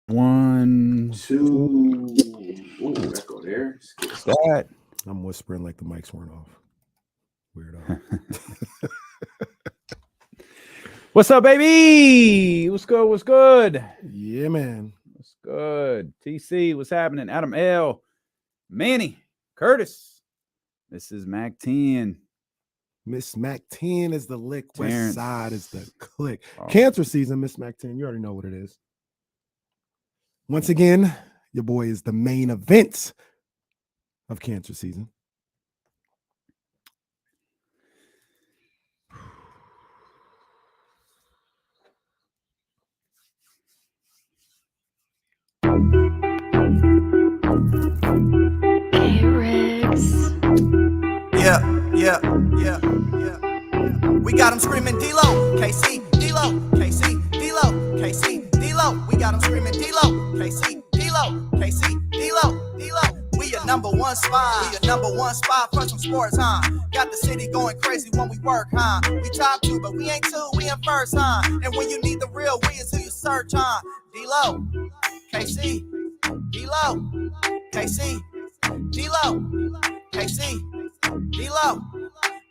1, 2. Ooh, let's go there. That. I'm whispering like the mics weren't off. Weirdo. What's up, baby? What's good? What's good? Yeah, man. What's good? TC, what's happening? Adam L, Manny, Curtis. This is Mac 10. Miss Mac 10 is the lick. Terrence. West Side is the click. Oh. Cancer season, Miss Mac 10. You already know what it is. Once again, your boy is the main event of cancer season. Yeah. We got them screaming D-Lo, KC, D-Lo, KC, D-Lo, KC, D-Lo. We got them screaming D-Lo, KC, D-Lo, KC, D-Lo, D-Lo. We your number one spot. We your number one spot for some sports, huh? Got the city going crazy when we work, huh? We top 2, but we ain't 2, we in first, huh? And when you need the real, we is who you search, huh? D-Lo, KC, D-Lo, KC, D-Lo, KC, D-Lo.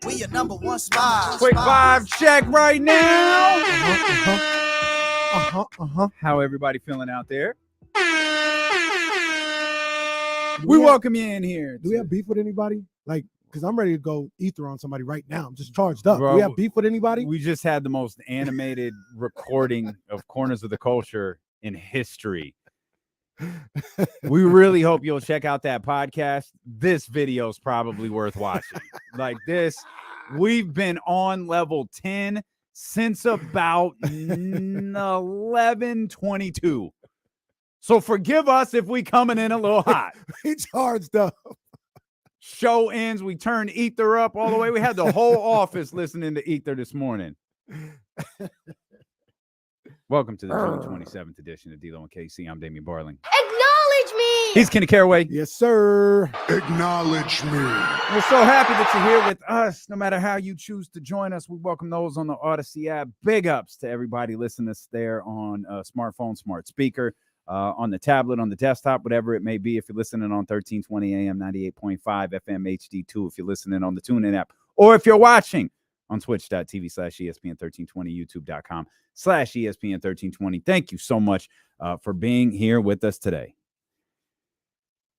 We your number one spot. Quick vibe check right now. How everybody feeling out there? We welcome you in here. Do we have beef with anybody? Like, because I'm ready to go ether on somebody right now. I'm just charged up. Bro, Do we have beef with anybody? We just had the most animated recording of Corners of the Culture in history. We really hope you'll check out that podcast. This video is probably worth watching. Like this, we've been on level 10 since about 11:22. So forgive us if we coming in a little hot. We charged up. Show ends, we turned Ether up all the way. We had the whole office listening to Ether this morning. Welcome to the June 27th edition of D-Lo and KC. I'm Damian Barling. Acknowledge me! He's Kenny Caraway. Yes, sir. Acknowledge me. We're so happy that you're here with us. No matter how you choose to join us, we welcome those on the Odyssey app. Big ups to everybody listening to us there on smartphone, smart speaker, on the tablet, on the desktop, whatever it may be. If you're listening on 1320 AM, 98.5 FM HD2, if you're listening on the TuneIn app, or if you're watching on twitch.tv/ESPN1320, youtube.com/ESPN1320. Thank you so much for being here with us today.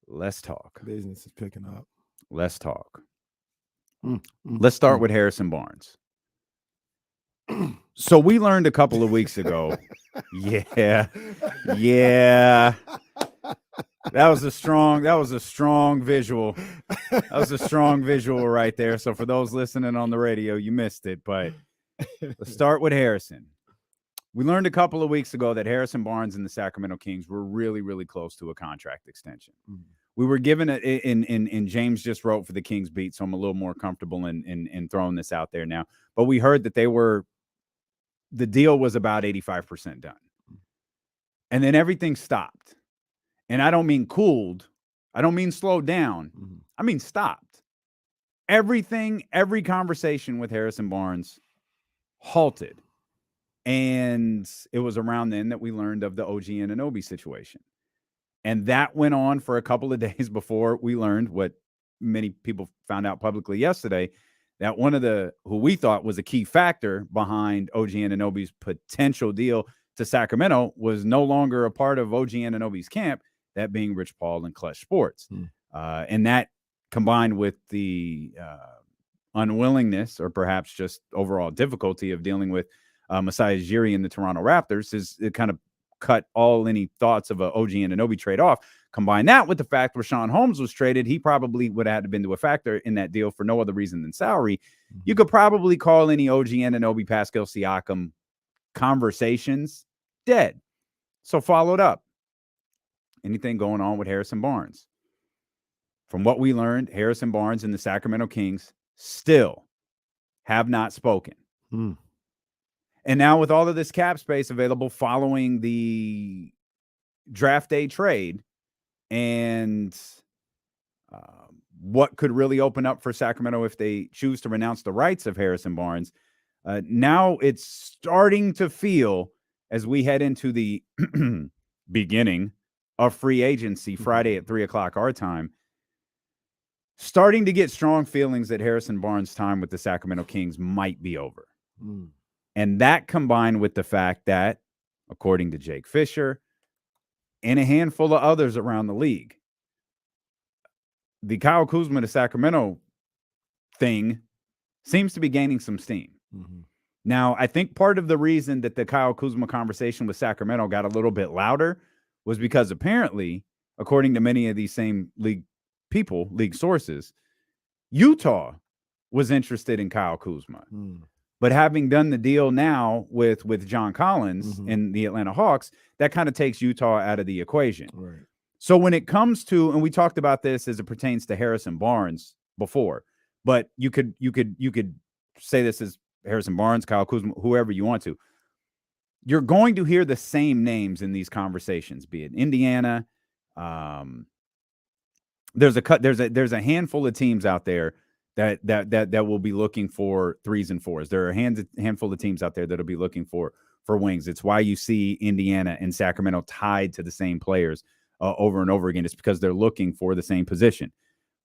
Let's talk. Business is picking up. Let's talk. Let's start with Harrison Barnes. So we learned a couple of weeks ago. Yeah. That was a strong visual. That was a strong visual right there. So for those listening on the radio, you missed it. But let's start with Harrison. We learned a couple of weeks ago that Harrison Barnes and the Sacramento Kings were really, really close to a contract extension. We were given it, and James just wrote for the Kings beat, so I'm a little more comfortable in throwing this out there now. But we heard that the deal was about 85% done. And then everything stopped. And I don't mean cooled. I don't mean slowed down. I mean stopped. Every conversation with Harrison Barnes halted. And it was around then that we learned of the OG Anunoby situation. And that went on for a couple of days before we learned what many people found out publicly yesterday, that one of who we thought was a key factor behind OG Anunoby's potential deal to Sacramento was no longer a part of OG Anunoby's camp, that being Rich Paul and Clutch Sports. And that combined with the unwillingness or perhaps just overall difficulty of dealing with Masai Ujiri and the Toronto Raptors it kind of cut any thoughts of a OG Anunoby trade off. Combine that with the fact Rashawn Holmes was traded, he probably would have had to been to a factor in that deal for no other reason than salary. You could probably call any OG Anunoby, Pascal Siakam conversations dead. So followed up. Anything going on with Harrison Barnes? From what we learned, Harrison Barnes and the Sacramento Kings still have not spoken. And now with all of this cap space available following the draft day trade and what could really open up for Sacramento if they choose to renounce the rights of Harrison Barnes, now it's starting to feel as we head into the beginning of free agency Friday at 3:00 our time, starting to get strong feelings that Harrison Barnes' time with the Sacramento Kings might be over. And that combined with the fact that, according to Jake Fisher and a handful of others around the league, the Kyle Kuzma to Sacramento thing seems to be gaining some steam. Now, I think part of the reason that the Kyle Kuzma conversation with Sacramento got a little bit louder was because apparently, according to many of these same league sources, Utah was interested in Kyle Kuzma. But having done the deal now with John Collins and the Atlanta Hawks, that kind of takes Utah out of the equation. Right. So when it comes to, and we talked about this as it pertains to Harrison Barnes before, but you could say this as Harrison Barnes, Kyle Kuzma, whoever you want to. You're going to hear the same names in these conversations, be it Indiana. There's a handful of teams out there that will be looking for 3s and 4s. There are a handful of teams out there that'll be looking for wings. It's why you see Indiana and Sacramento tied to the same players over and over again. It's because they're looking for the same position.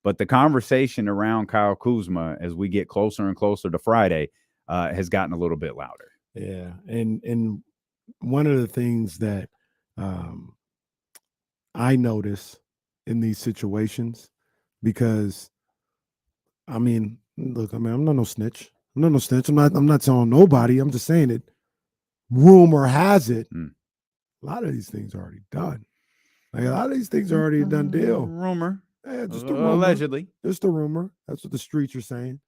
But the conversation around Kyle Kuzma as we get closer and closer to Friday has gotten a little bit louder. Yeah, and one of the things that I notice in these situations, because I mean, look, I'm not no snitch. I'm not telling nobody. I'm just saying it. Rumor has it, a lot of these things are already done. Like a lot of these things are already a done deal. Rumor. Yeah, just a rumor. Allegedly. Just a rumor. That's what the streets are saying.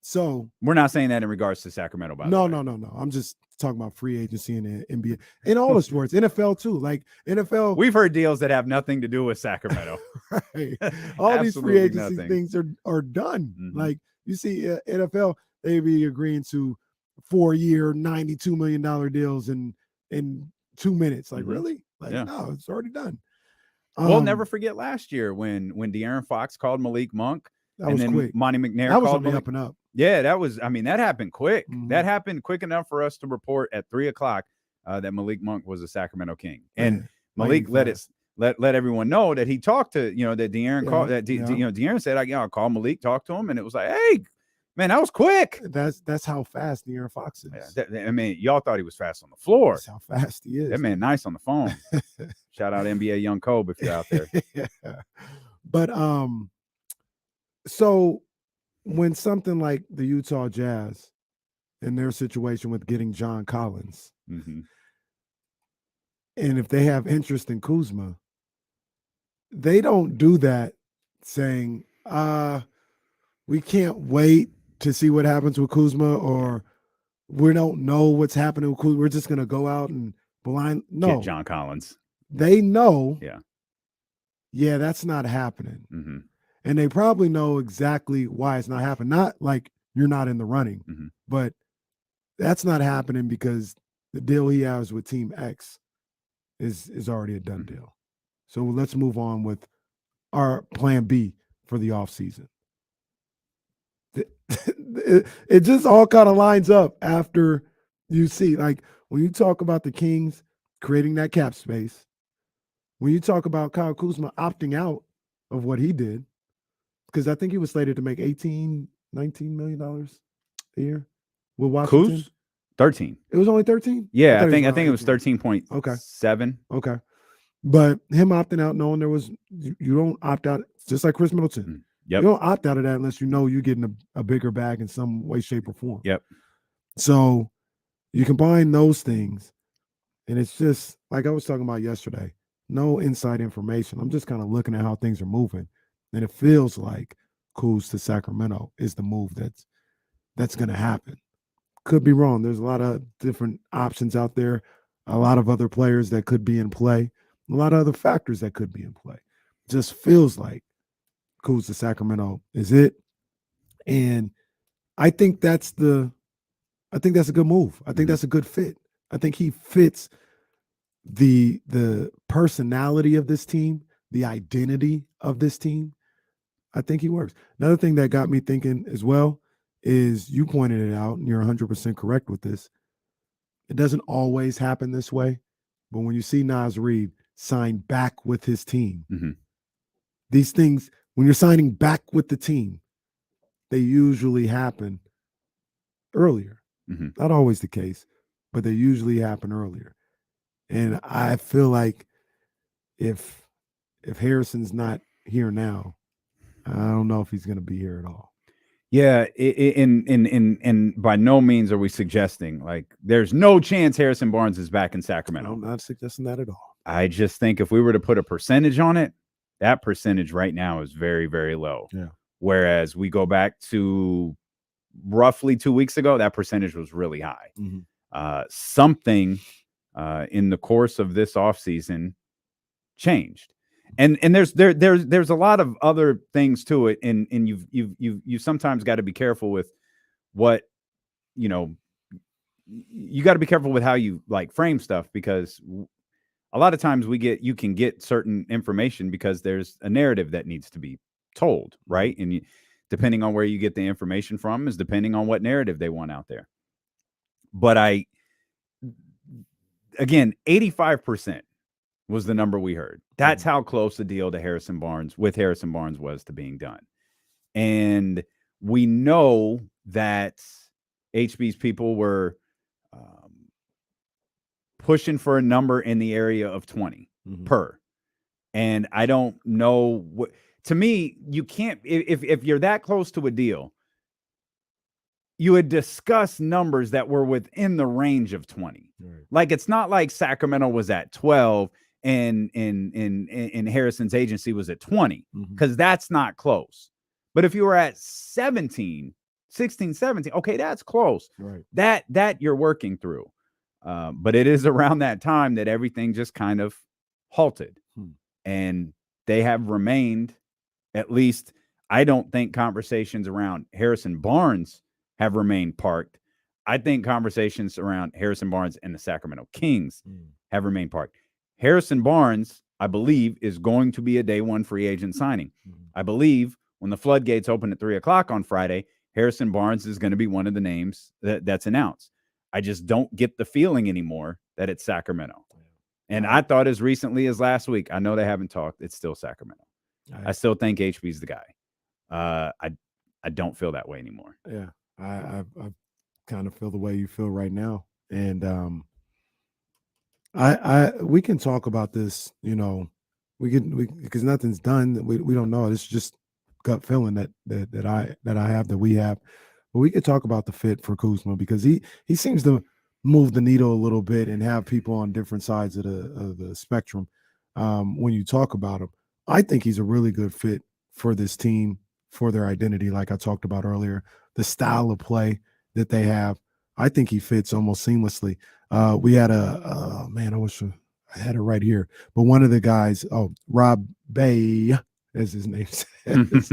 So we're not saying that in regards to Sacramento, by the way. No. I'm just talking about free agency in the NBA and all the sports, NFL too. Like NFL, we've heard deals that have nothing to do with Sacramento. Right. All these free agency things are done. Like you see, NFL, they be agreeing to 4-year, $92 million deals in 2 minutes. Like really? Like no, it's already done. We'll never forget last year when De'Aaron Fox called Malik Monk. That was quick. Monty McNair that was called on the Malik. up and up. Yeah, that happened quick. That happened quick enough for us to report at 3:00 that Malik Monk was a Sacramento King. And Malik let everyone know that he talked to, that De'Aaron called that De'Aaron said, I called Malik, talked to him, and it was like, hey, man, that was quick. That's how fast De'Aaron Fox is. I mean, y'all thought he was fast on the floor. That's how fast he is. That man nice on the phone. Shout out NBA Young Kobe if you're out there. Yeah. But so when something like the Utah Jazz in their situation with getting John Collins, and if they have interest in Kuzma, they don't do that saying, we can't wait to see what happens with Kuzma, or we don't know what's happening with Kuzma. We're just going to go out and Get John Collins. They know, yeah, that's not happening. And they probably know exactly why it's not happening. Not like you're not in the running, but that's not happening because the deal he has with Team X is already a done deal. So let's move on with our plan B for the offseason. It just all kind of lines up after you see, like when you talk about the Kings creating that cap space, when you talk about Kyle Kuzma opting out of what he did, because I think he was slated to make $18, $19 million a year with Washington. Kuz? 13. It was only 13? Yeah, I think it was 13.7. Okay. But him opting out, knowing you don't opt out, just like Chris Middleton. Yep. You don't opt out of that unless you know you're getting a bigger bag in some way, shape, or form. Yep. So you combine those things, and it's just like I was talking about yesterday, no inside information. I'm just kind of looking at how things are moving. And it feels like Kuz to Sacramento is the move that's going to happen. Could be wrong. There's a lot of different options out there, a lot of other players that could be in play, a lot of other factors that could be in play. Just feels like Kuz to Sacramento is it. And I think that's a good move. I think that's a good fit. I think he fits the personality of this team, the identity of this team. I think he works. Another thing that got me thinking as well is you pointed it out, and you're 100% correct with this. It doesn't always happen this way, but when you see Naz Reid sign back with his team. Mm-hmm. These things, when you're signing back with the team, they usually happen earlier. Mm-hmm. Not always the case, but they usually happen earlier. And I feel like if Harrison's not here now, I don't know if he's going to be here at all. Yeah, and by no means are we suggesting like there's no chance Harrison Barnes is back in Sacramento. I'm not suggesting that at all. I just think if we were to put a percentage on it, that percentage right now is very, very low. Yeah. Whereas we go back to roughly 2 weeks ago, that percentage was really high. Mm-hmm. Something in the course of this offseason changed. And there's a lot of other things to it, and you sometimes got to be careful with what, you know, you got to be careful with how you like frame stuff, because a lot of times you can get certain information because there's a narrative that needs to be told, right? And depending on where you get the information from is depending on what narrative they want out there. But again, 85% was the number we heard. That's how close the deal to Harrison Barnes was to being done. And we know that HB's people were pushing for a number in the area of 20 per. And I don't know what, to me, you can't, if you're that close to a deal, you would discuss numbers that were within the range of 20. Right. Like, it's not like Sacramento was at 12 and Harrison's agency was at 20, because that's not close. But if you were at 16, 17, okay, that's close. Right. That you're working through. But it is around that time that everything just kind of halted. And they have remained, at least I don't think conversations around Harrison Barnes have remained parked. I think conversations around Harrison Barnes and the Sacramento Kings have remained parked. Harrison Barnes, I believe, is going to be a day one free agent signing. I believe when the floodgates open at 3:00 on Friday, Harrison Barnes is going to be one of the names that's announced. I just don't get the feeling anymore that it's Sacramento. And I thought as recently as last week, I know they haven't talked, it's still Sacramento. I still think HB's the guy. I don't feel that way anymore. Yeah, I kind of feel the way you feel right now. And we can talk about this, you know, because nothing's done. We don't know. It's just gut feeling that we have. But we could talk about the fit for Kuzma, because he seems to move the needle a little bit and have people on different sides of the spectrum. When you talk about him, I think he's a really good fit for this team, for their identity, like I talked about earlier, the style of play that they have. I think he fits almost seamlessly. We had I wish I had it right here, but one of the guys, Rob Bay, as his name says,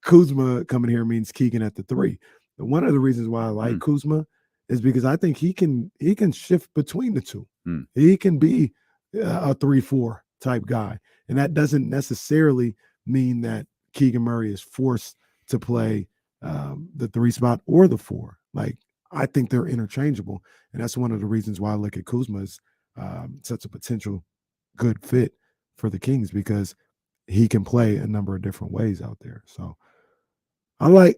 Kuzma coming here means Keegan at the 3. And one of the reasons why I like Kuzma is because I think he can shift between the two. He can be a 3-4 type guy, and that doesn't necessarily mean that Keegan Murray is forced to play the 3 spot or the 4. Like, I think they're interchangeable, and that's one of the reasons why I look at Kuzma as such a potential good fit for the Kings, because he can play a number of different ways out there. So I like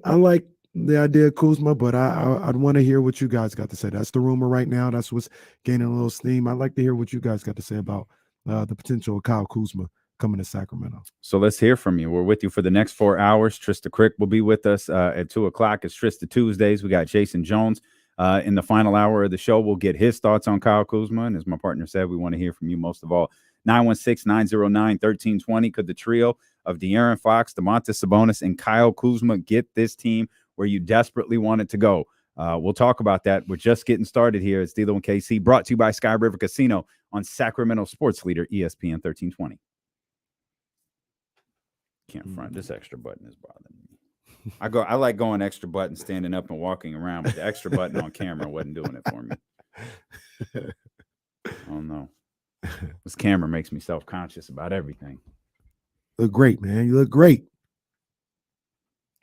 the idea of Kuzma, but I'd want to hear what you guys got to say. That's the rumor right now. That's what's gaining a little steam. I'd like to hear what you guys got to say about the potential of Kyle Kuzma coming to Sacramento. So let's hear from you. We're with you for the next 4 hours. Trysta Krick will be with us at 2:00. It's Trysta Tuesdays. We got Jason Jones in the final hour of the show. We'll get his thoughts on Kyle Kuzma. And as my partner said, we want to hear from you most of all. 916-909-1320. Could the trio of De'Aaron Fox, Domantas Sabonis, and Kyle Kuzma get this team where you desperately want it to go? We'll talk about that. We're just getting started here. It's D'Lo and KC, brought to you by Sky River Casino on Sacramento Sports Leader ESPN 1320. Can't front. This extra button is bothering me. I like going extra button, standing up and walking around, but the extra button on camera wasn't doing it for me. Oh no. This camera makes me self-conscious about everything. Look great, man. You look great.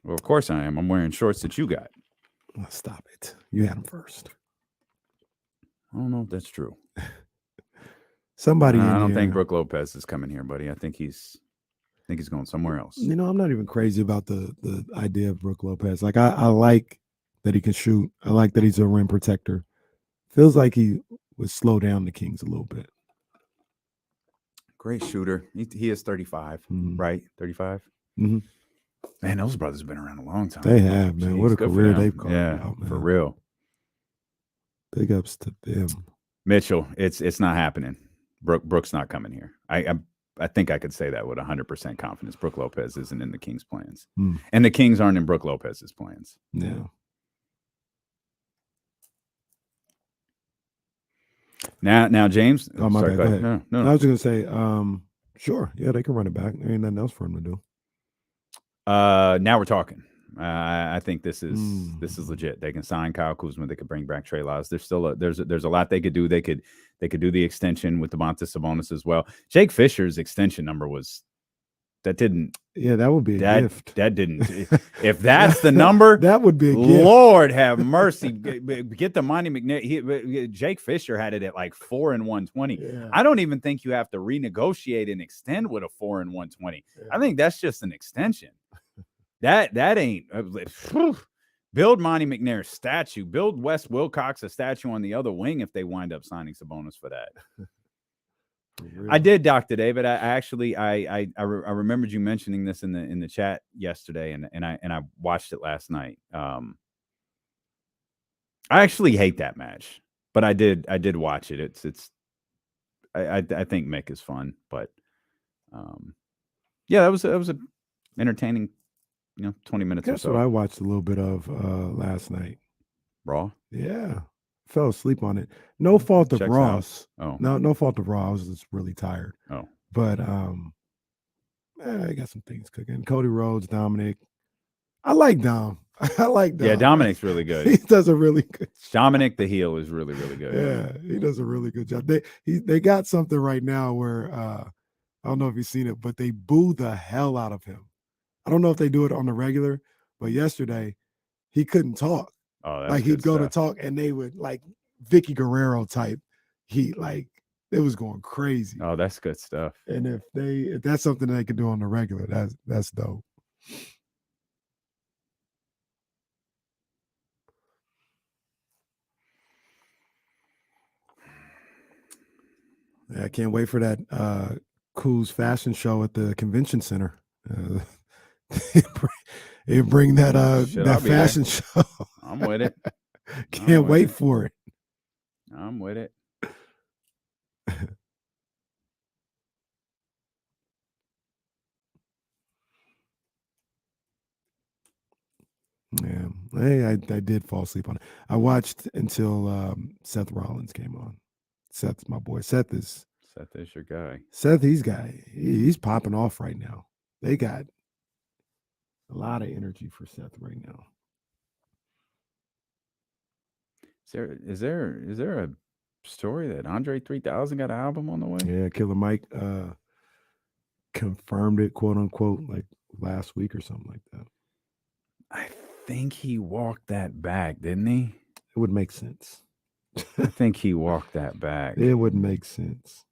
Well, of course I am. I'm wearing shorts that you got. Oh, stop it. You had them first. I don't know if that's true. Somebody in I don't here. think Brook Lopez is coming here, buddy. I think he's going somewhere else. You know, I'm not even crazy about the idea of Brook Lopez. Like I like that he can shoot. I like that he's a rim protector. Feels like he would slow down the Kings a little bit. Great shooter. He is 35, right? 35. Mhm. Man, those brothers have been around a long time. They have, man. Jeez, What a good for career them. they've carved out, man. for real. Big ups to them. Mitchell, it's not happening. Brook's not coming here. I think I could say that with 100% confidence. Brook Lopez isn't in the Kings' plans, and the Kings aren't in Brook Lopez's plans. Yeah. Now, James. Oh, my bad. Go ahead. No. I was just gonna say, sure, yeah, they can run it back. There ain't nothing else for them to do. Now we're talking. I think this is legit. They can sign Kyle Kuzma. They could bring back Trey Lyles. There's still there's a lot they could do. They could do the extension with Domantas Sabonis as well. Jake Fisher's extension number that would be a gift. That didn't. If that's the number, that would be a gift. Lord have mercy. Get the Monty McNair. Jake Fisher had it at like 4 and 120. Yeah. I don't even think you have to renegotiate and extend with a 4 and 120. Yeah. I think that's just an extension. That ain't. Build Monty McNair's statue. Build Wes Wilcox a statue on the other wing if they wind up signing Sabonis for that. I did, Dr. David. I remembered you mentioning this in the chat yesterday, and I watched it last night. I actually hate that match, but I did watch it. I think Mick is fun, but yeah, that was an entertaining, 20 minutes That's or so. what I watched a little bit of last night. Raw? Yeah. Fell asleep on it. No fault of Checks Ross. out. No fault of Ross. I was just really tired. Oh. But I got some things cooking. Cody Rhodes, Dominic. I like Dom. I like Dom. Yeah, Dominic's really good. He does a really good job. Dominic the heel is really, really good. Yeah, he does a really good job. They got something right now where I don't know if you've seen it, but they boo the hell out of him. I don't know if they do it on the regular, but yesterday he couldn't talk. Oh, like he'd go to talk and they would like Vicky Guerrero type. It was going crazy. Oh, that's good stuff. And if that's something they could do on the regular, that's dope. Yeah, I can't wait for that Kuz fashion show at the convention center. They bring that fashion show. I'm with it. Can't wait for it. I'm with it. Yeah. Hey, I did fall asleep on it. I watched until Seth Rollins came on. Seth's my boy. Seth is your guy. Seth, he's popping off right now. They got a lot of energy for Seth right now. Is there a story that Andre 3000 got an album on the way? Yeah, Killer Mike confirmed it, quote unquote, like last week or something like that. I think he walked that back, didn't he? It would make sense. I think he walked that back. It would make sense.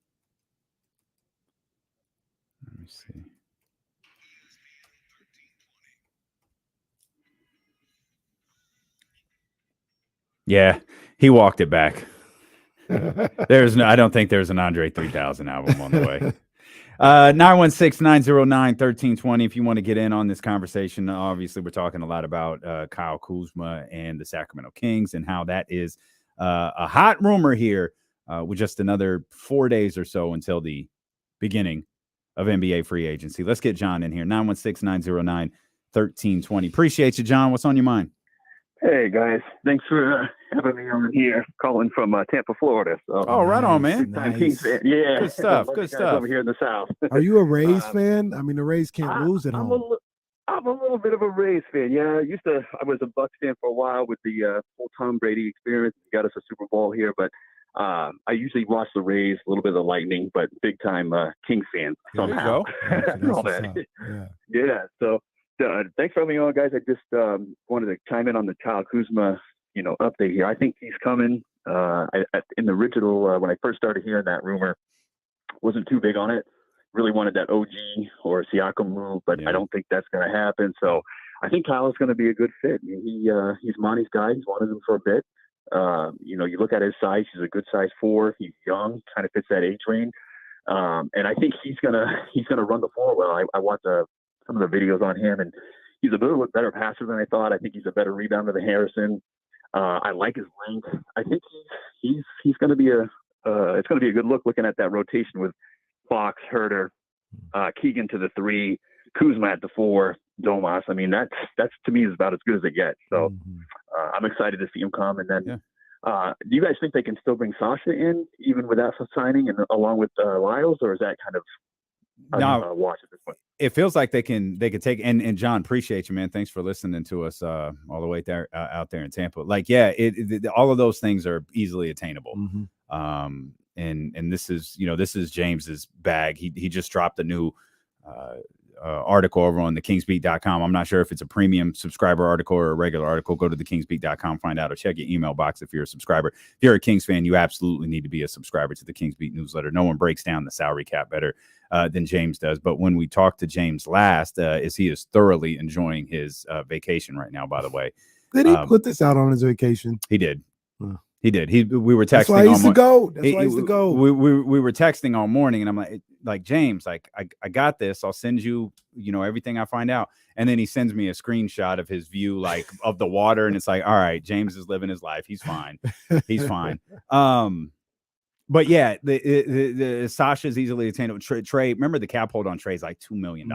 Let me see. Yeah, he walked it back. I don't think there's an Andre 3000 album on the way. 916-909-1320 if you want to get in on this conversation. Obviously, we're talking a lot about Kyle Kuzma and the Sacramento Kings and how that is a hot rumor here with just another 4 days or so until the beginning of NBA free agency. Let's get John in here. 916-909-1320. Appreciate you, John. What's on your mind? Hey, guys. Thanks for having me on here. Calling from Tampa, Florida. So, right on, man. Nice. Yeah. Good stuff. Good stuff. Over here in the South. Are you a Rays fan? I mean, the Rays can't lose at home. I'm a little bit of a Rays fan. Yeah, I was a Bucs fan for a while with the whole Tom Brady experience. Got us a Super Bowl here, but I usually watch the Rays, a little bit of the Lightning, but big time Kings fan somehow. Yeah. So thanks for having me on, guys. I just wanted to chime in on the Kyle Kuzma, update here. I think he's coming. In the original, when I first started hearing that rumor, wasn't too big on it. Really wanted that OG or Siakam move, but Yeah. I don't think that's going to happen. So I think Kyle is going to be a good fit. He's Monty's guy. He's wanted him for a bit. You look at his size. He's a good size 4. He's young, kind of fits that age range. And I think he's gonna run the floor well. I watched some of the videos on him, and he's a little bit better passer than I thought. I think he's a better rebounder than Harrison. I like his length. I think he's going to be it's going to be a good look looking at that rotation with Fox, Herter, Keegan to the 3, Kuzma at the 4, Domas. I mean, that's to me is about as good as it gets. So I'm excited to see him come. And then, do you guys think they can still bring Sasha in even without signing and along with Lyles, or is that kind of watch at this point? It feels like they could take, and John, appreciate you, man. Thanks for listening to us all the way there out there in Tampa. Like, yeah, all of those things are easily attainable. And this is James's bag. He just dropped a new article over on thekingsbeat.com. I'm not sure if it's a premium subscriber article or a regular article. Go to thekingsbeat.com, find out, or check your email box if you're a subscriber. If you're a Kings fan, you absolutely need to be a subscriber to the Kings Beat newsletter. No one breaks down the salary cap better than James does. But when we talked to James last, he is thoroughly enjoying his vacation right now, by the way. Did he put this out on his vacation? He did. Huh. He did. We were texting. That's why he used to go. That's why he used to go. We were texting all morning, and I'm like James, like I got this. I'll send you, everything I find out. And then he sends me a screenshot of his view, like of the water, and it's like, all right, James is living his life. He's fine. He's fine. But yeah, the Sasha's easily attainable. Trey, remember the cap hold on Trey is like $2 million.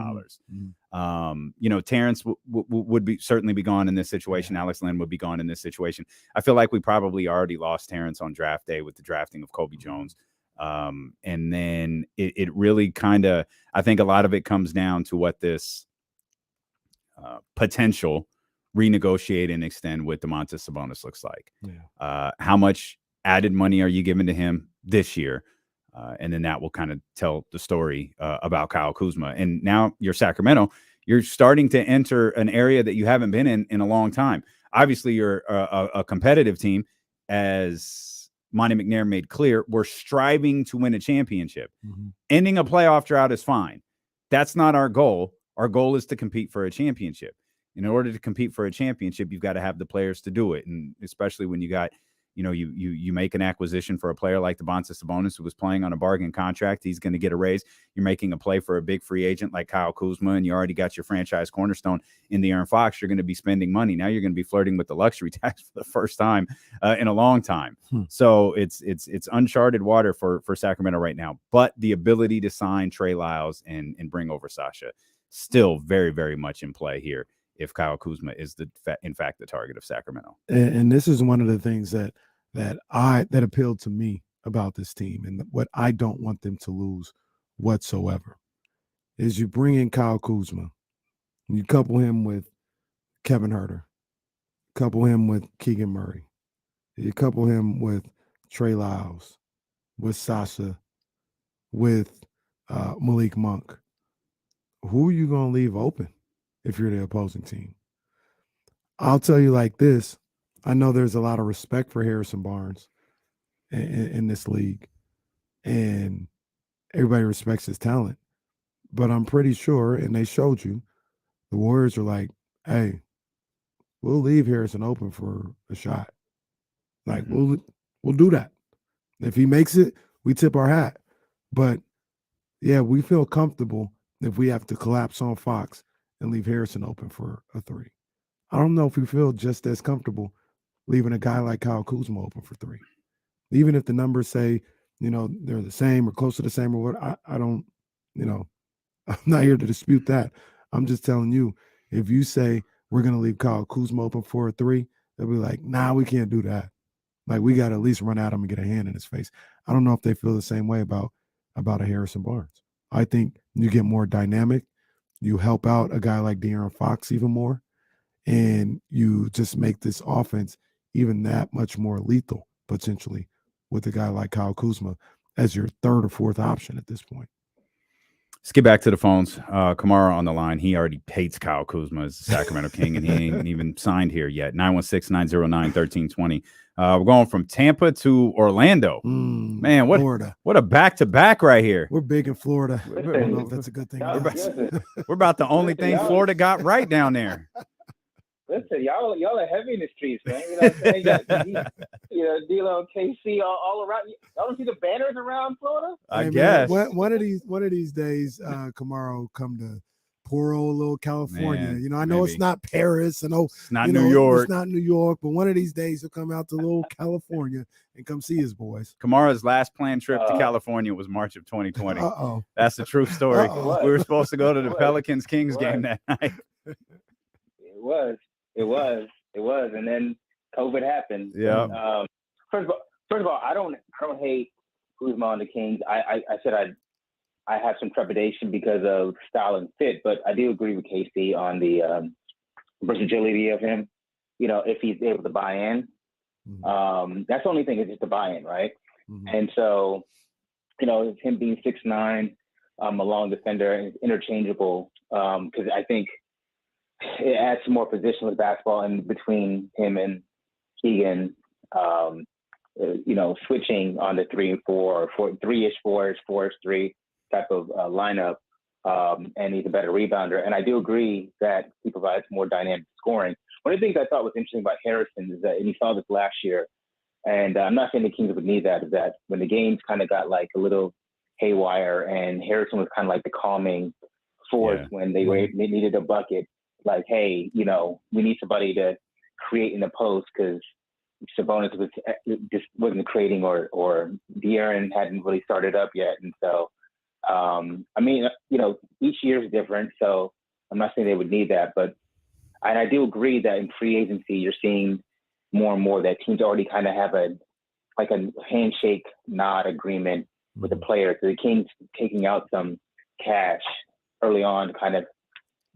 Terrence would be certainly be gone in this situation. Alex Len would be gone in this situation. I feel like we probably already lost Terrence on draft day with the drafting of Kobe Jones. And then it really kind of, I think a lot of it comes down to what this potential renegotiate and extend with Domantas Sabonis looks like. How much added money are you giving to him this year? And then that will kind of tell the story about Kyle Kuzma. And now you're Sacramento. You're starting to enter an area that you haven't been in a long time. Obviously, you're a competitive team. As Monty McNair made clear, we're striving to win a championship. Ending a playoff drought is fine. That's not our goal. Our goal is to compete for a championship. In order to compete for a championship, you've got to have the players to do it. And especially when you got you make an acquisition for a player like Domantas Sabonis, who was playing on a bargain contract. He's going to get a raise. You're making a play for a big free agent like Kyle Kuzma, and you already got your franchise cornerstone in the De'Aaron Fox. You're going to be spending money. Now you're going to be flirting with the luxury tax for the first time in a long time. So it's uncharted water for Sacramento right now. But the ability to sign Trey Lyles and bring over Sasha still very, very much in play here if Kyle Kuzma is in fact the target of Sacramento. And this is one of the things that appealed to me about this team, and what I don't want them to lose whatsoever is you bring in Kyle Kuzma, you couple him with Kevin Huerter, couple him with Keegan Murray, you couple him with Trey Lyles, with Sasha, with Malik Monk. Who are you going to leave open if you're the opposing team? I'll tell you like this. I know there's a lot of respect for Harrison Barnes in this league, and everybody respects his talent. But I'm pretty sure, and they showed you, the Warriors are like, hey, we'll leave Harrison open for a shot. Like, we'll do that. If he makes it, we tip our hat. But, yeah, we feel comfortable if we have to collapse on Fox and leave Harrison open for a 3. I don't know if we feel just as comfortable leaving a guy like Kyle Kuzma open for 3. Even if the numbers say, they're the same or close to the same or what, I don't, I'm not here to dispute that. I'm just telling you, if you say we're going to leave Kyle Kuzma open for a 3, they'll be like, nah, we can't do that. Like, we got to at least run at him and get a hand in his face. I don't know if they feel the same way about a Harrison Barnes. I think you get more dynamic. You help out a guy like De'Aaron Fox even more, and you just make this offense even that much more lethal, potentially, with a guy like Kyle Kuzma as your 3rd or 4th option at this point. Let's get back to the phones. Kamara on the line. He already hates Kyle Kuzma as the Sacramento King, and he ain't even signed here yet. 916-909-1320. We're going from Tampa to Orlando. Man, Florida. What a back-to-back right here. We're big in Florida. I don't know if that's a good thing. We're about the only thing Florida got right down there. Listen, y'all are heavy in the streets, man. You know what I'm saying? D'Lo, KC, all around. Y'all don't see the banners around Florida? I guess. Man, one of these days, Kamara will come to poor old little California. Man, I know maybe. it's not Paris. I know It's not New York. It's not New York, but one of these days he'll come out to little California and come see his boys. Kamara's last planned trip to California was March of 2020. Uh-oh. That's the true story. Uh-oh. We were supposed to go to the Pelicans-Kings game that night. It was, and then COVID happened. Yeah. First of all, I don't hate Kuzma on the Kings. I said I have some trepidation because of style and fit, but I do agree with KC on the versatility of him. If he's able to buy in, that's the only thing is just the buy-in, right? Mm-hmm. And so, him being 6'9", a long defender, and interchangeable, because I think it adds some more position with basketball and between him and Keegan, switching on the 3 and 4 or 3-ish 4-ish 4-ish 3 type of lineup. And he's a better rebounder. And I do agree that he provides more dynamic scoring. One of the things I thought was interesting about Harrison is that, and you saw this last year, and I'm not saying the Kings would need that, is that when the games kind of got like a little haywire and Harrison was kind of like the calming force when they needed a bucket. Like, hey, we need somebody to create in the post because Sabonis just wasn't creating or De'Aaron hadn't really started up yet. And so, each year is different. So I'm not saying they would need that. But I do agree that in free agency, you're seeing more and more that teams already kind of have a handshake nod agreement with the player. So the Kings taking out some cash early on kind of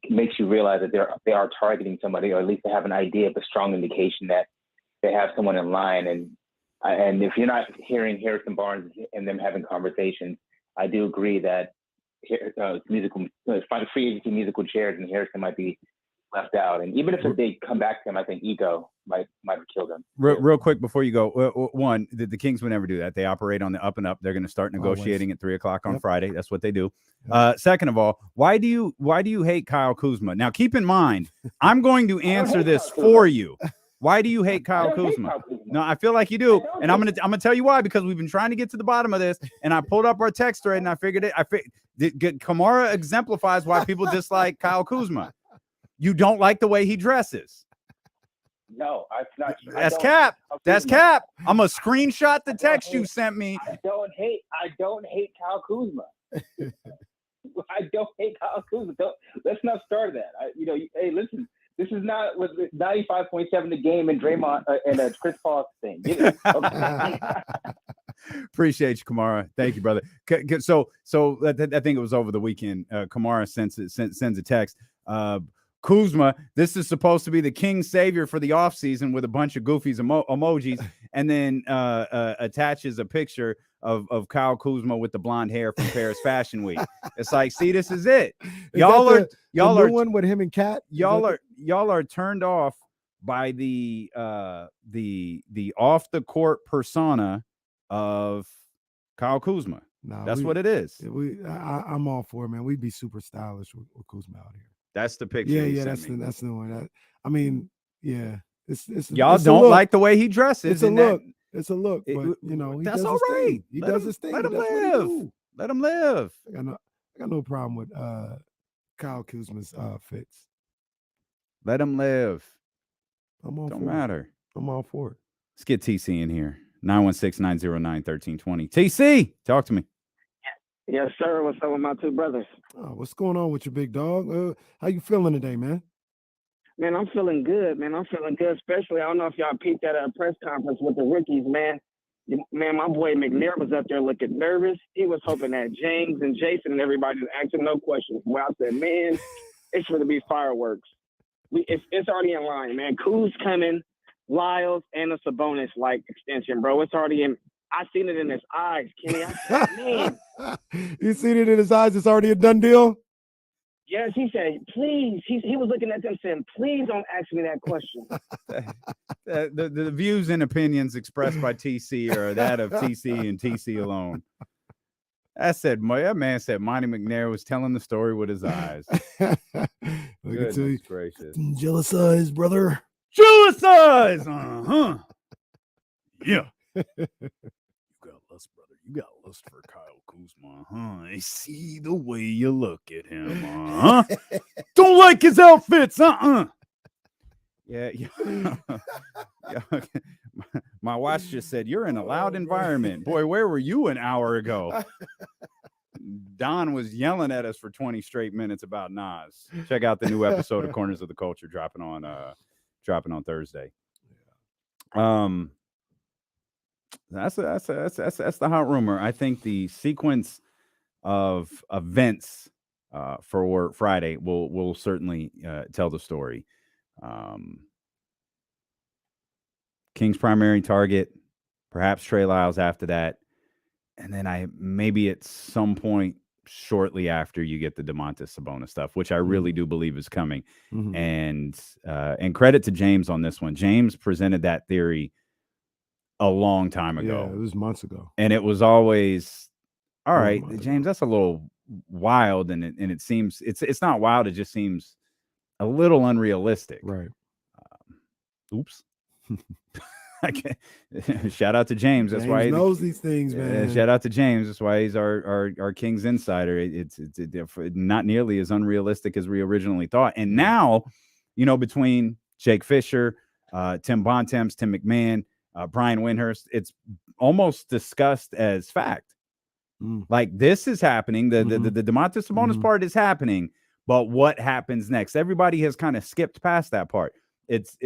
makes you realize that they are targeting somebody, or at least they have an idea of a strong indication that they have someone in line. And if you're not hearing Harrison Barnes and them having conversations, I do agree that free agency musical chairs and Harrison might be left out. And even if they come back to him, I think ego might have killed him. Real quick before you go, one, the Kings would never do that. They operate on the up and up. They're going to start negotiating at 3:00 on Friday. That's what they do. Second of all, why do you hate Kyle Kuzma? Now, keep in mind, I'm going to answer this for you. Why do you hate Kyle Kuzma? No, I feel like you do, and I'm gonna tell you why, because we've been trying to get to the bottom of this, and I pulled up our text thread and I figured it. Kamara exemplifies why people dislike Kyle Kuzma. You don't like the way he dresses. No, that's not. That's cap. That's cap. I'm gonna screenshot the text you sent me. I don't hate Kyle Kuzma. I don't hate Kyle Kuzma. Let's not start that. Hey, listen. This is not with 95.7 the game and Draymond and a Chris Paul thing. Appreciate you, Kamara. Thank you, brother. So I think it was over the weekend. Kamara sends a text. Kuzma, this is supposed to be the King's savior for the offseason with a bunch of goofies emojis, and then attaches a picture of Kyle Kuzma with the blonde hair from Paris Fashion Week. It's like, see, this is it. Y'all are the one with him and Kat. Y'all are turned off by the off the court persona of Kyle Kuzma. That's what it is. I'm all for it, man. We'd be super stylish with Kuzma out here. That's the picture. Yeah, that's the one. It's y'all don't like the way he dresses. It's a look. It's a look, but that's all right. He does his thing. Let him live. Let him live. I got no problem with Kyle Kuzma's fits. Let him live. Don't matter. I'm all for it. Let's get TC in here. 916-909-1320. TC, talk to me. Yes, sir. What's up with my two brothers? Oh, what's going on with your big dog? How you feeling today, man? Man, I'm feeling good, man. I'm feeling good, especially, I don't know if y'all peeped at a press conference with the rookies, man. Man, my boy McNair was up there looking nervous. He was hoping that James and Jason and everybody was asking no questions. Well, I said, man, it's going to be fireworks. It's already in line, man. Kuz coming, Lyles, and a Sabonis-like extension, bro. It's already in. I seen it in his eyes, Kenny. I said, man. You seen it in his eyes? It's already a done deal. Yes, he said, please. He was looking at them saying, please don't ask me that question. The views and opinions expressed by TC are that of TC and TC alone. That man said Monty McNair was telling the story with his eyes. Goodness gracious. Jealous eyes, brother. Jealous eyes. Uh-huh. Yeah. You got lust, brother. You got lust for Kyle Kuzma, huh? I see the way you look at him, huh? Don't like his outfits, Yeah. My watch just said, you're in a loud environment. Boy, where were you an hour ago? Don was yelling at us for 20 straight minutes about Nas. Check out the new episode of Corners of the Culture dropping on Thursday. That's the hot rumor. I think the sequence of events for Friday will certainly tell the story. King's primary target, perhaps Trey Lyles after that, and then maybe at some point shortly after you get the Domantas Sabonis stuff, which I really do believe is coming. Mm-hmm. And credit to James on this one. James presented that theory a long time ago. Yeah, it was months ago. And it was always, all right, James, that's a little wild. And it seems it's not wild. It just seems a little unrealistic. Right. Oops. Shout out to James. That's why he knows these things, man. Shout out to James. That's why he's our Kings insider. It's not nearly as unrealistic as we originally thought. And now, between Jake Fisher, Tim Bontemps, Tim McMahon, Brian Windhurst, it's almost discussed as fact. Like, this is happening. The Domantas Sabonis part is happening, but what happens next? Everybody has kind of skipped past that part. It's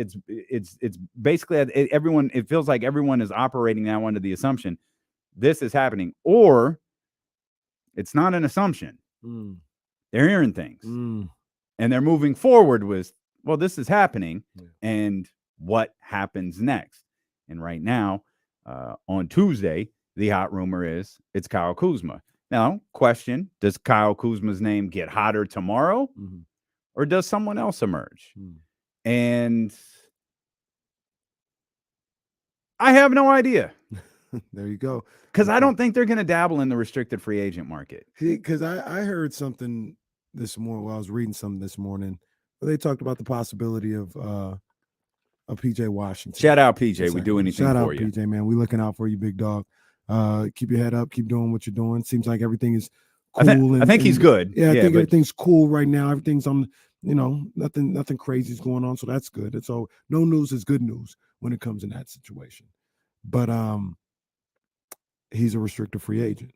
basically everyone. It feels like everyone is operating now under the assumption this is happening, or it's not an assumption. They're hearing things, and they're moving forward with, well, this is happening, and what happens next? And right now, on Tuesday, the hot rumor is it's Kyle Kuzma. Now, question: does Kyle Kuzma's name get hotter tomorrow, or does someone else emerge? And I have no idea. There you go. Because I don't think they're going to dabble in the restricted free agent market. Because I heard something this morning. Well, I was reading something this morning. They talked about the possibility of PJ Washington. Shout out PJ. We do anything Shout for out you. PJ, man. We looking out for you, big dog. Keep your head up. Keep doing what you're doing. Seems like everything is cool. I think he's good. Yeah, I think everything's cool right now. Everything's on. Nothing crazy is going on, so that's good. And so no news is good news when it comes in that situation. But he's a restricted free agent,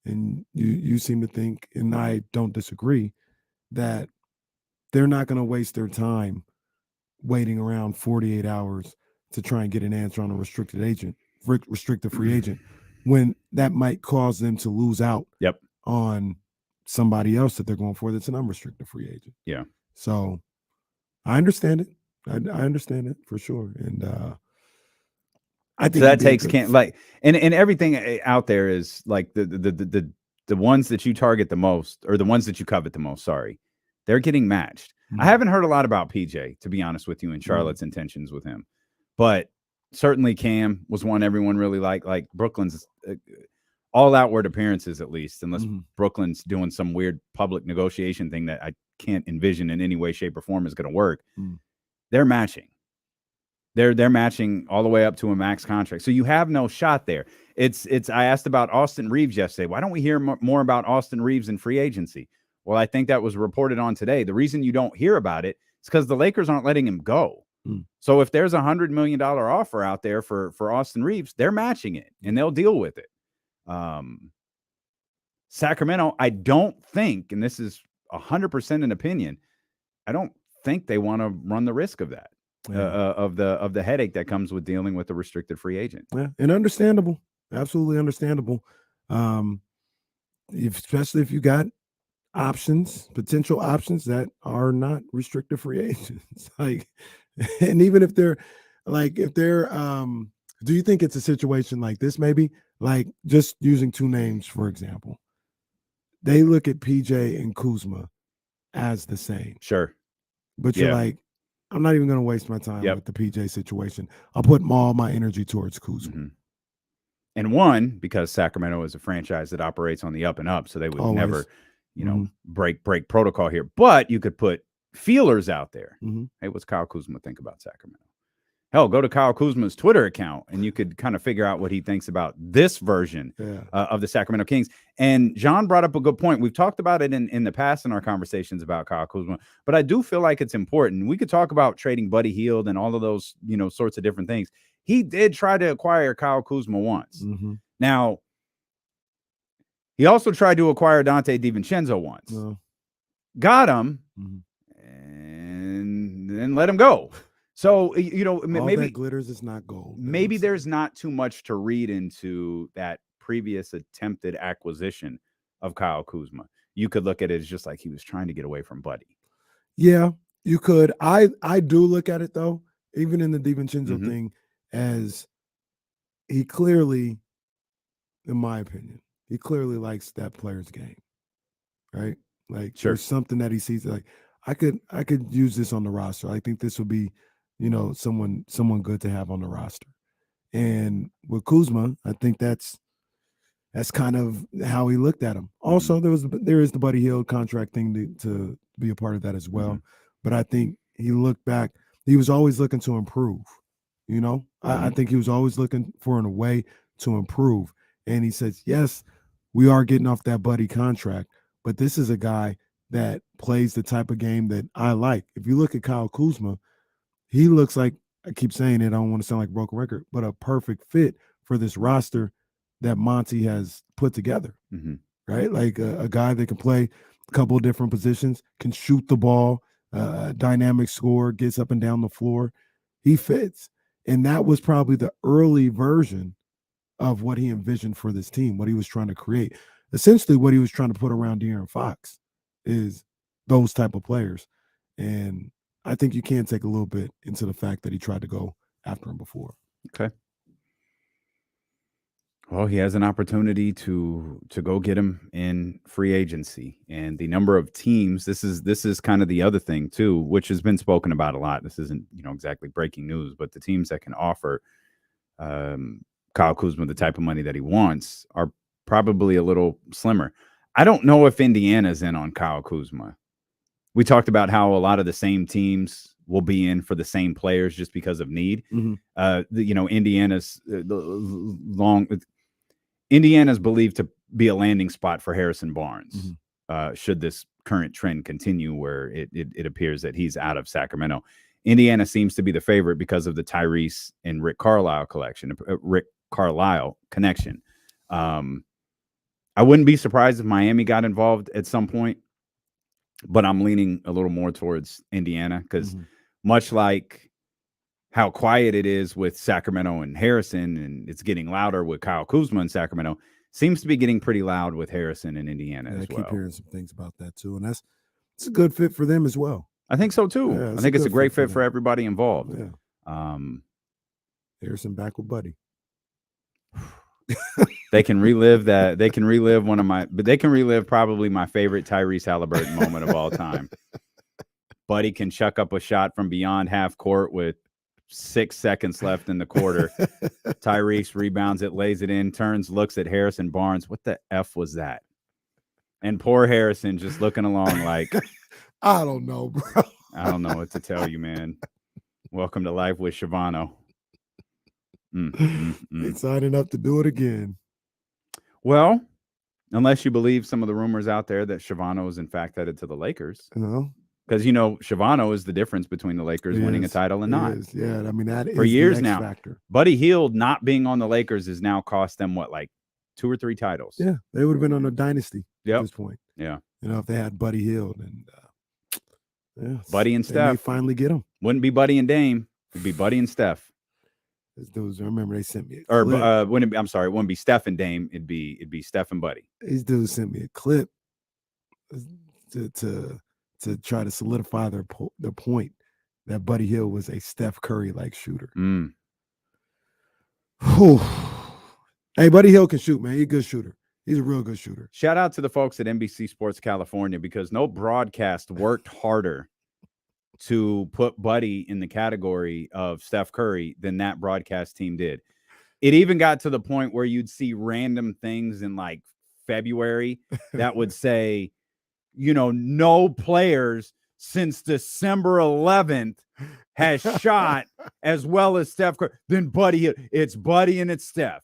and you seem to think, and I don't disagree, that they're not going to waste their time waiting around 48 hours to try and get an answer on a restricted free agent, when that might cause them to lose out on somebody else that they're going for that's an unrestricted free agent. Yeah. So I understand it. I understand it for sure. And I think so that takes and everything out there is like the ones that you target the most, or the ones that you covet the most, they're getting matched. I haven't heard a lot about PJ, to be honest with you, and Charlotte's intentions with him, but certainly Cam was one everyone really liked. Like Brooklyn's all outward appearances, at least, unless Brooklyn's doing some weird public negotiation thing that I can't envision in any way, shape, or form is going to work. They're matching. They're matching all the way up to a max contract. So you have no shot there. I asked about Austin Reeves yesterday. Why don't we hear more about Austin Reeves in free agency? Well, I think that was reported on today. The reason you don't hear about it is because the Lakers aren't letting him go. So if there's $100 million offer out there for Austin Reeves, they're matching it and they'll deal with it. Sacramento, I don't think, and this is 100% an opinion, I don't think they want to run the risk of that, of the headache that comes with dealing with a restricted free agent. Yeah, and understandable, absolutely understandable. Especially if you got potential options that are not restricted free agents. And even if they're, do you think it's a situation like this? Maybe like just using two names, for example, they look at PJ and Kuzma as the same. Sure. But you're Yeah. like, I'm not even going to waste my time Yep. with the PJ situation. I'll put all my energy towards Kuzma. Mhm. And one, because Sacramento is a franchise that operates on the up and up, so they would Always. never, break protocol here. But you could put feelers out there. Mhm. Hey, what's Kyle Kuzma think about Sacramento? Hell, go to Kyle Kuzma's Twitter account, and you could kind of figure out what he thinks about this version of the Sacramento Kings. And John brought up a good point. We've talked about it in the past in our conversations about Kyle Kuzma, but I do feel like it's important. We could talk about trading Buddy Hield and all of those, sorts of different things. He did try to acquire Kyle Kuzma once. Mhm. Now, he also tried to acquire Dante DiVincenzo once. Got him, and then let him go. So, All maybe that glitters is not gold. maybe there's not too much to read into that previous attempted acquisition of Kyle Kuzma. You could look at it as just like he was trying to get away from Buddy. Yeah, you could. I do look at it, though, even in the DiVincenzo Mhm. thing, as he clearly, in my opinion, he clearly likes that player's game, right? Like, Sure. there's something that he sees. Like, I could use this on the roster. I think this would be, someone good to have on the roster. And with Kuzma, I think that's kind of how he looked at him. Also, there is the Buddy Hield contract thing to be a part of that as well. But I think he looked back. He was always looking to improve. I think he was always looking for a way to improve. And he says, yes, we are getting off that Buddy contract, but this is a guy that plays the type of game that I like. If you look at Kyle Kuzma, he looks like, I keep saying it, I don't want to sound like a broken record, but a perfect fit for this roster that Monty has put together, right? Like a guy that can play a couple of different positions, can shoot the ball, dynamic scorer, gets up and down the floor. He fits. And that was probably the early version of what he envisioned for this team, what he was trying to create. Essentially, what he was trying to put around De'Aaron Fox is those type of players. And I think you can take a little bit into the fact that he tried to go after him before. Okay. Well, he has an opportunity to go get him in free agency, and the number of teams. This is kind of the other thing too, which has been spoken about a lot. This isn't exactly breaking news, but the teams that can offer Kyle Kuzma the type of money that he wants are probably a little slimmer. I don't know if Indiana's in on Kyle Kuzma. We talked about how a lot of the same teams will be in for the same players just because of need. Indiana's believed to be a landing spot for Harrison Barnes. Should this current trend continue where it appears that he's out of Sacramento. Indiana seems to be the favorite because of the Tyrese and Rick Carlisle connection. I wouldn't be surprised if Miami got involved at some point, but I'm leaning a little more towards Indiana because much like how quiet it is with Sacramento and Harrison, and it's getting louder with Kyle Kuzma in Sacramento, seems to be getting pretty loud with Harrison and Indiana as well. I keep hearing some things about that too, and it's a good fit for them as well. I think so too. Yeah, I think it's a great fit for everybody involved. Yeah. Harrison back with Buddy. They can relive that. They can relive they can relive probably my favorite Tyrese Halliburton moment of all time. Buddy can chuck up a shot from beyond half court with 6 seconds left in the quarter. Tyrese rebounds it, lays it in, turns, looks at Harrison Barnes. What the F was that? And poor Harrison just looking along like, I don't know, bro. I don't know what to tell you, man. Welcome to Life with Shavano. He's signing up to do it again. Well, unless you believe some of the rumors out there that Shavano is in fact headed to the Lakers. Because, Shavano is the difference between the Lakers winning a title and not. Yeah, I mean, that is for years the X now. Factor. Buddy Hield not being on the Lakers has now cost them, 2 or 3 titles? Yeah, they would have been on a dynasty at this point. Yeah. If they had Buddy Hield and Buddy and they Steph. may finally get him. Wouldn't be Buddy and Dame. It'd be Buddy and Steph. These dudes, I remember they sent me it wouldn't be Steph and Dame. It'd be Steph and Buddy. These dudes sent me a clip to try to solidify their point that Buddy Hield was a Steph Curry-like shooter. Hey, Buddy Hield can shoot, man. He's a good shooter. He's a real good shooter. Shout out to the folks at NBC Sports California, because no broadcast worked harder to put Buddy in the category of Steph Curry than that broadcast team did. It even got to the point where you'd see random things in like February that would say, no players since December 11th has shot as well as Steph Curry. Then Buddy Hield. It's Buddy and it's Steph.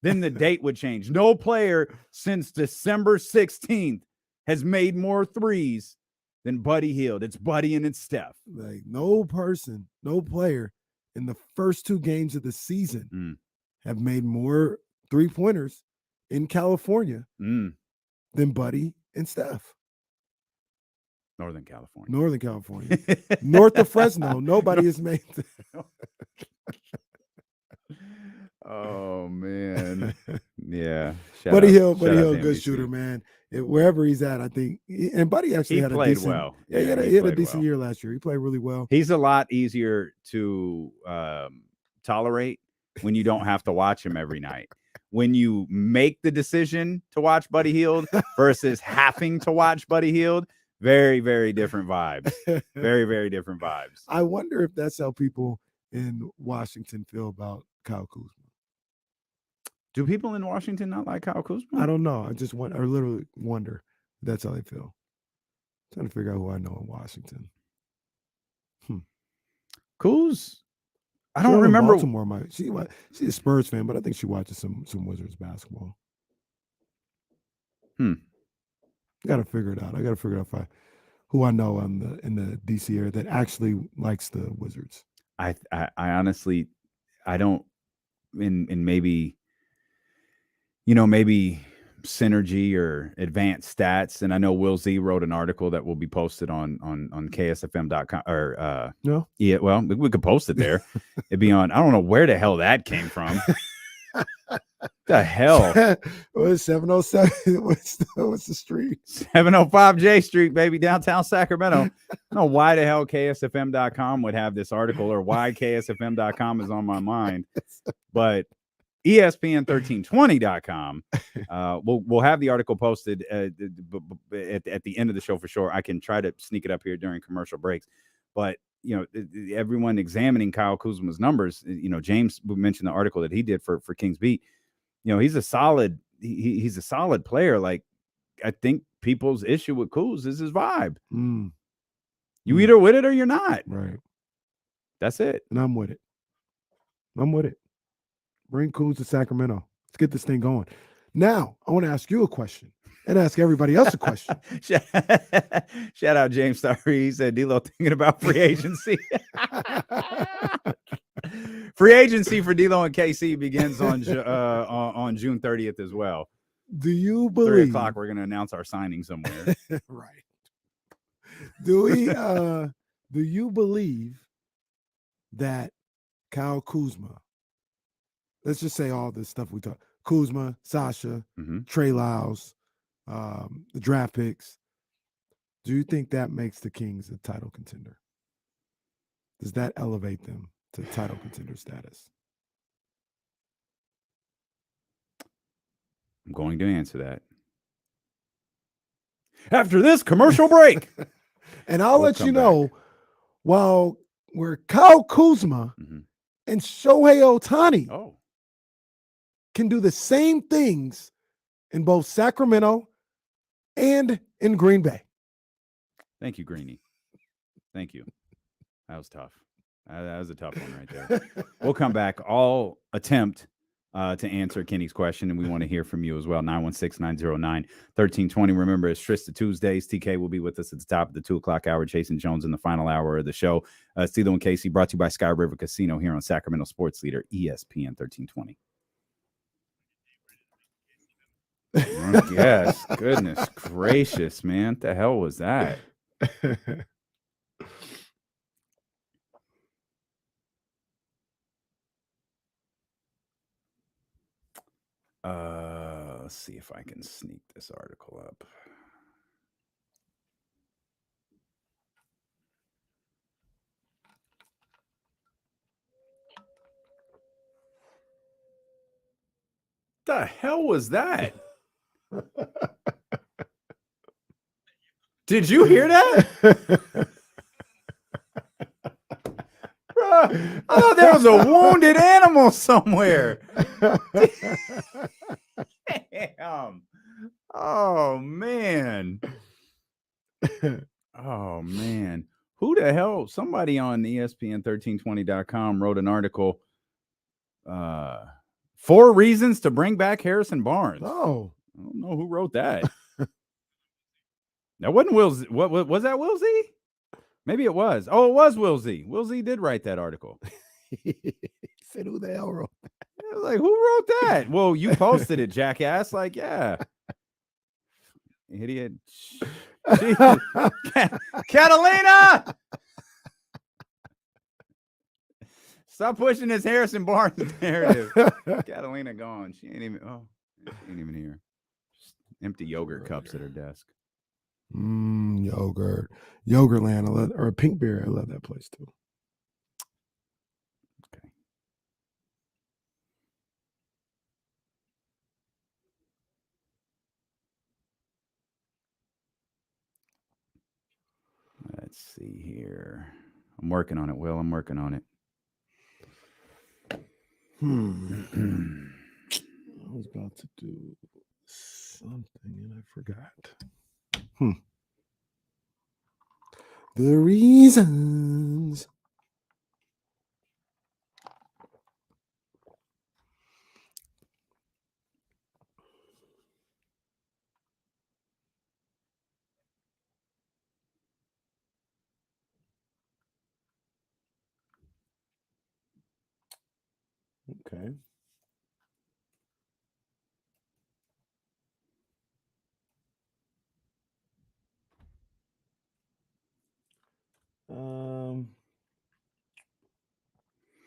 Then the date would change. No player since December 16th has made more threes than Buddy Hield. It's Buddy and it's Steph. Like no player in the first 2 games of the season have made more 3-pointers in California than Buddy and Steph. Northern California. North of Fresno, nobody has made that. Oh man. Yeah. Buddy Hield, good shooter, man. Wherever he's at, I think. And Buddy actually had a played decent, well. Yeah, he had a decent year last year. He played really well. He's a lot easier to tolerate when you don't have to watch him every night. When you make the decision to watch Buddy Hield versus having to watch Buddy Hield, very, very different vibes. Very, very different vibes. I wonder if that's how people in Washington feel about Kyle Kuzma. Do people in Washington not like Kyle Kuzma? I don't know. I literally wonder if that's how they feel. I'm trying to figure out who I know in Washington. Kuz, I don't remember. Baltimore she's a Spurs fan, but I think she watches some Wizards basketball. Got to figure it out. I got to figure out who I know in the DC area that actually likes the Wizards. I honestly, I don't. In maybe, maybe Synergy or Advanced Stats, and I know Will Z wrote an article that will be posted on KSFM.com or no, yeah. Well, we could post it there. It'd be on. I don't know where the hell that came from. The hell? What's 707? What's the street? 705 J Street, baby, downtown Sacramento. I don't know why the hell KSFM.com would have this article or why KSFM.com is on my mind, but ESPN1320.com. We'll have the article posted at the end of the show for sure. I can try to sneak it up here during commercial breaks, but everyone examining Kyle Kuzma's numbers, James mentioned the article that he did for Kings Beat. He's a solid player. Like, I think people's issue with Kuz is his vibe. You either with it or you're not. Right. That's it. And I'm with it. Bring Kuz to Sacramento. Let's get this thing going. Now, I want to ask you a question and ask everybody else a question. Shout out James Starry. He said, D-Lo thinking about free agency. Free agency for D-Lo and KC begins on June 30th as well. Do you believe 3:00 we're going to announce our signing somewhere? Right. Do you believe that Kyle Kuzma, let's just say all this stuff we talk, Kuzma, Sasha, Trey Lyles, the draft picks, do you think that makes the Kings a title contender? Does that elevate them to title contender status? I'm going to answer that after this commercial break. And I'll let you know, while we're Kyle Kuzma and Shohei Ohtani can do the same things in both Sacramento and in Green Bay. Thank you, Greenie. Thank you. That was tough. That was a tough one right there. We'll come back. I'll attempt to answer Kenny's question, and we want to hear from you as well. 916-909-1320. Remember, it's Trysta Tuesdays. TK will be with us at the top of the 2:00 hour. Jason Jones in the final hour of the show. Steelo and Casey, brought to you by Sky River Casino here on Sacramento Sports Leader, ESPN 1320. Yes, goodness gracious, man. What the hell was that? Let's see if I can sneak this article up. The hell was that? Did you hear that? Bruh, I thought there was a wounded animal somewhere. Damn. Oh, man. Oh, man. Who the hell? Somebody on ESPN1320.com wrote an article. 4 reasons to bring back Harrison Barnes. Oh. I don't know who wrote that. That wasn't Will Z. What was that, Will Z? Maybe it was. Oh, it was Will Z. Will Z did write that article. He said, who the hell wrote that? I was like, who wrote that? Well, you posted it, jackass. Like, yeah. Idiot. Jesus. Catalina! Stop pushing this Harrison Barnes narrative. Catalina gone. She ain't even here. Just empty yogurt cups at her desk. Yogurt. Yogurtland. I love, or Pink Beer. I love that place too. Okay. Let's see here. I'm working on it, Will. I'm working on it. I was about to do something and I forgot. The reasons. Okay.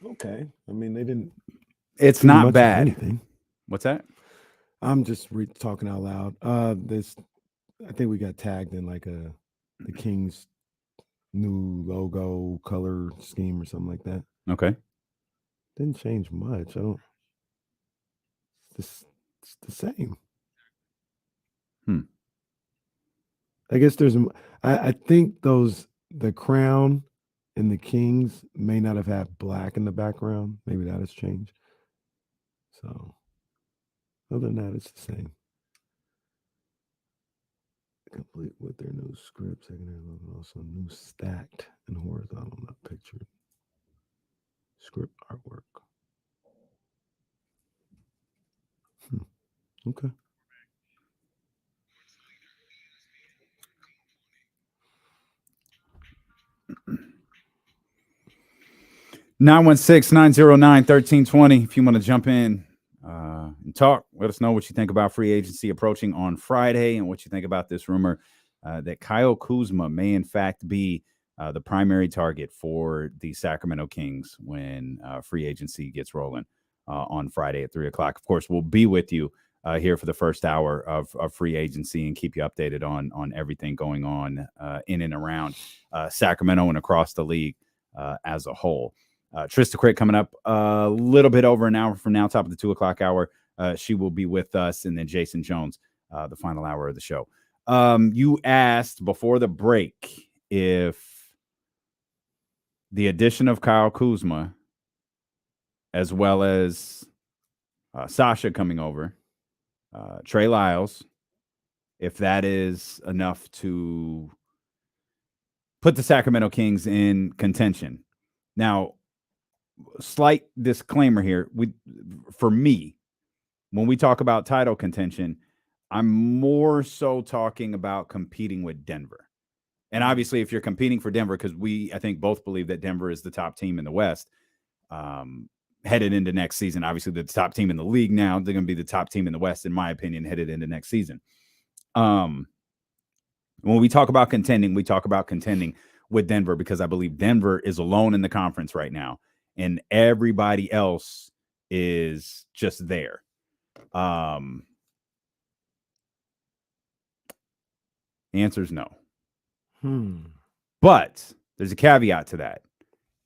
Okay. I mean, they didn't. It's do not much of bad. anything. What's that? I'm just talking out loud. I think we got tagged in like the Kings new logo color scheme or something like that. Okay. Didn't change much. It's the same. I guess I think the crown and the Kings may not have had black in the background. Maybe that has changed. So other than that, it's the same. Complete with their new script, secondary logo, also new stacked and horizontal, not pictured. Script artwork. Okay. Nine 909-1320. If you want to jump in and talk, let us know what you think about free agency approaching on Friday and what you think about this rumor that Kyle Kuzma may in fact be the primary target for the Sacramento Kings when free agency gets rolling on Friday at 3:00. Of course, we'll be with you here for the first hour of free agency and keep you updated on everything going on in and around Sacramento and across the league as a whole. Trysta Krick coming up a little bit over an hour from now, top of the 2:00 hour. She will be with us, and then Jason Jones, the final hour of the show. You asked before the break if the addition of Kyle Kuzma, as well as Sasha coming over, Trey Lyles, if that is enough to put the Sacramento Kings in contention. Now, slight disclaimer here. For me, when we talk about title contention, I'm more so talking about competing with Denver. And obviously, if you're competing for Denver, because I think both believe that Denver is the top team in the West headed into next season. Obviously, the top team in the league now. They're going to be the top team in the West, in my opinion, headed into next season. When we talk about contending, we talk about contending with Denver because I believe Denver is alone in the conference right now, and everybody else is just there. The answer is no. But there's a caveat to that.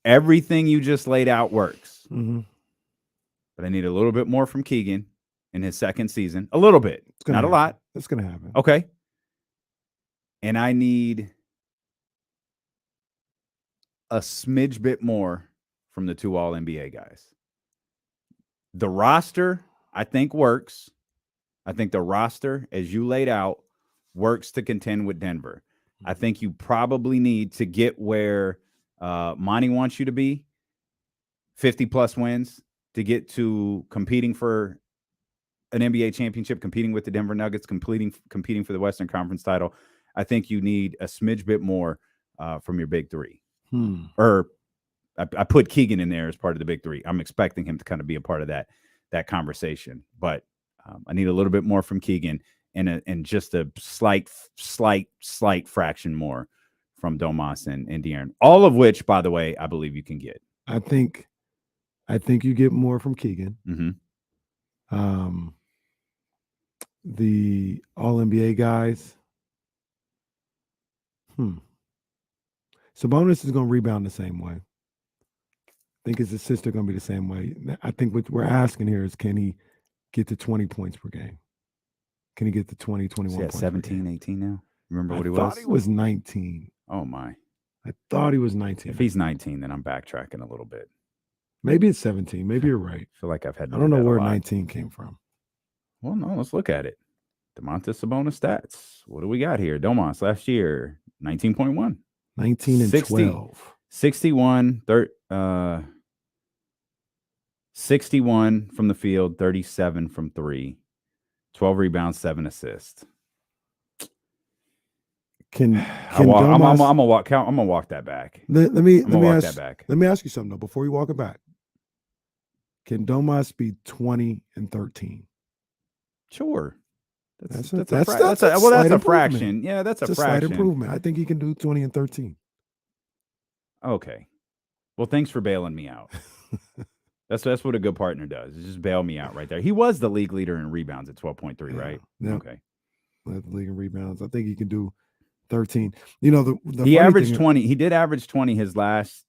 Everything you just laid out works. But I need a little bit more from Keegan, in his second season. A little bit, not a lot. That's going to happen. Okay. And I need a smidge bit more from the 2 All-NBA guys. The roster, I think, works. I think the roster, as you laid out, works to contend with Denver. I think you probably need to get where Monty wants you to be, 50-plus wins, to get to competing for an NBA championship, competing with the Denver Nuggets, competing for the Western Conference title. I think you need a smidge bit more from your big three. Or I put Keegan in there as part of the big three. I'm expecting him to kind of be a part of that conversation. But I need a little bit more from Keegan and just a slight fraction more from Domas and De'Aaron. All of which, by the way, I believe you can get. I think you get more from Keegan. Mm-hmm. The All-NBA guys. Sabonis is going to rebound the same way. I think his assists are going to be the same way. I think what we're asking here is, can he get to 20 points per game? Can he get to 20, 21 points 17, 18 now? Remember what he I was? thought he was 19. Oh, my. I thought he was 19. If he's 19, then I'm backtracking a little bit. Maybe it's 17. Maybe you're right. I feel like I've had to I don't do know that a where lot. 19 came from. Well, no, let's look at it. Domantas Sabonis stats. What do we got here? Domas last year, 19.1. 19 and 12. 61 from the field, 37 from 3, 12 rebounds, 7 assists. I'm I'm gonna walk that back. Let me walk ask, that back. Let me ask you something though before you walk it back. Can Domas be 20 and 13? Sure. That's a a fraction. Yeah, that's a fraction. Slight improvement. I think he can do 20 and 13. Okay. Well, thanks for bailing me out. That's what a good partner does. Is just bail me out right there. He was the league leader in rebounds at 12.3, right? Yeah. Okay. Led the league in rebounds. I think he can do 13. You know, he averaged 20. He did average 20 his last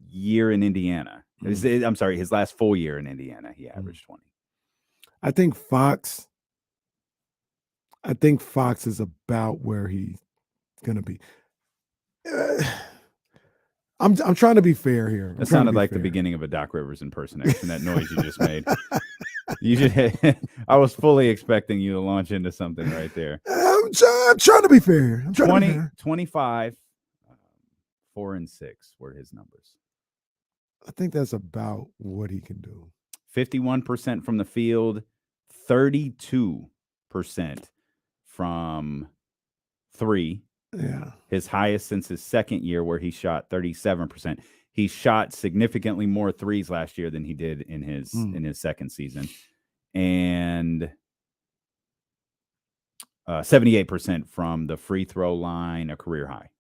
year in Indiana. I'm sorry, his last full year in Indiana, he averaged 20. I think Fox is about where he's going to be. I'm trying to be fair here. That sounded like the beginning of a Doc Rivers impersonation, that noise you just made. I was fully expecting you to launch into something right there. I'm trying to be fair. 25, 4 and 6 were his numbers. I think that's about what he can do. 51% from the field, 32% from 3. Yeah. His highest since his second year, where he shot 37%. He shot significantly more threes last year than he did in his second season. And 78% from the free throw line, a career high.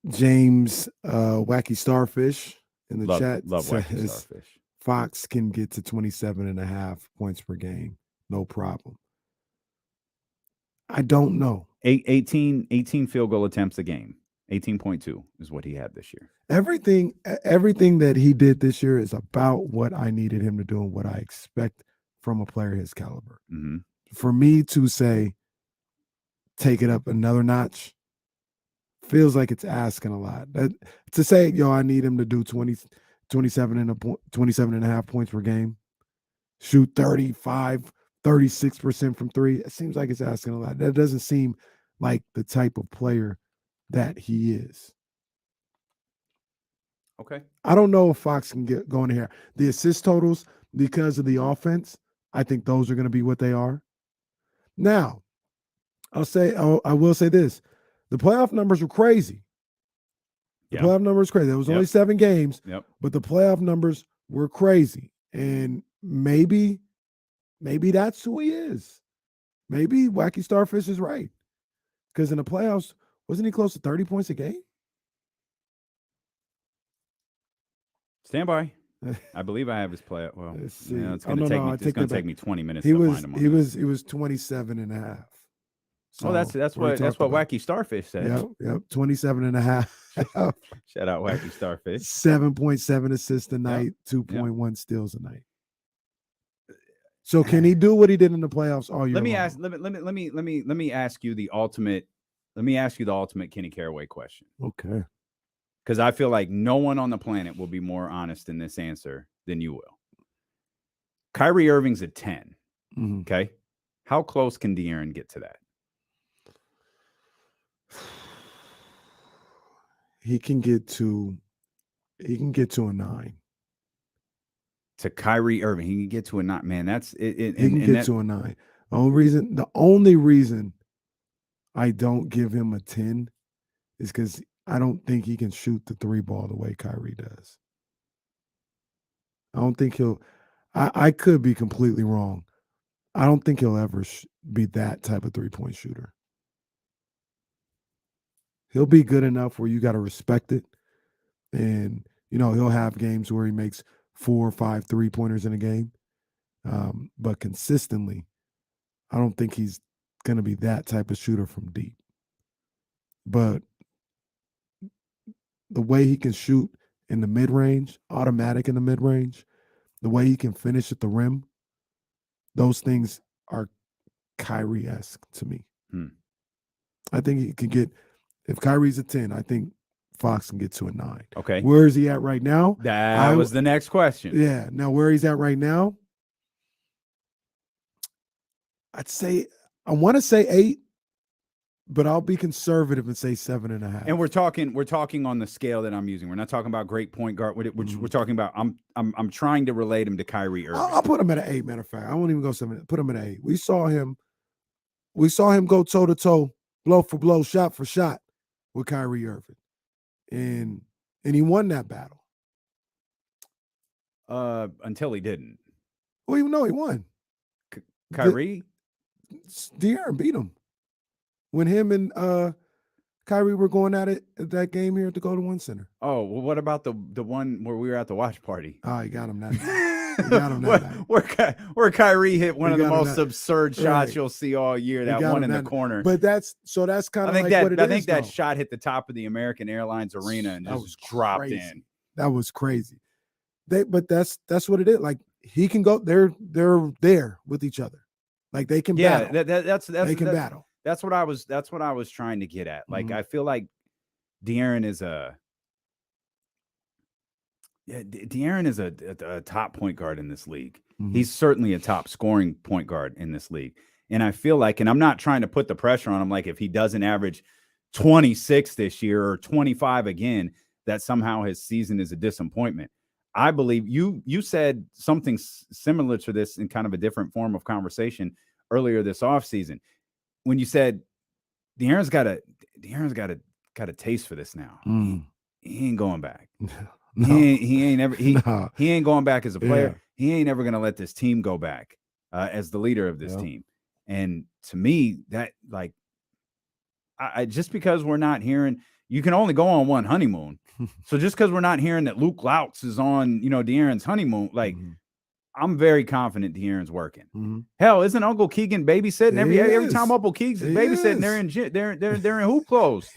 James Wacky Starfish in the chat love says Wacky Starfish. Fox can get to 27.5 points per game. No problem. I don't know. 18 field goal attempts a game. 18.2 is what he had this year. Everything that he did this year is about what I needed him to do and what I expect from a player his caliber. Mm-hmm. For me to say, take it up another notch, feels like it's asking a lot. To say, I need him to do 27.5 points per game, shoot 36% from 3. It seems like it's asking a lot. That doesn't seem like the type of player that he is. Okay. I don't know if Fox can get going here. The assist totals, because of the offense, I think those are going to be what they are. Now, I will say this. The playoff numbers were crazy. The playoff numbers were crazy. There was only 7 games, but the playoff numbers were crazy. And maybe that's who he is. Maybe Wacky Starfish is right. Because in the playoffs, wasn't he close to 30 points a game? Stand by. I believe I have his play. Well, Let's see. it's going to take me 20 minutes to find him. He was 27.5. So that's what Wacky Starfish said. Yep. 27.5. Shout out Wacky Starfish. 7.7 assists a night, 2.1 steals a night. So can he do what he did in the playoffs all year? Let me long? ask. Let me ask you the ultimate. Let me ask you the ultimate Kenny Caraway question. Okay. Because I feel like no one on the planet will be more honest in this answer than you will. Kyrie Irving's a 10. Mhm. Okay. How close can De'Aaron get to that? He can get to a 9. To Kyrie Irving, he can get to a 9. Man, that's it. He can get to a 9. The only reason I don't give him a 10 is because I don't think he can shoot the 3 ball the way Kyrie does. I don't think he'll. I could be completely wrong. I don't think he'll ever be that type of 3-point shooter. He'll be good enough where you got to respect it. And, he'll have games where he makes 4 or 5 3-pointers in a game. But consistently, I don't think he's going to be that type of shooter from deep. But the way he can shoot in the mid-range, automatic in the mid-range, the way he can finish at the rim, those things are Kyrie-esque to me. I think he can get, if Kyrie's a 10, I think Fox can get to a 9. Okay. Where is he at right now? That was the next question. Yeah. Now, where he's at right now, I want to say 8, but I'll be conservative and say 7.5. And we're talking on the scale that I'm using. We're not talking about great point guard. We're talking about. I'm trying to relate him to Kyrie Irving. I'll put him at an 8. Matter of fact, I won't even go 7. Put him at an 8. We saw him go toe to toe, blow for blow, shot for shot with Kyrie Irving, and he won that battle. Until he didn't. Well, even though he won, Kyrie, De'Aaron beat him when him and Kyrie were going at it at that game here at the Golden One Center. Oh, well, what about the one where we were at the watch party? Oh, he got him that night. He got him that night. Where Kyrie hit one of the most that. absurd shots you'll see all year. That one in the corner. But that's kind of like what it is. I think that shot hit the top of the American Airlines Arena and just dropped in. That was crazy. But that's what it is. Like he can go. They're there with each other. Like they can battle. They can battle. That's what I was trying to get at. Like I feel like De'Aaron is a top point guard in this league. He's certainly a top scoring point guard in this league. And I feel like, and I'm not trying to put the pressure on him, like if he doesn't average 26 this year or 25 again, that somehow his season is a disappointment. I believe you said something similar to this in kind of a different form of conversation earlier this offseason when you said De'Aaron's got a taste for this now. He ain't going back. No. He ain't going back as a player. Yeah. He ain't ever gonna let this team go back as the leader of this team. And to me, that like I just because we're not hearing, you can only go on one honeymoon. So just because we're not hearing that Luke Louts is on, De'Aaron's honeymoon, like I'm very confident De'Aaron's working. Hell, isn't Uncle Keegan babysitting every time Uncle Keegan's babysitting? They're in hoop clothes.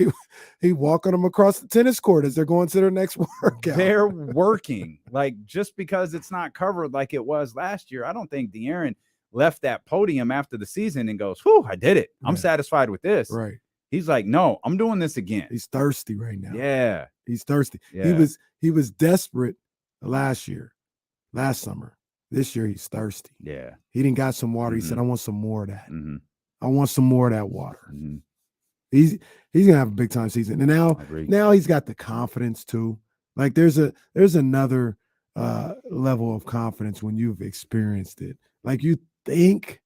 He walking them across the tennis court as they're going to their next workout. They're working. Like just because it's not covered like it was last year, I don't think De'Aaron left that podium after the season and goes, "Whew, I did it. I'm satisfied with this." Right. He's like, "No, I'm doing this again." He's thirsty right now. Yeah, he's thirsty. Yeah. He was desperate last summer. This year he's thirsty. Yeah. He didn't got some water. He said, "I want some more of that. I want some more of that water." He's gonna have a big time season. And now he's got the confidence too. Like there's another level of confidence when you've experienced it. Like you think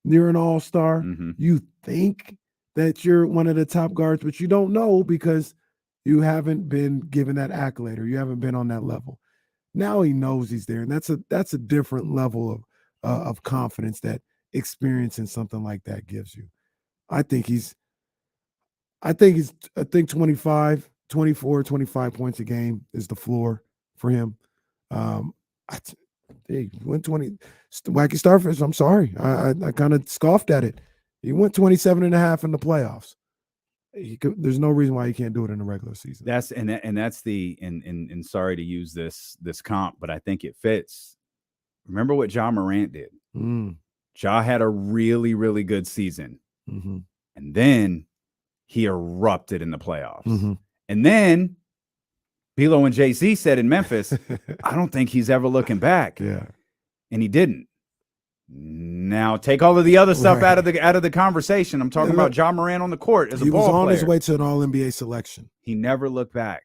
you're an all-star. You think that you're one of the top guards, but you don't know because you haven't been given that accolade or you haven't been on that level. Now he knows he's there, and that's a different level of confidence that experiencing something like that gives you. I think 25, 24, 25 points a game is the floor for him. He went 20. Wacky Starfish, I'm sorry. I kind of scoffed at it. He went 27.5 in the playoffs. There's no reason why he can't do it in the regular season. That's sorry to use this comp, but I think it fits. Remember what Ja Morant did Ja had a really, really good season. Mm-hmm. And then he erupted in the playoffs. Mm-hmm. And then Bilo and Jay-Z said in Memphis, I don't think he's ever looking back. Yeah. And he didn't. Now take all of the other stuff out of the conversation. I'm talking about Ja Morant on the court as a ball player. He was on his way to an All-NBA selection. He never looked back.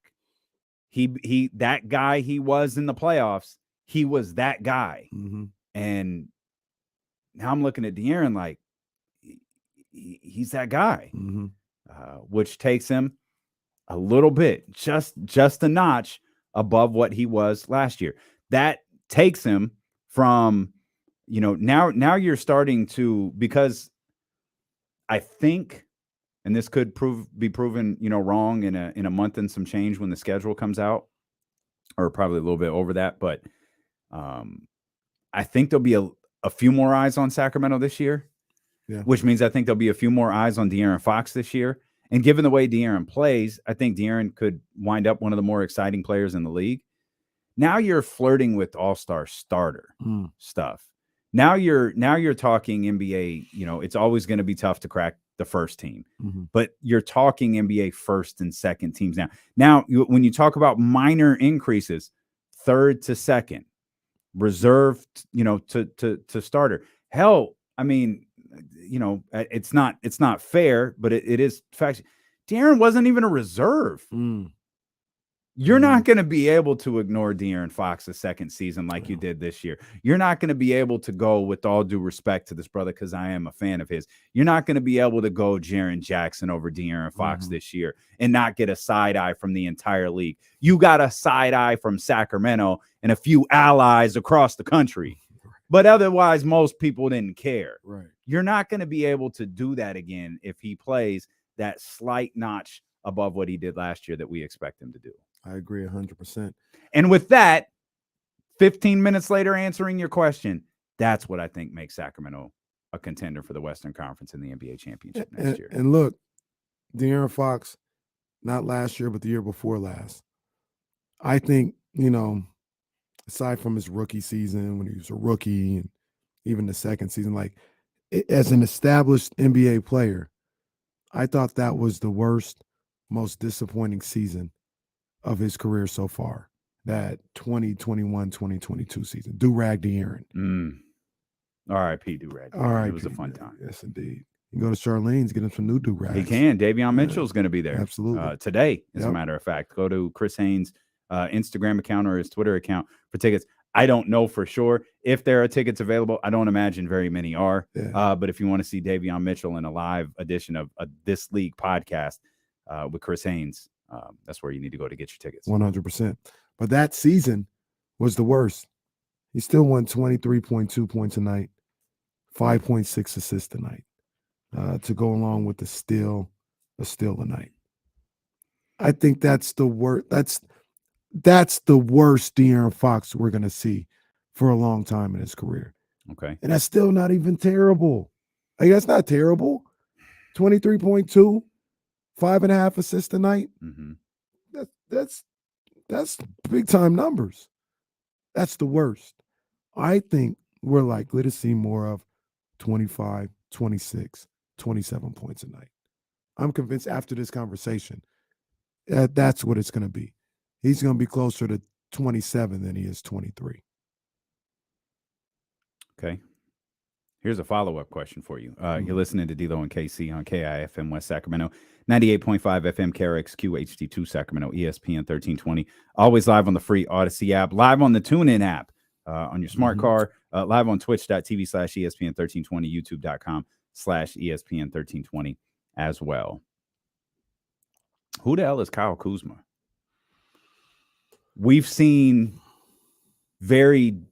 He that guy he was in the playoffs, he was that guy. Mm-hmm. And now I'm looking at De'Aaron like he's that guy, mm-hmm. Which takes him a little bit, just a notch above what he was last year. That takes him from, now you're starting to, because I think, and this could be proven, wrong in a month and some change when the schedule comes out, or probably a little bit over that. But I think there'll be a few more eyes on Sacramento this year, which means I think there'll be a few more eyes on De'Aaron Fox this year. And given the way De'Aaron plays, I think De'Aaron could wind up one of the more exciting players in the league. Now you're flirting with all-star starter stuff. Now you're talking NBA, it's always going to be tough to crack the first team, but you're talking NBA first and second teams now. Now, when you talk about minor increases, third to second, reserve, to starter. Hell, I mean, it's not fair, but it is fact. De'Aaron wasn't even a reserve. You're not going to be able to ignore De'Aaron Fox's second season like you did this year. You're not going to be able to go, with all due respect to this brother, because I am a fan of his, you're not going to be able to go Jaren Jackson over De'Aaron Fox this year and not get a side eye from the entire league. You got a side eye from Sacramento and a few allies across the country. But otherwise, most people didn't care. Right. You're not going to be able to do that again if he plays that slight notch above what he did last year that we expect him to do. I agree 100%. And with that, 15 minutes later, answering your question, that's what I think makes Sacramento a contender for the Western Conference in the NBA championship next year. And look, De'Aaron Fox, not last year, but the year before last, I think, aside from his rookie season when he was a rookie and even the second season, like as an established NBA player, I thought that was the worst, most disappointing season of his career so far, that 2021-2022 season. Do-rag De'Aaron. R.I.P. Do-rag. R.I.P. It was a fun time. Yes, indeed. You go to Charlene's, get him some new do-rags. He can. Davion Mitchell's going to be there. Absolutely. Today, as a matter of fact. Go to Chris Haynes' Instagram account or his Twitter account for tickets. I don't know for sure if there are tickets available. I don't imagine very many are. But if you want to see Davion Mitchell in a live edition of This League podcast with Chris Haynes, that's where you need to go to get your tickets. 100%. But that season was the worst. He still won 23.2 points a night, 5.6 assists a night, to go along with the steal a night. I think that's the worst. That's the worst De'Aaron Fox we're going to see for a long time in his career. Okay. And that's still not even terrible. Like, that's not terrible. 23.2, 5.5 assists a night. That's big time numbers. That's the worst. I think we're likely to see more of 25, 26, 27 points a night. I'm convinced after this conversation that's what it's going to be. He's going to be closer to 27 than he is 23. Okay. Here's a follow-up question for you. You're listening to D-Lo and KC on KIFM West Sacramento, 98.5 FM KRXQ HD2 Sacramento, ESPN 1320. Always live on the free Odyssey app, live on the TuneIn app, on your smart car, live on twitch.tv/ESPN 1320, youtube.com/ESPN 1320 as well. Who the hell is Kyle Kuzma? We've seen different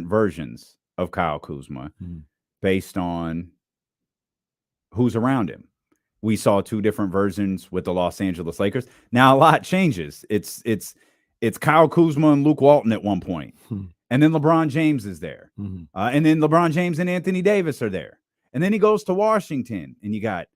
versions of Kyle Kuzma based on who's around him. We saw two different versions with the Los Angeles Lakers. Now a lot changes. It's Kyle Kuzma and Luke Walton at one point. And then LeBron James is there. And then LeBron James and Anthony Davis are there. And then he goes to Washington and you got,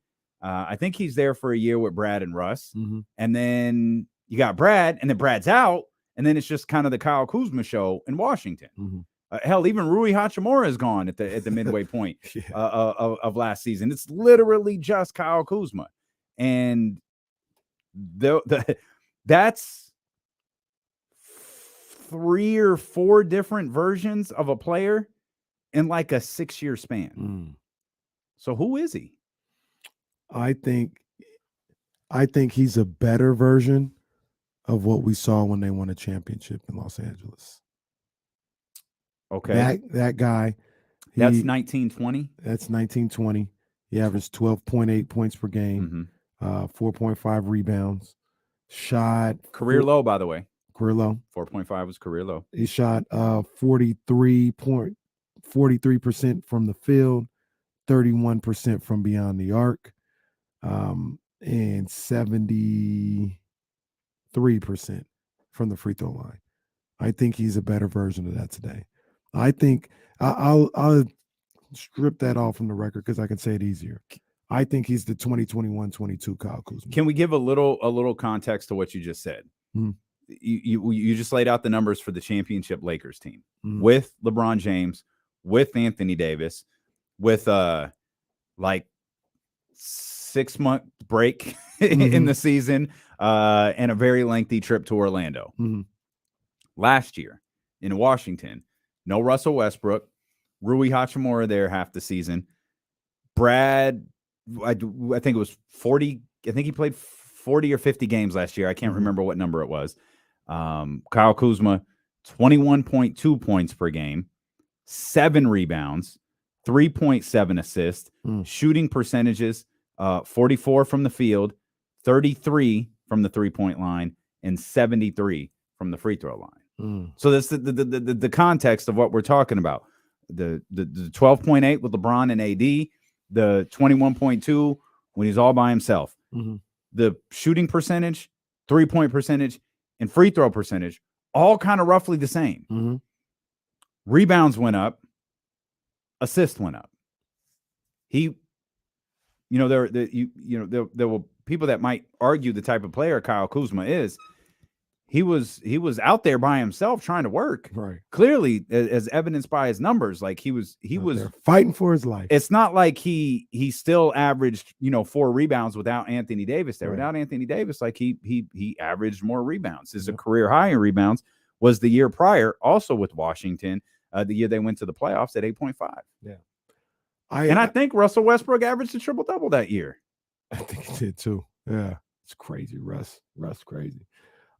I think he's there for a year with Brad and Russ. And then you got Brad, and then Brad's out, and then it's just kind of the Kyle Kuzma show in Washington. Hell, even Rui Hachimura is gone at the midway point Yeah. of last season. It's literally just Kyle Kuzma, and that's 3 or 4 different versions of a player in like a 6-year span. So who is he? I think he's a better version of what we saw when they won a championship in Los Angeles. Okay, That guy. that's 1920. That's 1920. He averaged 12.8 points per game, 4.5 rebounds, shot Career low, by the way. Career low. 4.5 was career low. He shot 43% from the field, 31% from beyond the arc, and 73% from the free throw line. I think he's a better version of that today. I think I'll strip that off from the record because I can say it easier. I think he's the 2021-22 Kyle Kuzma. Can we give a little context to what you just said? You just laid out the numbers for the championship Lakers team with LeBron James, with Anthony Davis, with like 6-month break in the season and a very lengthy trip to Orlando. Last year in Washington, no Russell Westbrook, Rui Hachimura there half the season. Brad, I think it was 40. I think he played 40 or 50 games last year. I can't remember what number it was. Kyle Kuzma, 21.2 points per game, 7 rebounds, 3.7 assists, shooting percentages, 44 from the field, 33 from the 3-point line, and 73 from the free throw line. So that's the context of what we're talking about. The 12.8 with LeBron and AD, the 21.2 when he's all by himself. The shooting percentage, 3-point percentage, and free throw percentage, all kind of roughly the same. Rebounds went up, assists went up. There were people that might argue the type of player Kyle Kuzma is. He was out there by himself trying to work. Right. Clearly, as evidenced by his numbers, like he was fighting for his life. It's not like he still averaged 4 rebounds without Anthony Davis there. Right. Without Anthony Davis, like he averaged more rebounds. His career high in rebounds was the year prior, also with Washington, the year they went to the playoffs at 8.5. Yeah. I think Russell Westbrook averaged a triple-double that year. I think he did too. Yeah. It's crazy, Russ crazy.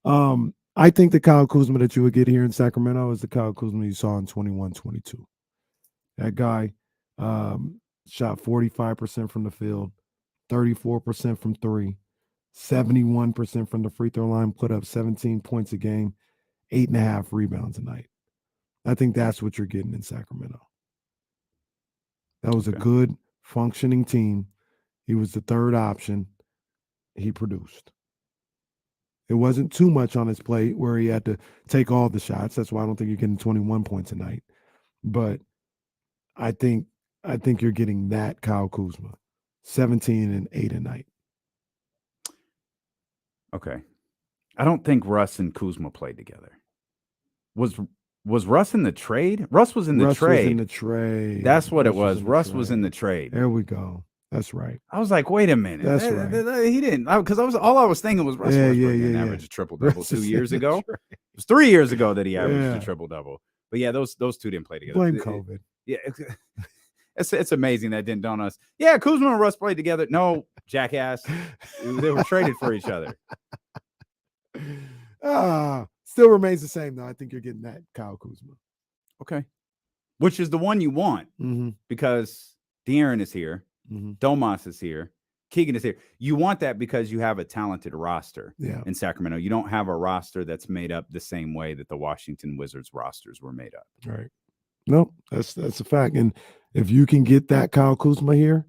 I think the Kyle Kuzma that you would get here in Sacramento is the Kyle Kuzma you saw in 21-22. That guy shot 45% from the field, 34% from 3, 71% from the free throw line, put up 17 points a game, 8.5 rebounds a night. I think that's what you're getting in Sacramento. That was a good, functioning team. He was the third option. He produced. It wasn't too much on his plate where he had to take all the shots. That's why I don't think you're getting 21 points a night. But I think you're getting that Kyle Kuzma, 17 and 8 a night. Okay. I don't think Russ and Kuzma played together. Was Russ in the trade? Russ was in the trade. Was in the trade. That's what it was. Russ was in the trade. There we go. That's right. I was like, wait a minute. That's right. He didn't, because all I was thinking was Russ Westbrook averaged a triple-double 2 yeyears ago. Right. It was 3 years ago that he averaged a triple-double. But yeah, those two didn't play together. Blame COVID. Yeah. It's amazing that didn't dawn on us. Yeah, Kuzma and Russ played together. No, jackass. They were traded for each other. Still remains the same, though. I think you're getting that Kyle Kuzma. Okay. Which is the one you want because De'Aaron is here. Domas is here. Keegan is here. You want that because you have a talented roster in Sacramento. You don't have a roster that's made up the same way that the Washington Wizards rosters were made up. Right. No, that's a fact. And if you can get that Kyle Kuzma here,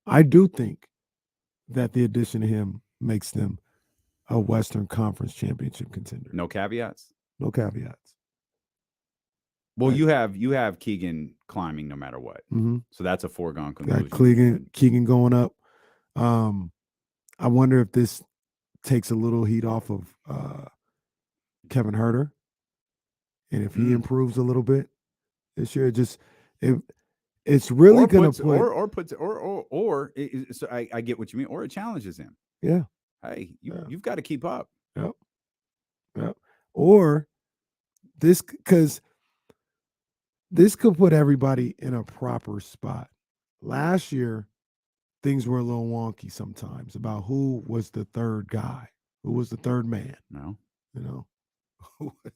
I do think that the addition of him makes them a Western Conference championship contender. No caveats? No caveats. Well, you have Keegan climbing no matter what. So that's a foregone conclusion. Got Keegan going up. I wonder if this takes a little heat off of Kevin Huerter. And if he improves a little bit, This year, it's really going to so I get what you mean, or it challenges him. Yeah. Hey, you've got to keep up. Yep. Or because this could put everybody in a proper spot. Last year, things were a little wonky sometimes about who was the third guy, who was the third man. No, who was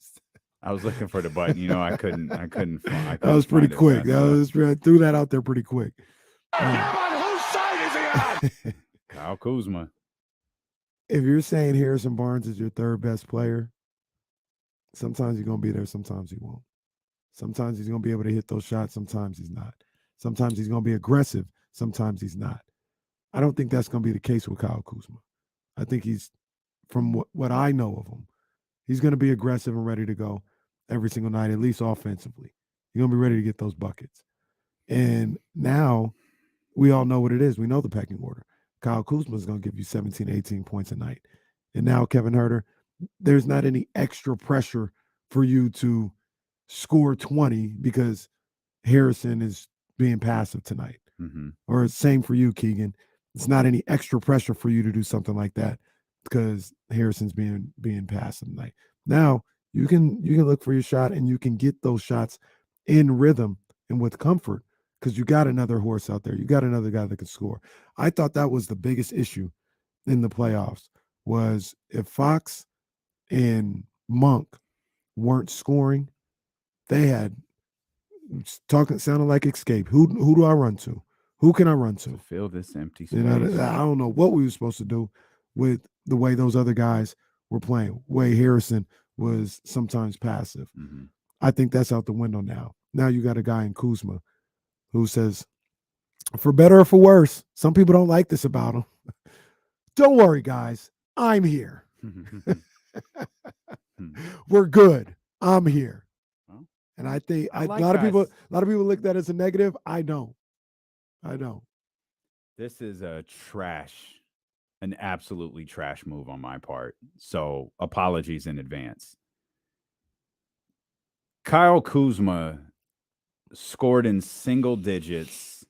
I was looking for the button. I couldn't. That was pretty quick. Threw that out there pretty quick. On whose side is he on? Kyle Kuzma. If you're saying Harrison Barnes is your third best player, sometimes he's going to be there, sometimes he won't. Sometimes he's going to be able to hit those shots, sometimes he's not. Sometimes he's going to be aggressive, sometimes he's not. I don't think that's going to be the case with Kyle Kuzma. I think he's, from what I know of him, he's going to be aggressive and ready to go every single night, at least offensively. He's going to be ready to get those buckets. And now we all know what it is. We know the pecking order. Kyle Kuzma is going to give you 17, 18 points a night. And now Kevin Huerter, there's not any extra pressure for you to score 20 because Harrison is being passive tonight. Mm-hmm. Or same for you, Keegan. It's not any extra pressure for you to do something like that because Harrison's being passive tonight. Now you can look for your shot and you can get those shots in rhythm and with comfort because you got another horse out there. You got another guy that can score. I thought that was the biggest issue in the playoffs was if Fox and Monk weren't scoring, they had sounded like escape. Who do I run to? Who can I run to? Fill this empty space. I don't know what we were supposed to do with the way those other guys were playing. Way Harrison was sometimes passive. Mm-hmm. I think that's out the window now. Now you got a guy in Kuzma who says, for better or for worse, some people don't like this about him. Don't worry, guys. I'm here. We're good. I'm here. Well, and I think I like a lot of people look at that as a negative. I don't. This is an absolutely trash move on my part. So apologies in advance. Kyle Kuzma scored in single digits.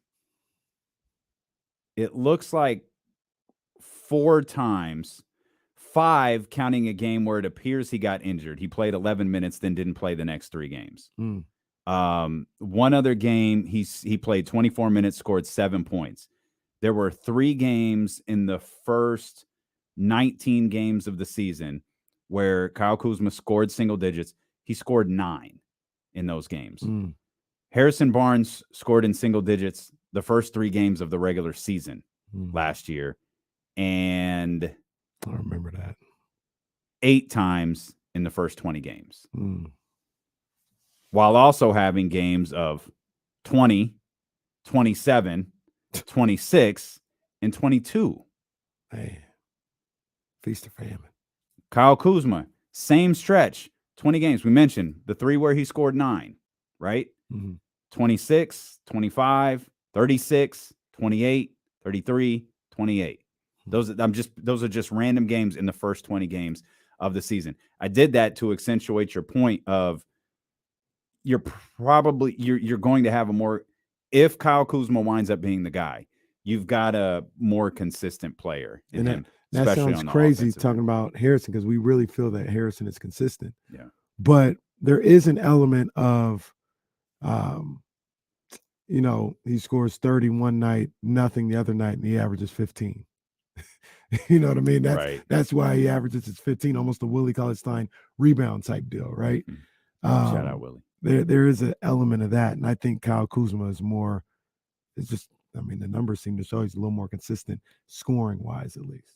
It looks like 4 times, 5 counting a game where it appears he got injured. He played 11 minutes, then didn't play the next 3 games. One other game, he played 24 minutes, scored 7 points. There were 3 games in the first 19 games of the season where Kyle Kuzma scored single digits. He scored 9 in those games. Harrison Barnes scored in single digits the first 3 games of the regular season last year. And I remember that 8 times in the first 20 games. While also having games of 20, 27, 26, and 22. Man, feast or famine. Kyle Kuzma, same stretch, 20 games. We mentioned the 3 where he scored 9, right? 26, 25, 36, 28, 33, 28. Those are just random games in the first 20 games of the season. I did that to accentuate your point of you're going to have a more, if Kyle Kuzma winds up being the guy, you've got a more consistent player in him. That sounds crazy talking about Harrison because we really feel that Harrison is consistent. Yeah. But there is an element of, he scores 30 one night, nothing the other night, and he averages 15. You know what I mean? That's why he averages his 15, almost a Willie Cauley-Stein rebound type deal, right? Shout out Willie. There is an element of that, and I think Kyle Kuzma is more. It's just, the numbers seem to show he's a little more consistent scoring wise, at least.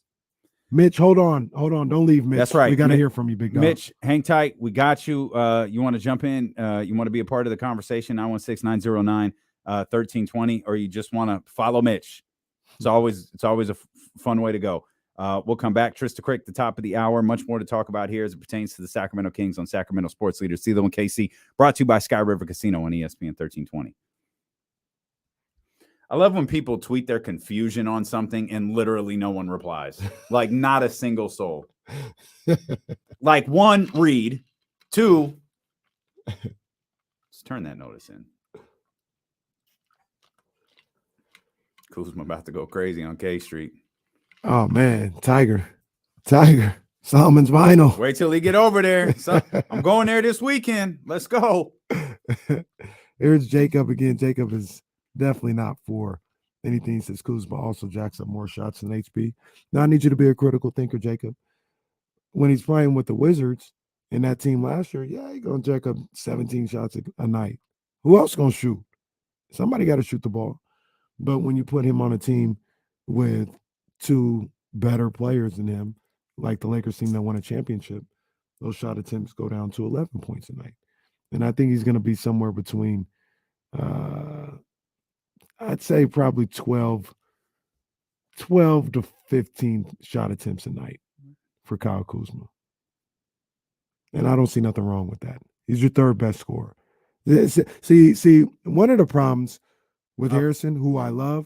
Mitch, hold on, don't leave, Mitch. That's right. We got to hear from you, big dog. Mitch, hang tight. We got you. You want to jump in? You want to be a part of the conversation? 916-909-1320, or you just want to follow Mitch? It's always a fun way to go. We'll come back. Trysta Krick, the top of the hour. Much more to talk about here as it pertains to the Sacramento Kings on Sacramento Sports Leader. CeeLo and KC, brought to you by Sky River Casino on ESPN 1320. I love when people tweet their confusion on something and literally no one replies. Like, not a single soul. Like, 1, read. 2, Let's turn that notice in. Kuzma about to go crazy on K Street. Oh man, Tiger, Solomon's vinyl. Wait till he get over there. So, I'm going there this weekend. Let's go. Here's Jacob again. Jacob is definitely not for anything. Says Kuzma also jacks up more shots than HP. Now I need you to be a critical thinker, Jacob. When he's playing with the Wizards in that team last year, yeah, he's gonna jack up 17 shots a night. Who else gonna shoot? Somebody got to shoot the ball. But when you put him on a team with two better players than him, like the Lakers team that won a championship, those shot attempts go down to 11 points a night. And I think he's going to be somewhere between, I'd say probably 12 to 15 shot attempts a night for Kyle Kuzma. And I don't see nothing wrong with that. He's your third best scorer. See, one of the problems with Harrison, who I love,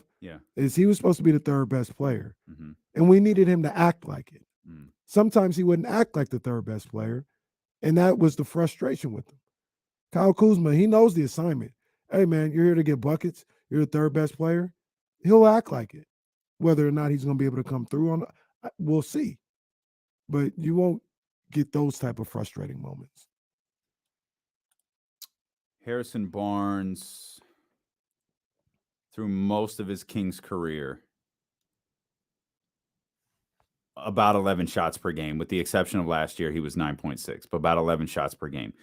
is he was supposed to be the third best player. Mm-hmm. And we needed him to act like it. Mm. Sometimes he wouldn't act like the third best player. And that was the frustration with him. Kyle Kuzma, he knows the assignment. Hey, man, you're here to get buckets. You're the third best player. He'll act like it. Whether or not he's going to be able to come through on, we'll see. But you won't get those type of frustrating moments. Harrison Barnes, through most of his Kings career, about 11 shots per game, with the exception of last year, he was 9.6, but about 11 shots per game.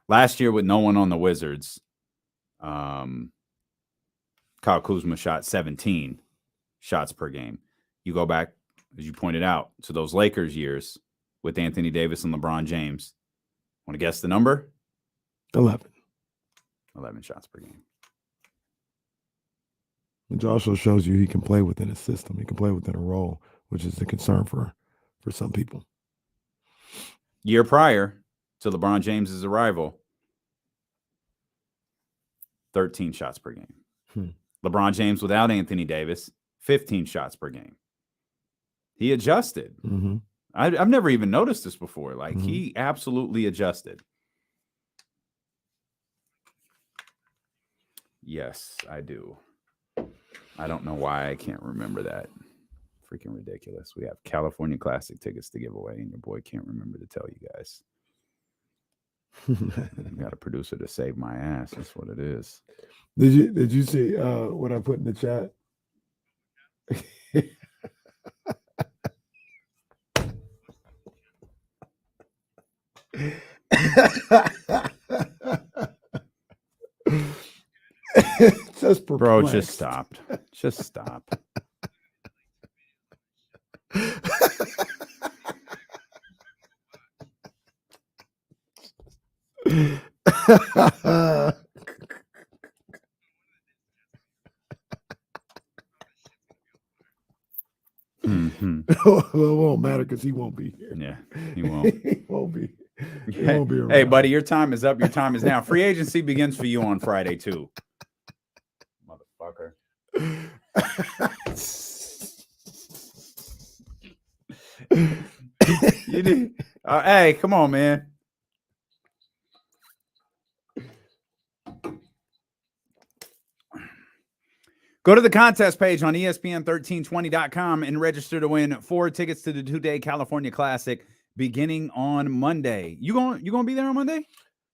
Last year, with no one on the Wizards, Kyle Kuzma shot 17 shots per game. You go back, as you pointed out, to those Lakers years with Anthony Davis and LeBron James. Want to guess the number? 11 shots per game. Which also shows you he can play within a system. He can play within a role, which is the concern for some people. Year prior to LeBron James's arrival, 13 shots per game. LeBron James without Anthony Davis, 15 shots per game. He adjusted. Mm-hmm. I've never even noticed this before. Like, he absolutely adjusted. Yes, I do. I don't know why I can't remember that. Freaking ridiculous. We have California Classic tickets to give away, and your boy can't remember to tell you guys. Got a producer to save my ass. That's what it is. Did you see what I put in the chat? Just bro, just stop. Just stop. Well, it won't matter because he won't be here. Yeah, he won't. He won't be. He won't be around. Hey, buddy, your time is up. Your time is now. Free agency begins for you on Friday too. Motherfucker. You did. Hey, come on, man. Go to the contest page on ESPN1320.com and register to win 4 tickets to the 2-day California Classic beginning on Monday. You gonna be there on Monday?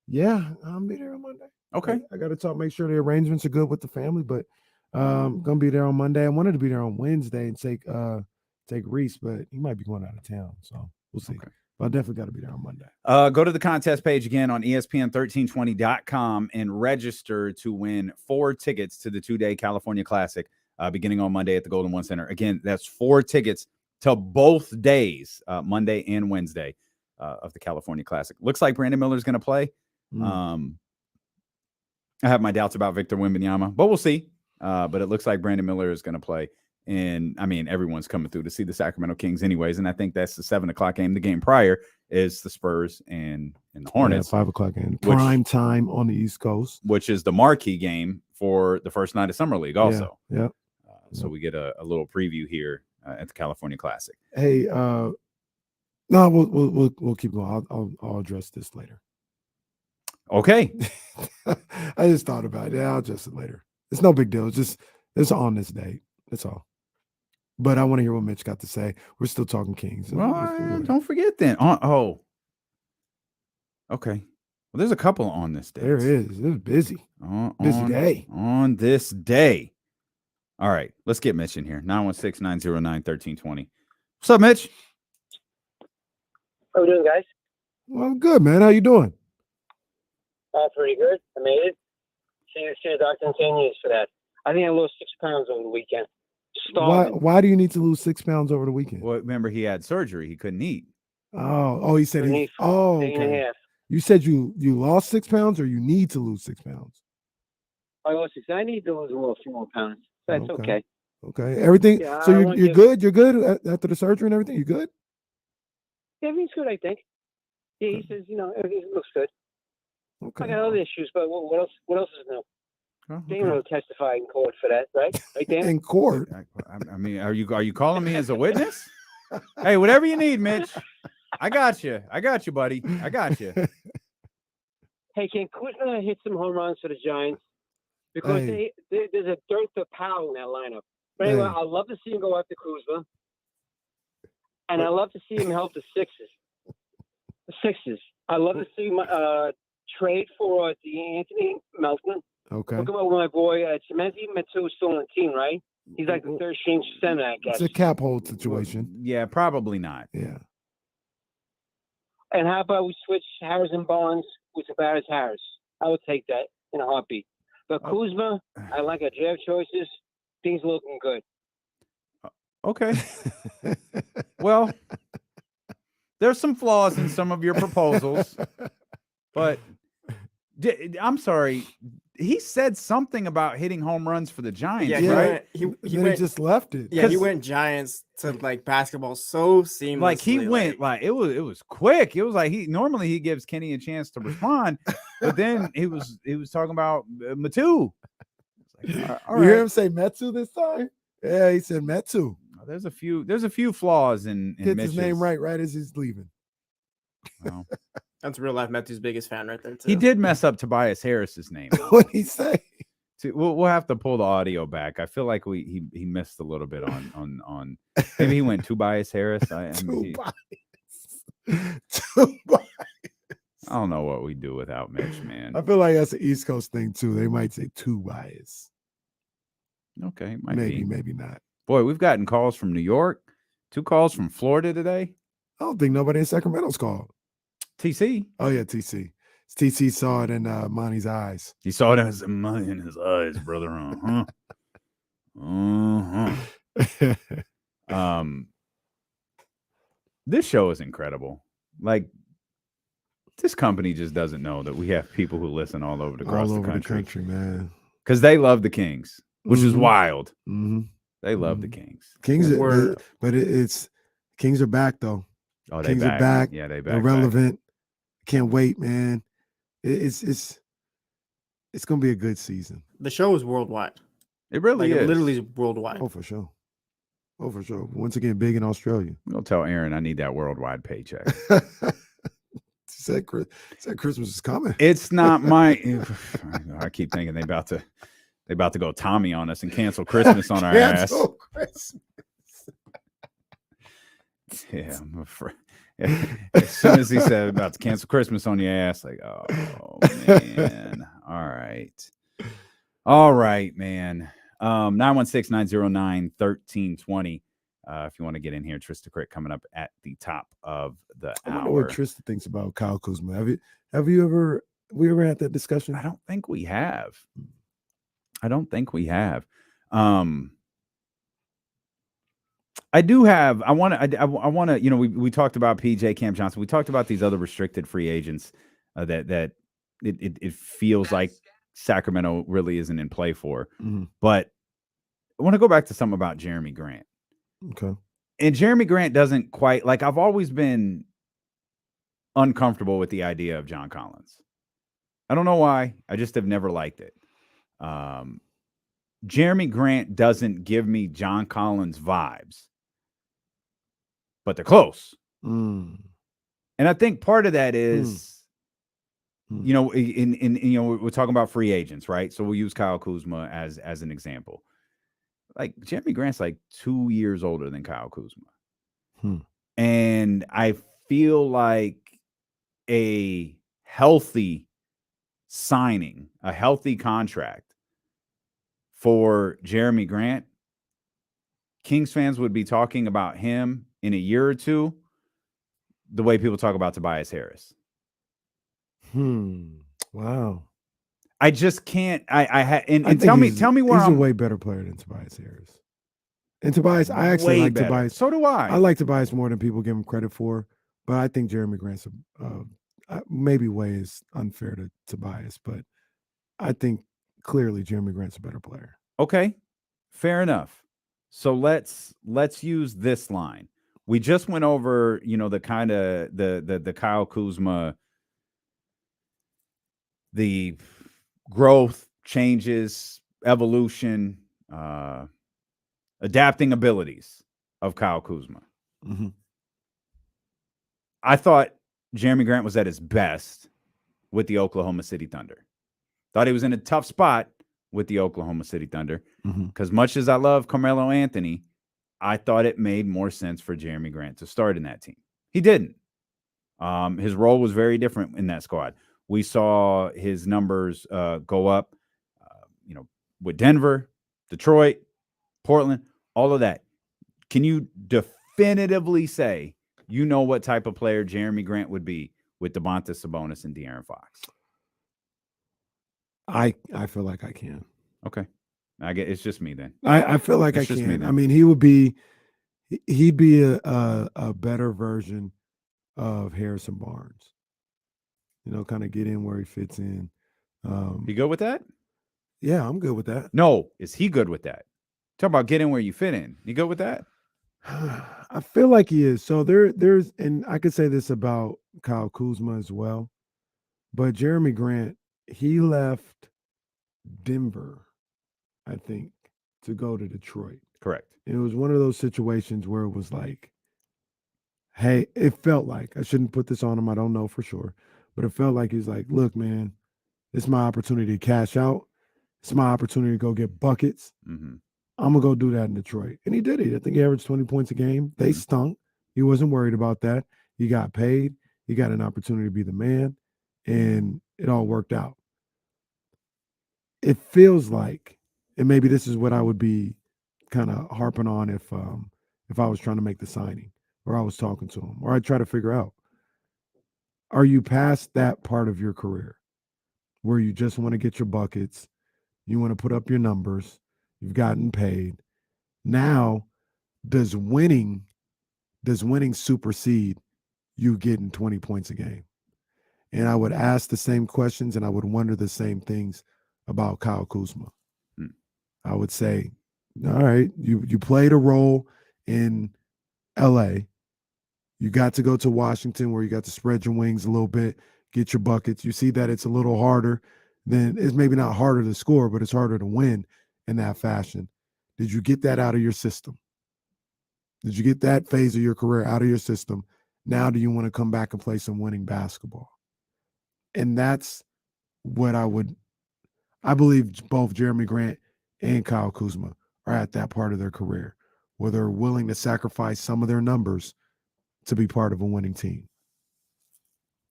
Yeah, I'll be there on Monday. Okay. I got to make sure the arrangements are good with the family, but gonna be there on Monday. I wanted to be there on Wednesday and take Reese, but he might be going out of town, so we'll see. Okay. But I definitely got to be there on Monday. Go to the contest page again on ESPN1320.com and register to win 4 tickets to the 2-day California Classic beginning on Monday at the Golden One Center. Again, that's 4 tickets to both days, Monday and Wednesday of the California Classic. Looks like Brandon Miller is going to play. I have my doubts about Victor Wembanyama, but we'll see. But it looks like Brandon Miller is going to play. And I mean, everyone's coming through to see the Sacramento Kings anyways. And I think that's the 7:00 game. The game prior is the Spurs and the Hornets. 5:00 game. Prime time on the East Coast. Which is the marquee game for the first night of Summer League also. Yeah. So we get a little preview here at the California Classic. Hey, no, we'll keep going. I'll address this later. Okay. I just thought about it. Yeah, I'll adjust it later. It's no big deal. It's on this date. That's all. But I want to hear what Mitch got to say. We're still talking Kings. Well, don't forget then. Okay. Well, there's a couple on this day. There is. It was busy. Busy day. On this day. All right. Let's get Mitch in here. 916-909-1320. What's up, Mitch? How we doing, guys? Well, good, man. How you doing? Pretty good. I made it. See the doctor in 10 years for that. I think I lost 6 pounds over the weekend. Why do you need to lose 6 pounds over the weekend? Well, remember he had surgery. He couldn't eat. Oh, he said Day and a half. You said you lost 6 pounds, or you need to lose 6 pounds? I lost 6. I need to lose a few more pounds. That's okay. Okay. Everything. Yeah, So you're good. You're good after the surgery and everything. You good? Yeah, everything's good, I think. Yeah, he says, everything looks good. Okay. I got other issues, but what else? What else is new? Oh, okay. Daniel will testify in court for that, right? Right, Dan? In court. I mean, are you calling me as a witness? Hey, whatever you need, Mitch. I got you, buddy. I got you. Hey, can Kuzma hit some home runs for the Giants? Because there's a dearth of power in that lineup. But anyway, I'd love to see him go after Kuzma. And I'd love to see him help the Sixers. I'd love to see him trade for D'Anthony Melton. Okay. Look about my boy. Chimezie Metu is still on the team, right? He's like the third string center, I guess. It's a cap hold situation. Yeah, probably not. Yeah. And how about we switch Harrison Barnes with Tobias Harris? I would take that in a heartbeat. But Kuzma, I like our draft choices. Things looking good. Okay. Well, there's some flaws in some of your proposals, but I'm sorry. He said something about hitting home runs for the Giants, right? He just left it. Yeah, he went Giants to like basketball so seamlessly. Like he went like it was quick. It was like he gives Kenny a chance to respond, but then he was talking about Metu. Like, all You right. hear him say Metsu this time? Yeah, he said Metsu. There's a few flaws in Gets his Mitch's name right as he's leaving. Well, That's real life Metu's biggest fan right there too. he did mess up Tobias Harris's name. What'd he say? See, we'll have to pull the audio back. I feel like he missed a little bit on maybe he went Tobias Harris. I don't know what we do without Mitch, man. I feel like that's an East Coast thing too. They might say Tobias. Okay, might Maybe, be. maybe not. Boy, we've gotten calls from New York, 2 calls from Florida today. I don't think nobody in Sacramento's called. TC. Oh yeah, TC. TC saw it in Monty's eyes. He saw it as a money in his eyes, brother. This show is incredible. Like, this company just doesn't know that we have people who listen all over the country, man. Because they love the Kings, which is wild. Mm-hmm. They love the Kings. Kings it's Kings are back though. Oh, Kings are back. Yeah, they back. They're relevant. Can't wait, man. It's gonna be a good season. The show is worldwide. It really is. It literally is worldwide. Oh, for sure. Oh, for sure. Once again, big in Australia. I'm gonna tell Aaron I need that worldwide paycheck. said Christmas is coming. It's not my. I keep thinking they about to go Tommy on us and cancel Christmas on our ass. Christmas. Yeah, I'm afraid. As soon as he said about to cancel Christmas on your ass, like, oh man. All right, man. 916-909-1320. If you want to get in here, Trysta Krick coming up at the top of the hour. I wonder what Trysta thinks about Kyle Kuzma. Have we ever had that discussion? I don't think we have. I do have. I want to. You know, we talked about PJ Cam Johnson. We talked about these other restricted free agents that it feels like Sacramento really isn't in play for. Mm-hmm. But I want to go back to something about Jerami Grant. Okay. And Jerami Grant doesn't quite like. I've always been uncomfortable with the idea of John Collins. I don't know why. I just have never liked it. Jerami Grant doesn't give me John Collins vibes, but they're close. Mm. And I think part of that is you know, in you know, we're talking about free agents, right? So we'll use Kyle Kuzma as an example. Like Jerami Grant's like 2 years older than Kyle Kuzma. And I feel like a healthy signing, a healthy contract for Jerami Grant, Kings fans would be talking about him in a year or two the way people talk about Tobias Harris. Wow. I just can't. And tell me where he's I'm a way better player than Tobias Harris. And Tobias, I actually like better. Tobias. So do I. I like Tobias more than people give him credit for, but I think Jerami Grant's maybe way is unfair to Tobias, but I think clearly Jerami Grant's a better player. Okay, fair enough. So let's use this line. We just went over, you know, the kind of the Kyle Kuzma, the growth, changes, evolution, adapting abilities of Kyle Kuzma. I thought Jerami Grant was at his best with the Oklahoma City Thunder. Thought he was in a tough spot with the Oklahoma City Thunder because much as I love Carmelo Anthony, I thought it made more sense for Jerami Grant to start in that team. He didn't. His role was very different in that squad. We saw his numbers go up, you know, with Denver, Detroit, Portland, all of that. Can you definitively say you know what type of player Jerami Grant would be with Domantas Sabonis and De'Aaron Fox? I feel like I can. Okay. I get it's just me then. I feel like It's I just can. me then. I mean, he'd be a better version of Harrison Barnes. You know, kind of get in where he fits in. You good with that? Yeah, I'm good with that. No, is he good with that? Talk about get in where you fit in. You good with that? I feel like he is. So there's, and I could say this about Kyle Kuzma as well, but Jerami Grant, he left Denver, I think, to go to Detroit. Correct. And it was one of those situations where it was like, hey, it felt like, I shouldn't put this on him, I don't know for sure, but it felt like he's like, look, man, it's my opportunity to cash out. It's my opportunity to go get buckets. I'm going to go do that in Detroit. And he did it. I think he averaged 20 points a game. They stunk. He wasn't worried about that. He got paid. He got an opportunity to be the man. And it all worked out. It feels like, and maybe this is what I would be kind of harping on if I was trying to make the signing or I was talking to him or I try to figure out, are you past that part of your career where you just want to get your buckets, you want to put up your numbers, you've gotten paid. Now, does winning supersede you getting 20 points a game? And I would ask the same questions and I would wonder the same things about Kyle Kuzma. I would say, all right, you played a role in LA. You got to go to Washington where you got to spread your wings a little bit, get your buckets. You see that it's a little harder than, it's maybe not harder to score, but it's harder to win in that fashion. Did you get that out of your system? Did you get that phase of your career out of your system? Now do you want to come back and play some winning basketball? And that's what I believe both Jerami Grant and Kyle Kuzma are at that part of their career where they're willing to sacrifice some of their numbers to be part of a winning team.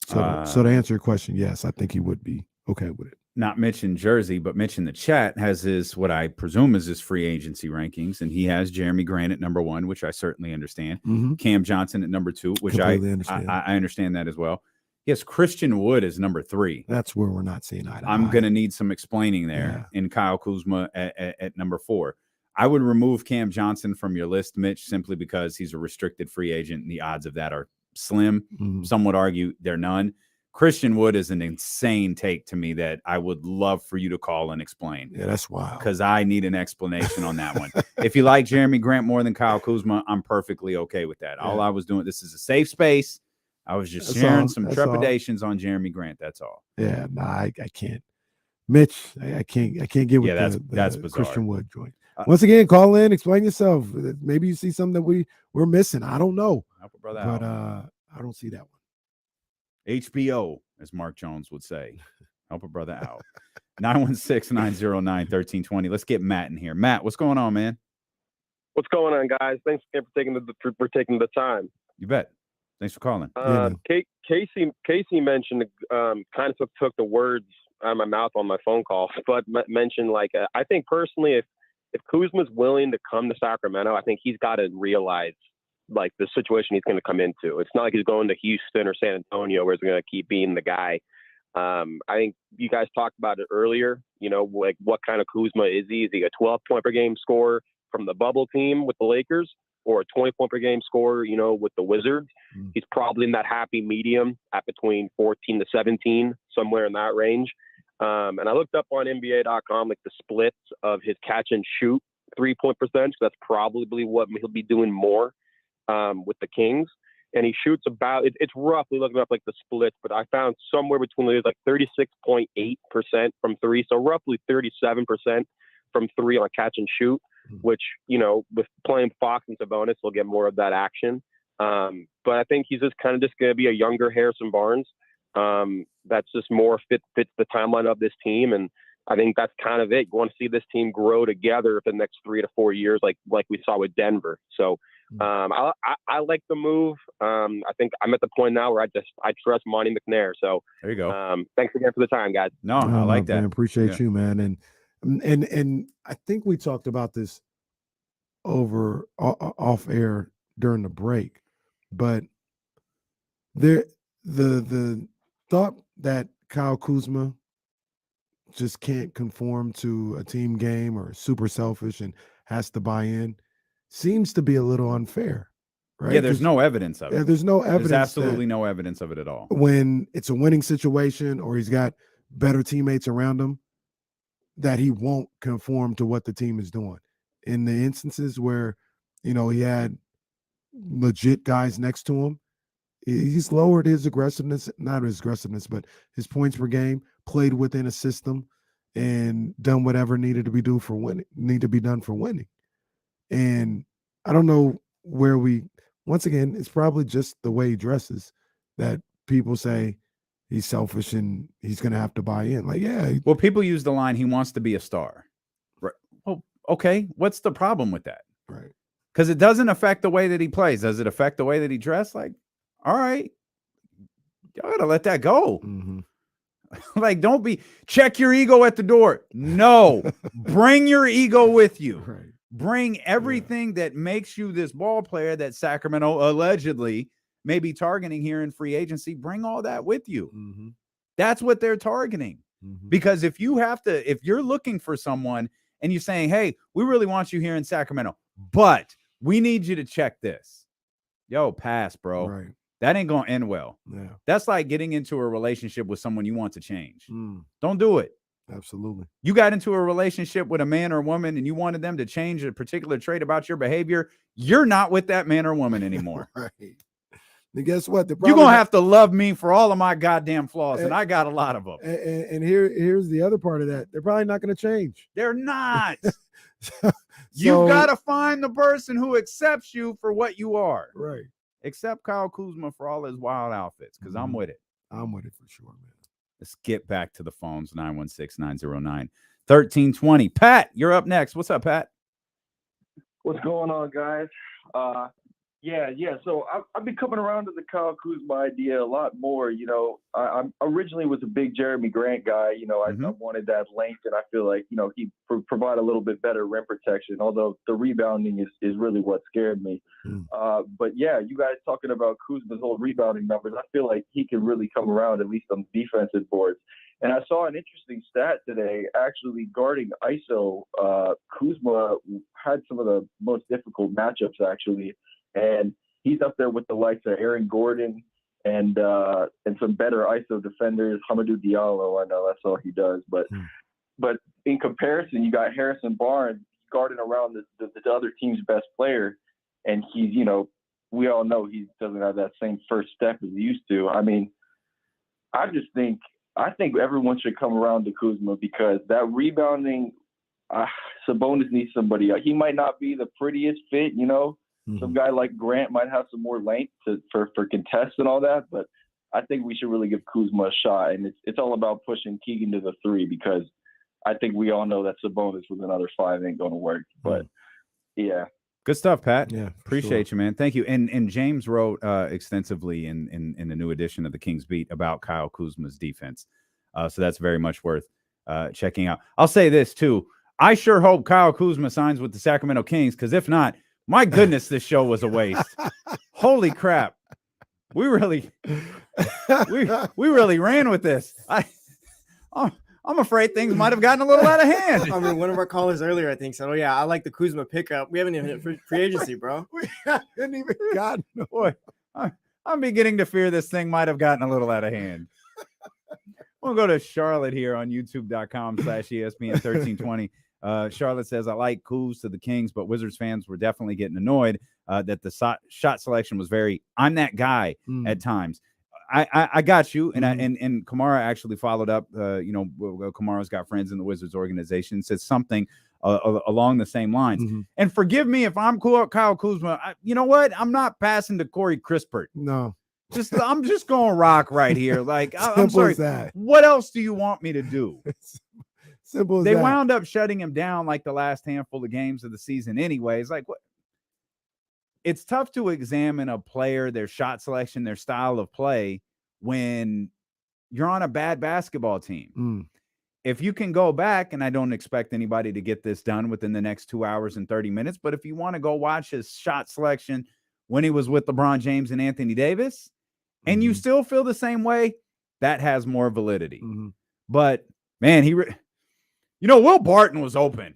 So to answer your question, yes, I think he would be okay with it. Not Mitch in Jersey, but Mitch in the chat has his, what I presume is his free agency rankings, and he has Jerami Grant at number 1, which I certainly understand. Cam Johnson at number 2, which I understand that as well. Yes, Christian Wood is number 3. That's where we're not seeing eye to I'm eye. going to need some explaining there in Kyle Kuzma at number 4. I would remove Cam Johnson from your list, Mitch, simply because he's a restricted free agent, and the odds of that are slim. Some would argue they're none. Christian Wood is an insane take to me that I would love for you to call and explain. Yeah, that's wild. Because I need an explanation on that one. If you like Jerami Grant more than Kyle Kuzma, I'm perfectly okay with that. All I was doing, this is a safe space. I was just sharing some trepidations on Jerami Grant. That's all. Yeah, no, I can't. Mitch, I can't get with that's the bizarre. Christian Wood joint. Once again, call in, explain yourself. Maybe you see something that we're missing. I don't know. Help a brother but out. I don't see that one. HBO, as Mark Jones would say. Help a brother out. 916-909-1320. Let's get Matt in here. Matt, what's going on, man? What's going on, guys? Thanks again for taking the time. You bet. Thanks for calling. Casey mentioned, kind of took the words out of my mouth on my phone call, but mentioned I think personally, if Kuzma's willing to come to Sacramento, I think he's got to realize the situation he's going to come into. It's not like he's going to Houston or San Antonio where he's going to keep being the guy. I think you guys talked about it earlier. What kind of Kuzma is he? Is he a 12-point per game scorer from the bubble team with the Lakers, or a 20-point per game scorer, with the Wizards? He's probably in that happy medium at between 14 to 17, somewhere in that range. And I looked up on NBA.com the splits of his catch and shoot 3-point percentage. That's probably what he'll be doing more with the Kings. And he shoots about, it's roughly looking up the splits, but I found somewhere between 36.8% from three. So roughly 37% from three on catch and shoot, which, with playing Fox and Sabonis, he'll get more of that action. But I think he's just going to be a younger Harrison Barnes. That's just more fits the timeline of this team. And I think that's kind of it. You want to see this team grow together for the next 3 to 4 years, like we saw with Denver. So I like the move. I think I'm at the point now where I trust Monty McNair. So there you go. Thanks again for the time, guys. No, I like that. Man, appreciate you, man. And I think we talked about this off air during the break, but the thought that Kyle Kuzma just can't conform to a team game or super selfish and has to buy in seems to be a little unfair, right? Yeah, there's no evidence of it. Yeah, there's no evidence. There's absolutely no evidence of it at all. When it's a winning situation or he's got better teammates around him, that he won't conform to what the team is doing. In the instances where, he had legit guys next to him, he's lowered his aggressiveness, not his aggressiveness, but his points per game, played within a system and done whatever needed to be done for winning. And I don't know where once again, it's probably just the way he dresses that people say he's selfish and he's going to have to buy in. Well, people use the line, he wants to be a star. Right. Well, okay. What's the problem with that? Right. Because it doesn't affect the way that he plays. Does it affect the way that he dressed? All right, y'all got to let that go. Don't check your ego at the door. No, bring your ego with you. Right. Bring everything that makes you this ball player that Sacramento allegedly may be targeting here in free agency. Bring all that with you. That's what they're targeting. Because if you're looking for someone and you're saying, hey, we really want you here in Sacramento, but we need you to check this. Yo, pass, bro. Right. That ain't going to end well. Yeah. That's like getting into a relationship with someone you want to change. Don't do it. Absolutely. You got into a relationship with a man or woman and you wanted them to change a particular trait about your behavior. You're not with that man or woman anymore. Right. And guess what? You're going to have to love me for all of my goddamn flaws. And I got a lot of them. And here's the other part of that. They're probably not going to change. They're not. You've got to find the person who accepts you for what you are. Right. Except Kyle Kuzma for all his wild outfits, because I'm with it. I'm with it for sure, man. Let's get back to the phones, 916-909-1320. Pat, you're up next. What's up, Pat? What's going on, guys? Yeah. So I've been coming around to the Kyle Kuzma idea a lot more. I originally was a big Jerami Grant guy. I wanted that length, and I feel like, he provide a little bit better rim protection, although the rebounding is really what scared me. But yeah, you guys talking about Kuzma's whole rebounding numbers, I feel like he can really come around, at least on defensive boards. And I saw an interesting stat today, actually guarding ISO. Kuzma had some of the most difficult matchups, actually. And he's up there with the likes of Aaron Gordon and some better ISO defenders. Hamidou Diallo, I know that's all he does. But in comparison, you got Harrison Barnes guarding around the other team's best player. And he's, we all know he doesn't have that same first step as he used to. I mean, I think everyone should come around to Kuzma because that rebounding, Sabonis needs somebody. He might not be the prettiest fit, Some guy like Grant might have some more length for contests and all that, but I think we should really give Kuzma a shot, and it's all about pushing Keegan to the 3 because I think we all know that Sabonis with another 5 ain't going to work. But yeah, good stuff, Pat. Yeah, appreciate you, man. Thank you. And James wrote extensively in the new edition of the Kings Beat about Kyle Kuzma's defense. So that's very much worth checking out. I'll say this too. I sure hope Kyle Kuzma signs with the Sacramento Kings, because if not, my goodness, this show was a waste. Holy crap. We really ran with this. I'm afraid things might have gotten a little out of hand. I mean, one of our callers earlier, I think, said, "Oh yeah, I like the Kuzma pickup. We haven't even hit free agency, bro. We haven't even gotten." Boy, I'm beginning to fear this thing might have gotten a little out of hand. We'll go to Charlotte here on YouTube.com/ESPN1320. Charlotte says, "I like Kuz to the Kings, but Wizards fans were definitely getting annoyed that the shot selection was I'm that guy at times." I got you, and and Kamara actually followed up. Kamara's got friends in the Wizards organization, says something along the same lines. And forgive me if I'm Kyle Kuzma. You know what? I'm not passing to Corey Crispert. No, I'm just going rock right here. Like I'm sorry. What else do you want me to do? Simple as they that. wound up shutting him down like the last handful of games of the season, anyways. Like what? It's tough to examine a player, their shot selection, their style of play when you're on a bad basketball team. If you can go back, and I don't expect anybody to get this done within the next 2 hours and 30 minutes, but if you want to go watch his shot selection when he was with LeBron James and Anthony Davis, and you still feel the same way, that has more validity. But, man, Will Barton was open.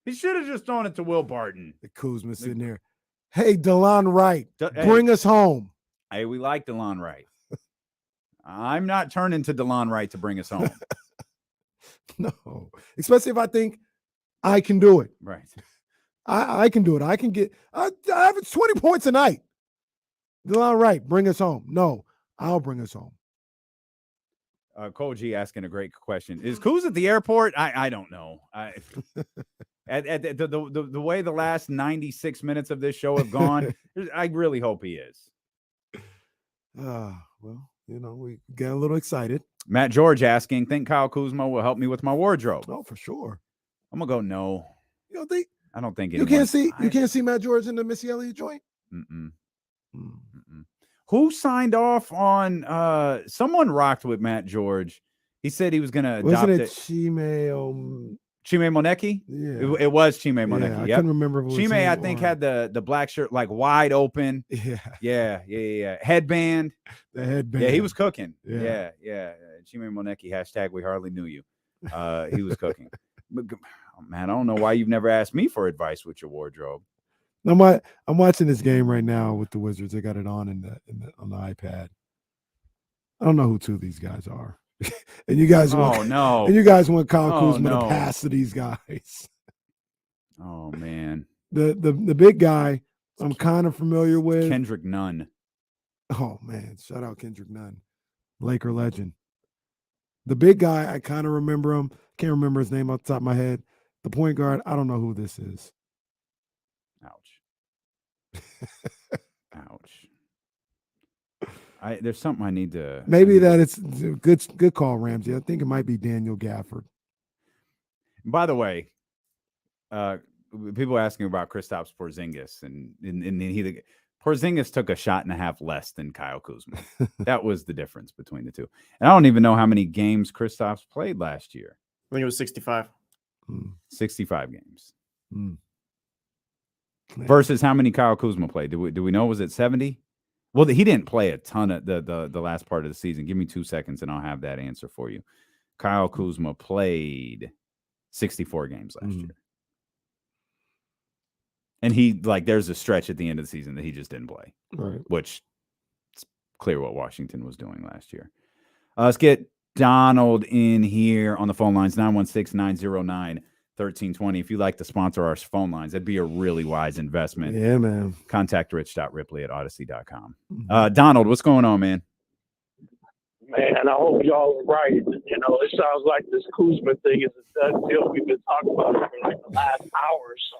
He should have just thrown it to Will Barton. The Kuzma sitting there. Hey, DeLon Wright, bring us home. Hey, we like DeLon Wright. I'm not turning to DeLon Wright to bring us home. No, especially if I think I can do it. Right. I can do it. I can get I average 20 points a night. DeLon Wright, bring us home. No, I'll bring us home. Cole G asking a great question. Is Kuz at the airport? I don't know. The way the last 96 minutes of this show have gone, I really hope he is. Well, we get a little excited. Matt George asking, think Kyle Kuzma will help me with my wardrobe? Oh, for sure. I'm gonna go no. You don't think? I don't think you can't see Matt George in the Missy Elliott joint. Who signed off on? Someone rocked with Matt George. He said he was gonna adopt Wasn't it it. Chime Monecki? Yeah, it was Chime Monecki. Yeah, I yep. couldn't remember. If it was Chime, him I think, or... had the black shirt like wide open. Yeah. Headband. The headband. Yeah, he was cooking. Yeah. Chime Monecki, hashtag we hardly knew you. He was cooking. But, man, I don't know why you've never asked me for advice with your wardrobe. I'm watching this game right now with the Wizards. They got it on on the iPad. I don't know who two of these guys are. And you guys want Kyle Kuzma to pass to these guys. Oh man. The big guy I'm kind of familiar with. Kendrick Nunn. Oh man, shout out Kendrick Nunn. Laker legend. The big guy, I kind of remember him. Can't remember his name off the top of my head. The point guard, I don't know who this is. Ouch. There's something I need to. Maybe that it's good call, Ramsey. I think it might be Daniel Gafford. By the way, people asking about Kristaps Porzingis, and Porzingis took a shot and a half less than Kyle Kuzma. That was the difference between the two. And I don't even know how many games Kristaps played last year. I think it was 65. 65 games. Versus how many Kyle Kuzma played? Do we know? Was it 70? Well, he didn't play a ton of the last part of the season. Give me 2 seconds and I'll have that answer for you. Kyle Kuzma played 64 games last year. And there's a stretch at the end of the season that he just didn't play. Right. Which it's clear what Washington was doing last year. Let's get Donald in here on the phone lines, 916-909-1320. If you'd like to sponsor our phone lines, that'd be a really wise investment. Yeah, man. Contact rich.ripley@odyssey.com. Donald, what's going on, man? Man, I hope y'all are right. You know, it sounds like this Kuzma thing is a done deal. We've been talking about it for like the last hour. So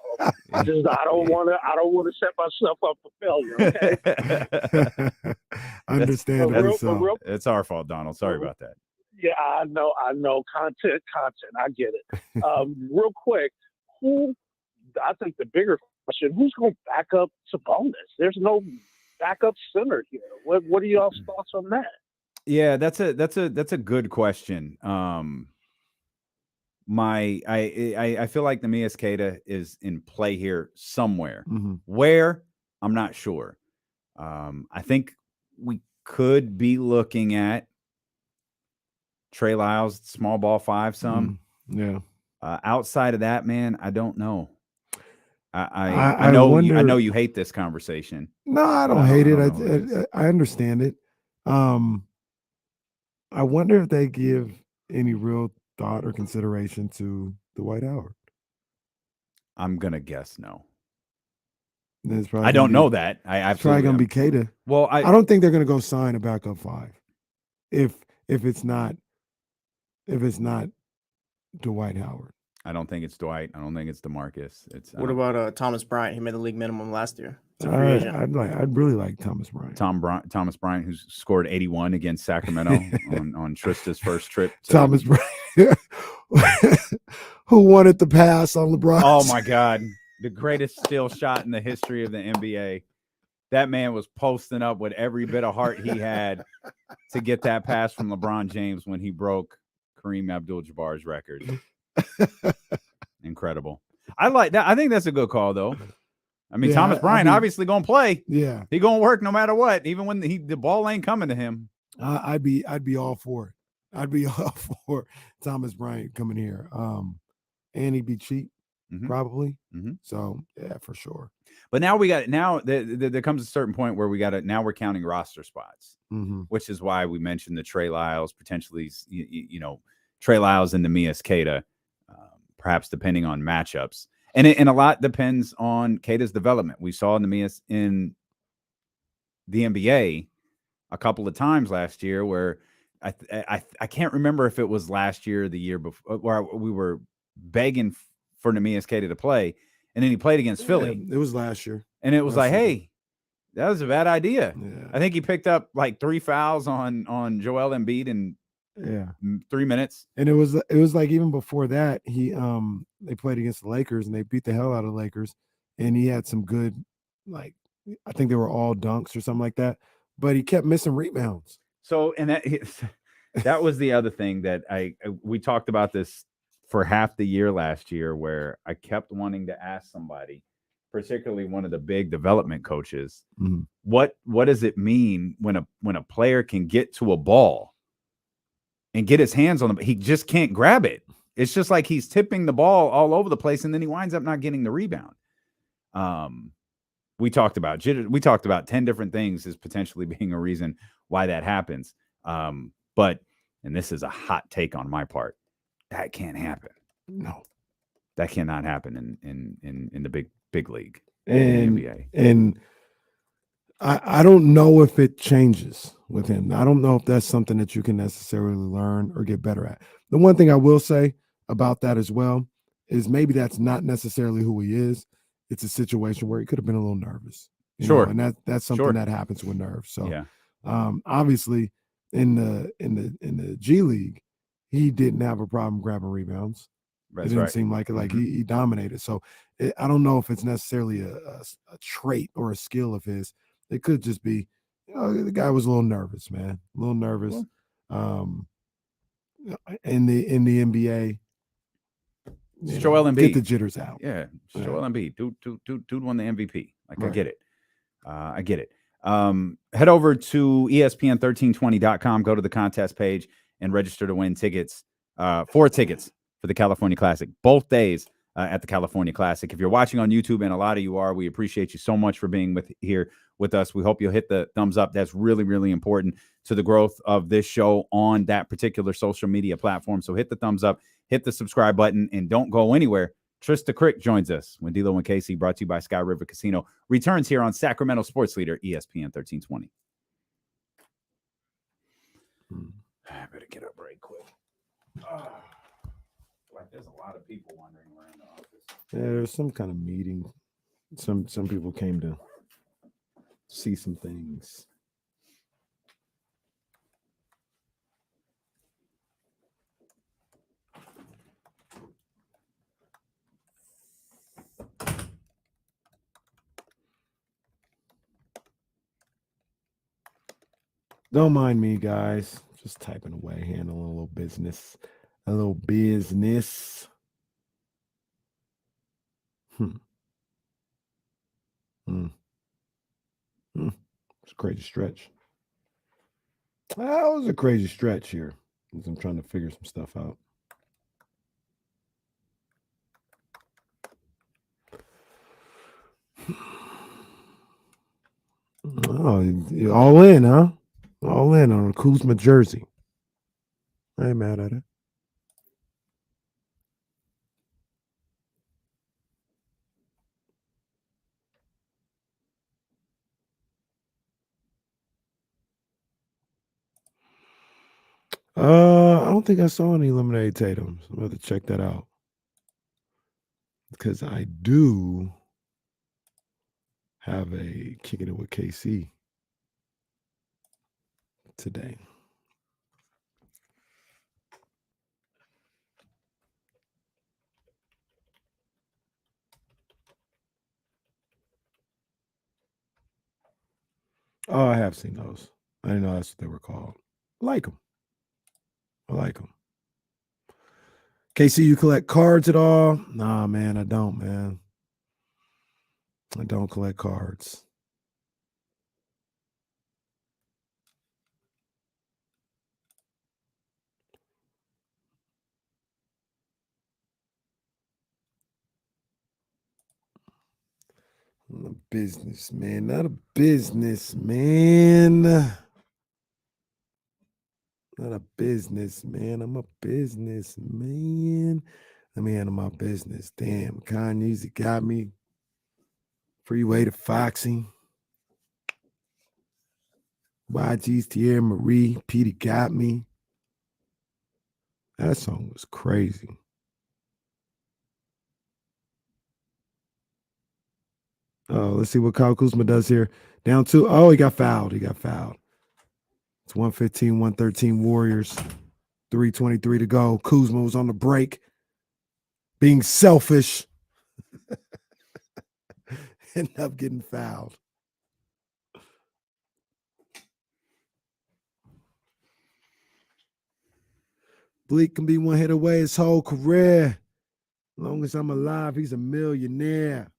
I don't want to set myself up for failure. Okay. Understandably so. It's our fault, Donald. Sorry about that. Yeah, I know. Content. I get it. Real quick, I think the bigger question: who's going to back up Sabonis? There's no backup center here. What are y'all's thoughts on that? Yeah, that's a good question. I feel like Neemias Queta is in play here somewhere. Mm-hmm. Where? I'm not sure. I think we could be looking at Trey Lyles, small ball 5 some. Yeah. Outside of that, man, I don't know. I know you hate this conversation. No, I don't hate it. I understand it. I wonder if they give any real thought or consideration to Dwight Howard. I'm gonna guess no. I don't know that. It's probably gonna be Queta. Well, I don't think they're gonna go sign a backup 5. If it's not Dwight Howard. I don't think it's Dwight. I don't think it's DeMarcus. What about Thomas Bryant? He made the league minimum last year. I'd really like Thomas Bryant. Thomas Bryant, who's scored 81 against Sacramento on Trista's first trip. Thomas Bryant, who wanted the pass on LeBron. Oh my God, the greatest steal shot in the history of the NBA. That man was posting up with every bit of heart he had to get that pass from LeBron James when he broke Kareem Abdul-Jabbar's record. Incredible. I like that. I think that's a good call, though. I mean, Thomas Bryant obviously gonna play. Yeah, he gonna work no matter what, even when the ball ain't coming to him. I'd be all for it. I'd be all for Thomas Bryant coming here. And he'd be cheap, probably. Mm-hmm. So yeah, for sure. But now there comes a certain point where we're counting roster spots, which is why we mentioned the Trey Lyles potentially, Trey Lyles and Neemias Queta, perhaps depending on matchups. And a lot depends on Queta's development. We saw Neemias in the NBA a couple of times last year where I can't remember if it was last year or the year before where we were begging for Neemias Queta to play. And then he played against Philly. It was last year. And it was hey, that was a bad idea. Yeah. I think he picked up like 3 fouls on Joel Embiid in 3 minutes. And it was like even before that, they played against the Lakers and they beat the hell out of the Lakers. And he had some good, I think they were all dunks or something like that. But he kept missing rebounds. So, and that was the other thing that we talked about this for half the year last year, where I kept wanting to ask somebody, particularly one of the big development coaches, what does it mean when a player can get to a ball and get his hands on he just can't grab it? It's just like he's tipping the ball all over the place, and then he winds up not getting the rebound. We talked about 10 different things as potentially being a reason why that happens. But this is a hot take on my part, that can't happen. No, that cannot happen in the big league, and the NBA. And I don't know if it changes with him. I don't know if that's something that you can necessarily learn or get better at. The one thing I will say about that as well is maybe that's not necessarily who he is. It's a situation where he could have been a little nervous. Sure. And that's something that happens with nerves. So obviously in the G League, he didn't have a problem grabbing rebounds. That's it didn't right. seem like it. Like he dominated. So I don't know if it's necessarily a trait or a skill of his. It could just be, the guy was a little nervous, man. A little nervous. In the NBA, Joel Embiid. Get the jitters out. Yeah, Joel Embiid. Dude won the MVP. I get it. I get it. Head over to ESPN1320.com. Go to the contest page and register to win tickets. 4 tickets for the California Classic. Both days at the California Classic. If you're watching on YouTube, and a lot of you are, we appreciate you so much for being here with us. We hope you'll hit the thumbs up. That's really, really important to the growth of this show on that particular social media platform. So hit the thumbs up, hit the subscribe button, and don't go anywhere. Trysta Krick joins us when D'Lo and Casey, brought to you by Sky River Casino, returns here on Sacramento Sports Leader, ESPN 1320. I better get up right quick. Oh, like there's a lot of people wandering around the office. Yeah, there's some kind of meeting. Some people came to see some things. Don't mind me, guys. Just typing away, handling a little business. A little business. It's a crazy stretch. That was a crazy stretch here. As I'm trying to figure some stuff out. Oh, you're all in, huh? All in on a Kuzma jersey. I ain't mad at it. I don't think I saw any eliminated Tatums. I'm going to have to check that out. Because I do have a kicking it with KC today. Oh, I have seen those. I didn't know that's what they were called. I like them. KC, you collect cards at all? Nah, man, I don't, man. I don't collect cards. I'm a businessman, not a businessman. Not a businessman. I'm a businessman. Let me handle my business. Damn, Kanye's got me. Freeway to Foxy. YG's Tierra Marie. Petey got me. That song was crazy. Oh, let's see what Kyle Kuzma does here. Down 2. Oh, he got fouled. It's 115, 113 Warriors. 3:23 to go. Kuzma was on the break. Being selfish. Ended up getting fouled. Bleak can be one hit away his whole career. As long as I'm alive, he's a millionaire.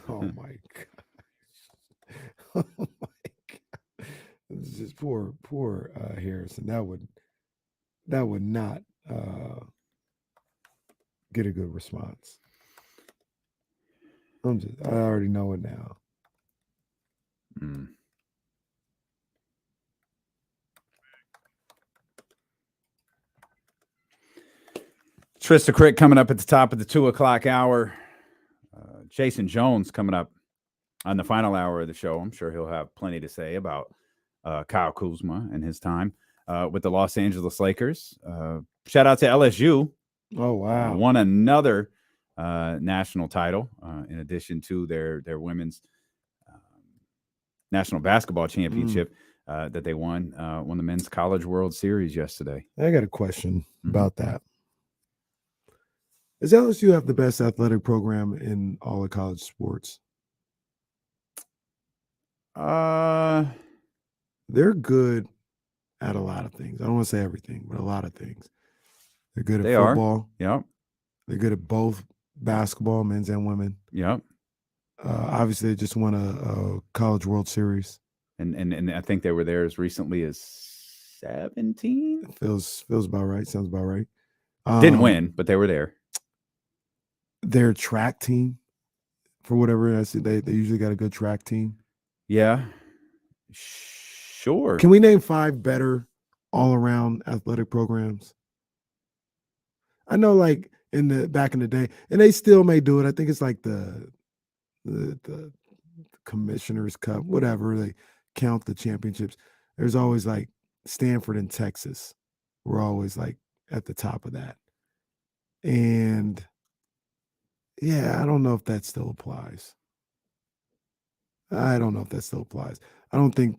Oh my gosh. Oh my God. This is just poor Harrison. That would not get a good response. I already know it now. Trysta Krick coming up at the top of the 2 o'clock hour. Jason Jones coming up on the final hour of the show. I'm sure he'll have plenty to say about Kyle Kuzma and his time with the Los Angeles Lakers. Shout out to LSU. Oh, wow. Won another national title in addition to their women's national basketball championship that they won the Men's College World Series yesterday. I got a question about that. Does LSU have the best athletic program in all of college sports? They're good at a lot of things. I don't want to say everything, but a lot of things. They're good at football. Yep. They're good at both basketball, men's and women. Yep. Obviously, they just won a College World Series. And I think they were there as recently as 17. Feels about right. Sounds about right. Didn't win, but they were there. Their track team, for whatever I see, they usually got a good track team. Yeah. Sure. Can we name 5 better all-around athletic programs? I know, like back in the day, and they still may do it. I think it's like the Commissioner's Cup, whatever. count the championships, there's always like Stanford and Texas. We're always like at the top of that. And yeah, I don't know if that still applies. I don't think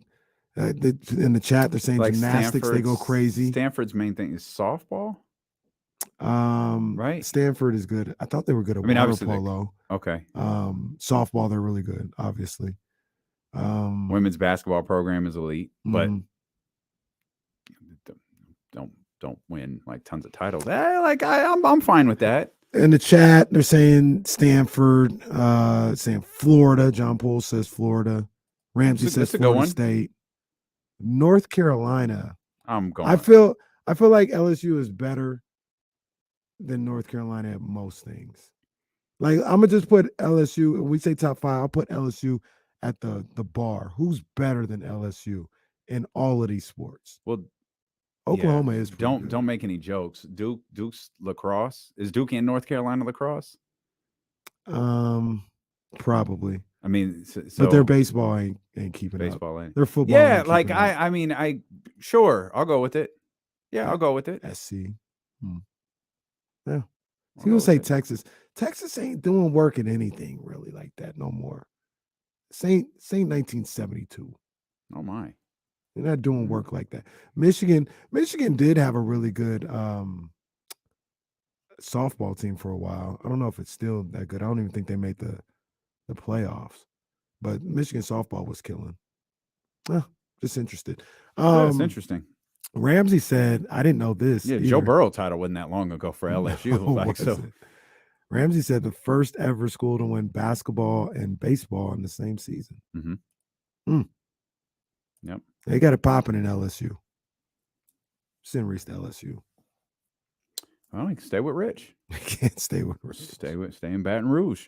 in the chat they're saying Like gymnastics, they go crazy. Stanford's main thing is softball. Right. Stanford is good. I thought they were good at water polo. Okay. Softball, they're really good, obviously. Women's basketball program is elite, but don't win like tons of titles. I'm fine with that. In the chat, they're saying Stanford, saying Florida. John Poole says Florida. Ramsey says Florida State. North Carolina. I'm going. I feel like LSU is better than North Carolina at most things. Like, I'm gonna just put LSU. When we say top 5, I'll put LSU at the bar. Who's better than LSU in all of these sports? Well, Oklahoma is. Don't make any jokes. Duke's lacrosse. Is Duke in North Carolina lacrosse? Probably. I mean, but their baseball ain't keeping baseball up. Ain't. Their football. Yeah, like sure, I'll go with it. Yeah, I'll go with it. SC. Yeah. People say Texas. Texas ain't doing work in anything really like that no more. Saint 1972. Oh my. They're not doing work like that. Michigan did have a really good softball team for a while. I don't know if it's still that good. I don't even think they made the playoffs. But Michigan softball was killing. Just interested. That's interesting. Ramsey said, I didn't know this. Yeah, Joe Burrow title wasn't that long ago for LSU. Ramsey said the first ever school to win basketball and baseball in the same season. Yep. They got it popping in LSU. Send Reese to LSU. Well, you can stay with Rich. Can't stay with Rich. Stay in Baton Rouge.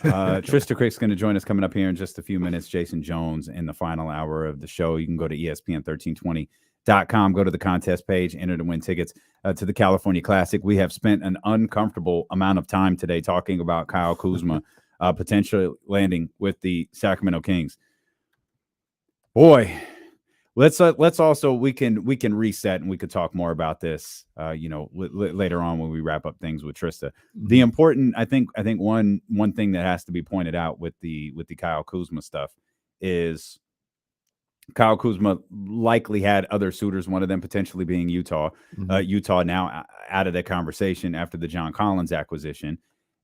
Trysta Krick's going to join us coming up here in just a few minutes. Jason Jones in the final hour of the show. You can go to ESPN1320.com, go to the contest page, enter to win tickets to the California Classic. We have spent an uncomfortable amount of time today talking about Kyle Kuzma potentially landing with the Sacramento Kings. Boy, let's also we can reset and we could talk more about this later on when we wrap up things with Trysta. The important I think one thing that has to be pointed out with the Kyle Kuzma stuff is Kyle Kuzma likely had other suitors, one of them potentially being Utah. Utah now out of the conversation after the John Collins acquisition.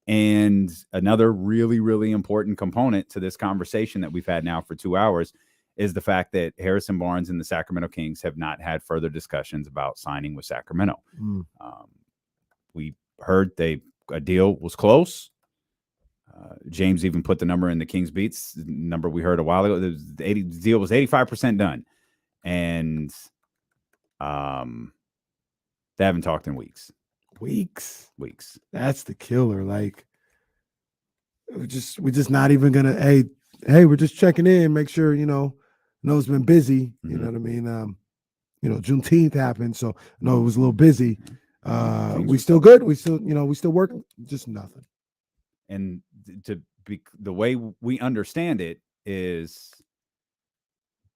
And another really, really important component to this conversation that we've had now for 2 hours is the fact that Harrison Barnes and the Sacramento Kings have not had further discussions about signing with Sacramento. We heard a deal was close. James even put the number in the Kings Beats, the number we heard a while ago. The deal was 85% done. And they haven't talked in weeks. Weeks. That's the killer. Like, we're just not even gonna, hey, we're just checking in, make sure, know it's been busy. You know what I mean? Juneteenth happened, so I know it was a little busy. We still good. We still working. Just nothing. And the way we understand it is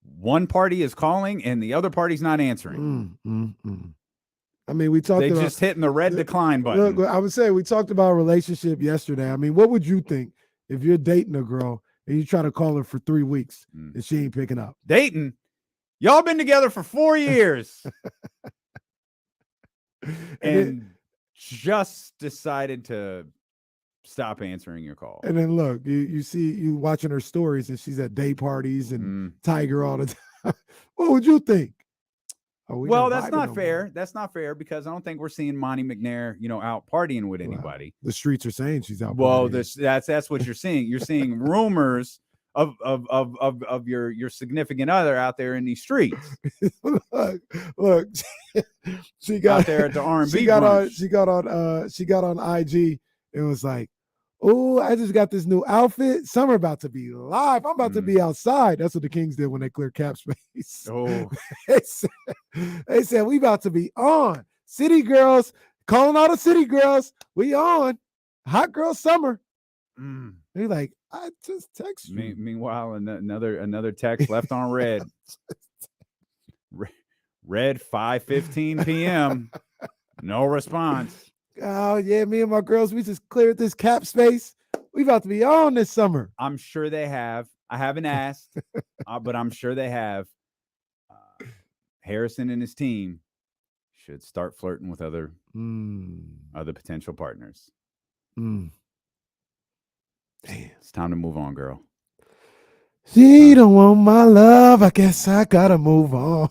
one party is calling and the other party's not answering. I mean, we talked about just hitting the red decline button. Look, I would say we talked about a relationship yesterday. I mean, what would you think if you're dating a girl and you try to call her for 3 weeks and she ain't picking up? Dating? Y'all been together for 4 years. and just decided to stop answering your call. And then look, you see you watching her stories and she's at day parties and Tiger all the time. What would you think? Well, that's not fair. That's not fair because I don't think we're seeing Monty McNair, out partying with anybody. The streets are saying she's out. Well, that's what you're seeing. You're seeing rumors of your significant other out there in these streets. look, she got out there at the R&B. She got on IG. It was like, oh, I just got this new outfit. Summer about to be live. I'm about to be outside. That's what the Kings did when they cleared cap space. Oh, they said we about to be on. City girls, calling all the city girls. We on. Hot girl summer. They're like, I just text you. Meanwhile, another text left on red. Red 5:15 p.m. No response. Oh yeah, me and my girls, we just cleared this cap space. We about to be on this summer. I'm sure they have. I haven't asked, but I'm sure they have. Harrison and his team should start flirting with other potential partners. Damn. It's time to move on, girl. She don't want my love. I guess I gotta move on.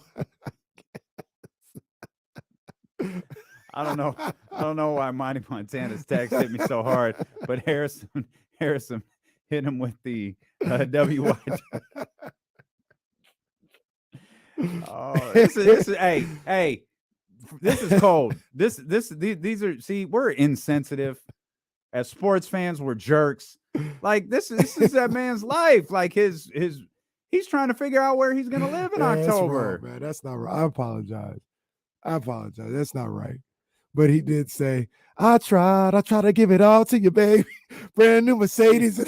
I don't know why Monty Montana's text hit me so hard, but Harrison hit him with the WY. Oh, this is hey, this is cold. These are, see, we're insensitive. As sports fans, we're jerks. Like this is that man's life. Like he's trying to figure out where he's gonna live in October. That's wrong, man. That's not right. I apologize. That's not right. But he did say, I tried to give it all to you, baby. Brand new Mercedes.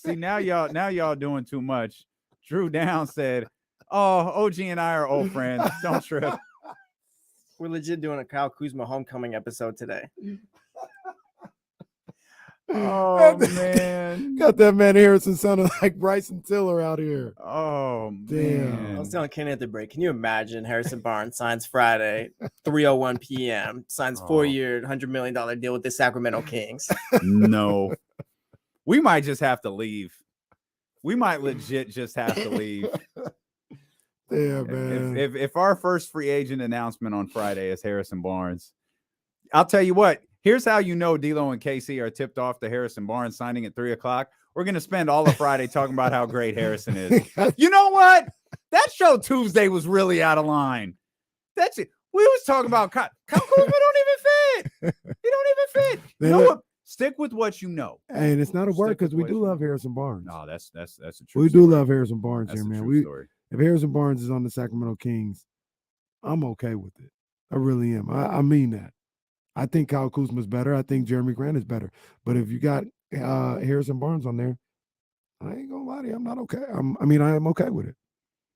See, now y'all doing too much. Drew Down said, "Oh, OG and I are old friends. Don't trip." We're legit doing a Kyle Kuzma homecoming episode today. Oh man, got that man Harrison sounding like Bryson Tiller out here. Oh damn! man. I was telling Kenny at the break. Can you imagine Harrison Barnes signs Friday, 3:01 p.m. signs 4-year, $100 million deal with the Sacramento Kings? No, we might just have to leave. We might legit just have to leave. Yeah, man. If our first free agent announcement on Friday is Harrison Barnes, I'll tell you what. Here's how you know D'Lo and KC are tipped off to Harrison Barnes signing at 3:00. We're going to spend all of Friday talking about how great Harrison is. You know what? That show Tuesday was really out of line. That's it. We was talking about Kyle Kuzma don't even fit. He don't even fit. You know what? Stick with what you know. Hey, and it's not a word because we do love Harrison Barnes. No, that's a true We story. do love Harrison Barnes That's here, a man. true story. If Harrison Barnes is on the Sacramento Kings, I'm okay with it. I really am. I mean that. I think Kyle Kuzma is better. I think Jerami Grant is better. But if you got Harrison Barnes on there, I ain't gonna lie to you. I'm not okay. I am okay with it.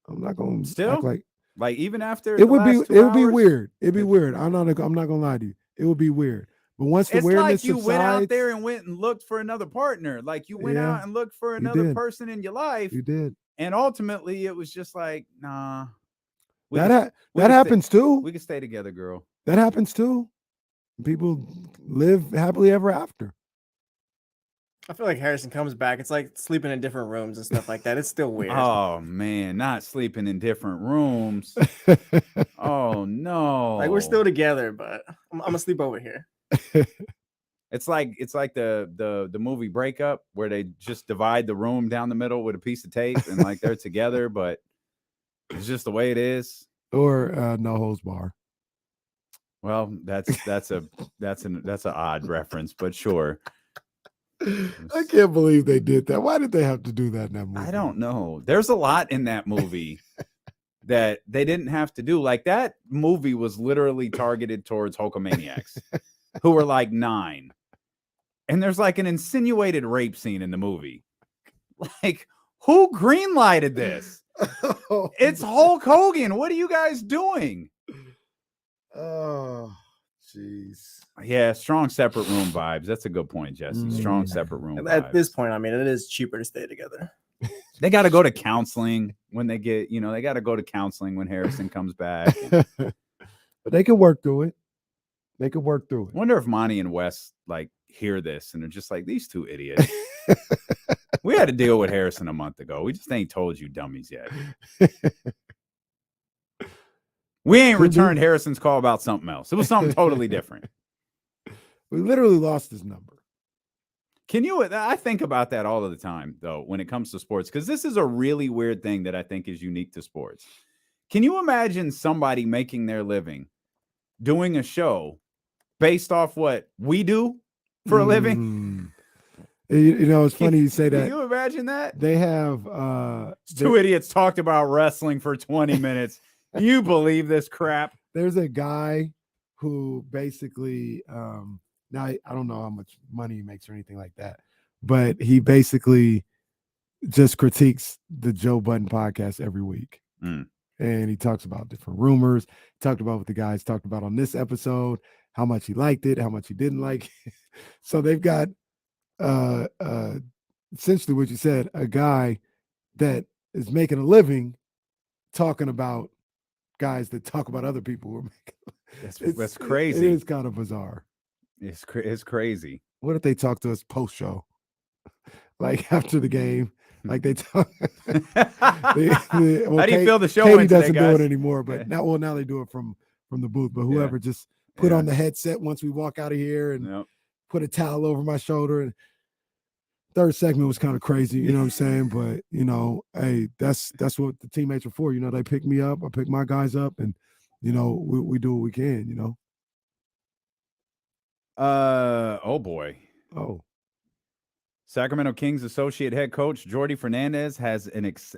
I'm not gonna Still act like even after it would be. last 2 It would be hours, weird. It'd be weird. I'm not gonna lie to you. It would be weird. But once the it's weirdness like you subsides, went out there and went and looked for another partner. Like you went out and looked for another did. person in your life. You did. And ultimately, it was just like, nah. That happens too. We can stay together, girl. That happens too. People live happily ever after. I feel like Harrison comes back. It's like sleeping in different rooms and stuff like that. It's still weird. Oh man, not sleeping in different rooms. Oh no. Like we're still together, but I'm gonna sleep over here. It's like the movie Breakup where they just divide the room down the middle with a piece of tape and like they're together, but it's just the way it is. Or No Holds Bar. Well, that's an odd reference, but sure. I can't believe they did that. Why did they have to do that in that movie? I don't know. There's a lot in that movie that they didn't have to do. Like that movie was literally targeted towards Hulkamaniacs who were like 9. And there's like an insinuated rape scene in the movie. Like, who greenlighted this? It's Hulk Hogan. What are you guys doing? Oh, jeez. Yeah, strong separate room vibes. That's a good point, Jesse. Strong separate room vibes. At this point, I mean, it is cheaper to stay together. They got to go to counseling when they get, they got to go to counseling when Harrison comes back. But they can work through it. They could work through it. Wonder if Monty and Wes like hear this and they're just like, these two idiots. We had to deal with Harrison a month ago. We just ain't told you dummies yet. We ain't returned Harrison's call about something else. It was something totally different. We literally lost his number. I think about that all of the time, though, when it comes to sports, because this is a really weird thing that I think is unique to sports. Can you imagine somebody making their living doing a show based off what we do for a living? It's funny you say that. Can you imagine that? They have two idiots talked about wrestling for 20 minutes. You believe this crap? There's a guy who basically now I don't know how much money he makes or anything like that, but he basically just critiques the Joe Budden podcast every week. And he talks about different rumors, talked about what the guys talked about on this episode, how much he liked it, how much he didn't like it. So they've got essentially what you said, a guy that is making a living talking about guys that talk about other people who are making That's crazy. It is kind of bizarre. It's crazy. What if they talk to us post show? Like after the game, like they talk. How do you feel the show Katie went today, doesn't do guys? it anymore, but now they do it from the booth. But whoever just put on the headset once we walk out of here and put a towel over my shoulder. And third segment was kind of crazy, you know what I'm saying? But hey, that's what the teammates are for. They pick me up, I pick my guys up, and we do what we can. Oh boy. Oh. Sacramento Kings associate head coach Jordi Fernandez has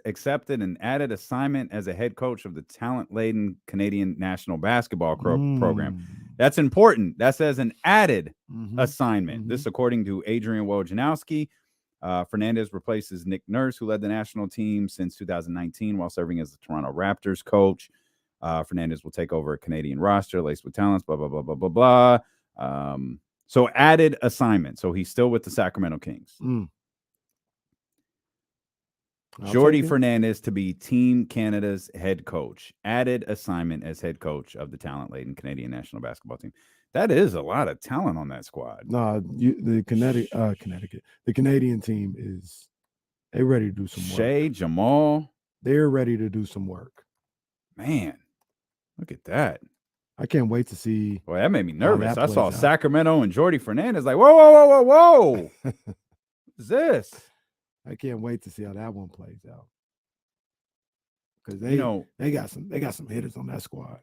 accepted an added assignment as a head coach of the talent-laden Canadian national basketball program. That's important. That says an added assignment. This, according to Adrian Wojnarowski. Fernandez replaces Nick Nurse, who led the national team since 2019 while serving as the Toronto Raptors coach. Fernandez will take over a Canadian roster laced with talents, blah, blah, blah, blah, blah, blah. So added assignment. So he's still with the Sacramento Kings. Jordi Fernandez to be Team Canada's head coach. Added assignment as head coach of the talent-laden Canadian national basketball team. That is a lot of talent on that squad. No, the Canadian team they're ready to do some work. Shea, Jamal. They're ready to do some work. Man, look at that. I can't wait to see. Well, that made me nervous. I saw out. Sacramento and Jordi Fernandez like, whoa. What is this? I can't wait to see how that one plays out. Because they got some hitters on that squad.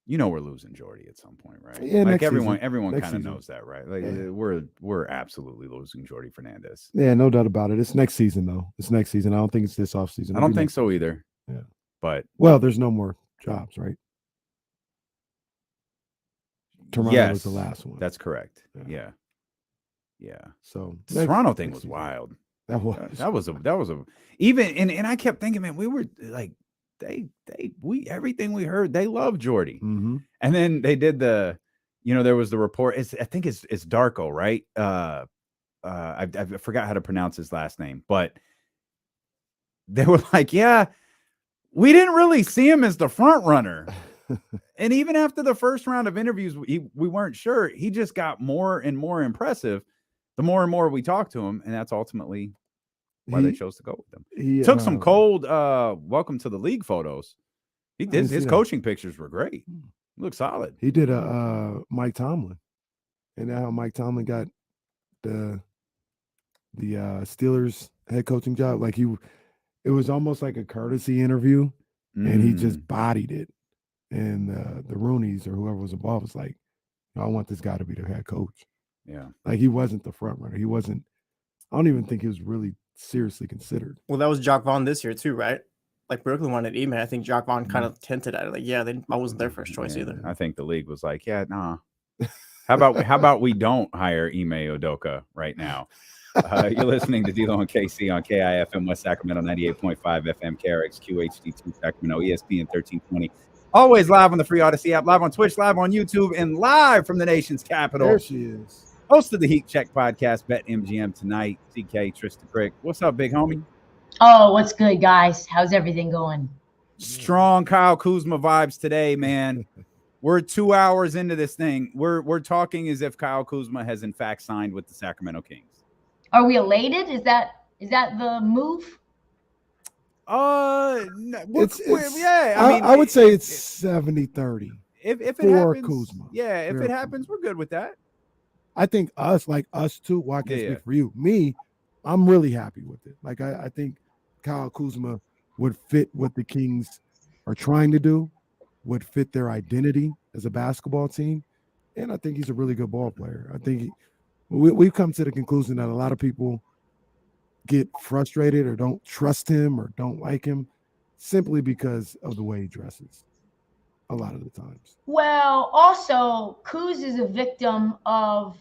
We're losing Jordi at some point, right? Yeah, like everyone next kind of season. knows that, right? Like we're absolutely losing Jordi Fernandez. Yeah, no doubt about it. It's next season though. It's next season. I don't think it's this offseason. I don't think so either. Yeah. But there's no more jobs, right? Toronto was the last one. That's correct. Yeah. So the Toronto thing was wild. That was a even and I kept thinking, man, we were like everything we heard, they love Jordi. And then they did there was the report. I think it's Darko, right? I forgot how to pronounce his last name, but they were like, yeah, we didn't really see him as the front runner. And even after the first round of interviews, we weren't sure. He just got more and more impressive the more and more we talked to him, and that's ultimately why they chose to go with him. He took some cold welcome to the league photos. He did. His coaching pictures were great. He looked solid. He did a Mike Tomlin, and how Mike Tomlin got the Steelers head coaching job. Like it was almost like a courtesy interview, and he just bodied it. And the Rooneys or whoever was involved was like, I want this guy to be the head coach. Yeah. Like he wasn't the front runner. He wasn't, I don't even think he was really seriously considered. Well, that was Jacques Vaughn this year too, right? Like Brooklyn wanted Ime. I think Jacques Vaughn kind of hinted at it. Like, I wasn't their first choice either. I think the league was like, yeah, nah. How about we don't hire Ime Udoka right now? You're listening to D-Lo and KC on KIFM West Sacramento 98.5 FM, KRXQ HD2 Sacramento, ESPN 1320. Always live on the free Odyssey app, live on Twitch, live on YouTube, and live from the nation's capital. There she is. Host of the Heat Check podcast, BetMGM tonight. CK, Trysta Krick. What's up, big homie? Oh, what's good, guys? How's everything going? Strong Kyle Kuzma vibes today, man. We're 2 hours into this thing. We're talking as if Kyle Kuzma has in fact signed with the Sacramento Kings. Are we elated? Is that the move? Yeah. I would say it's 70-30. If it for happens, Kuzma. Yeah, if it happens, we're good with that. I think us too. Well, I can speak for you. Me, I'm really happy with it. Like I think Kyle Kuzma would fit what the Kings are trying to do, would fit their identity as a basketball team, and I think he's a really good ball player. I think we've come to the conclusion that a lot of people get frustrated or don't trust him or don't like him simply because of the way he dresses a lot of the times. Well, also, Kuz is a victim of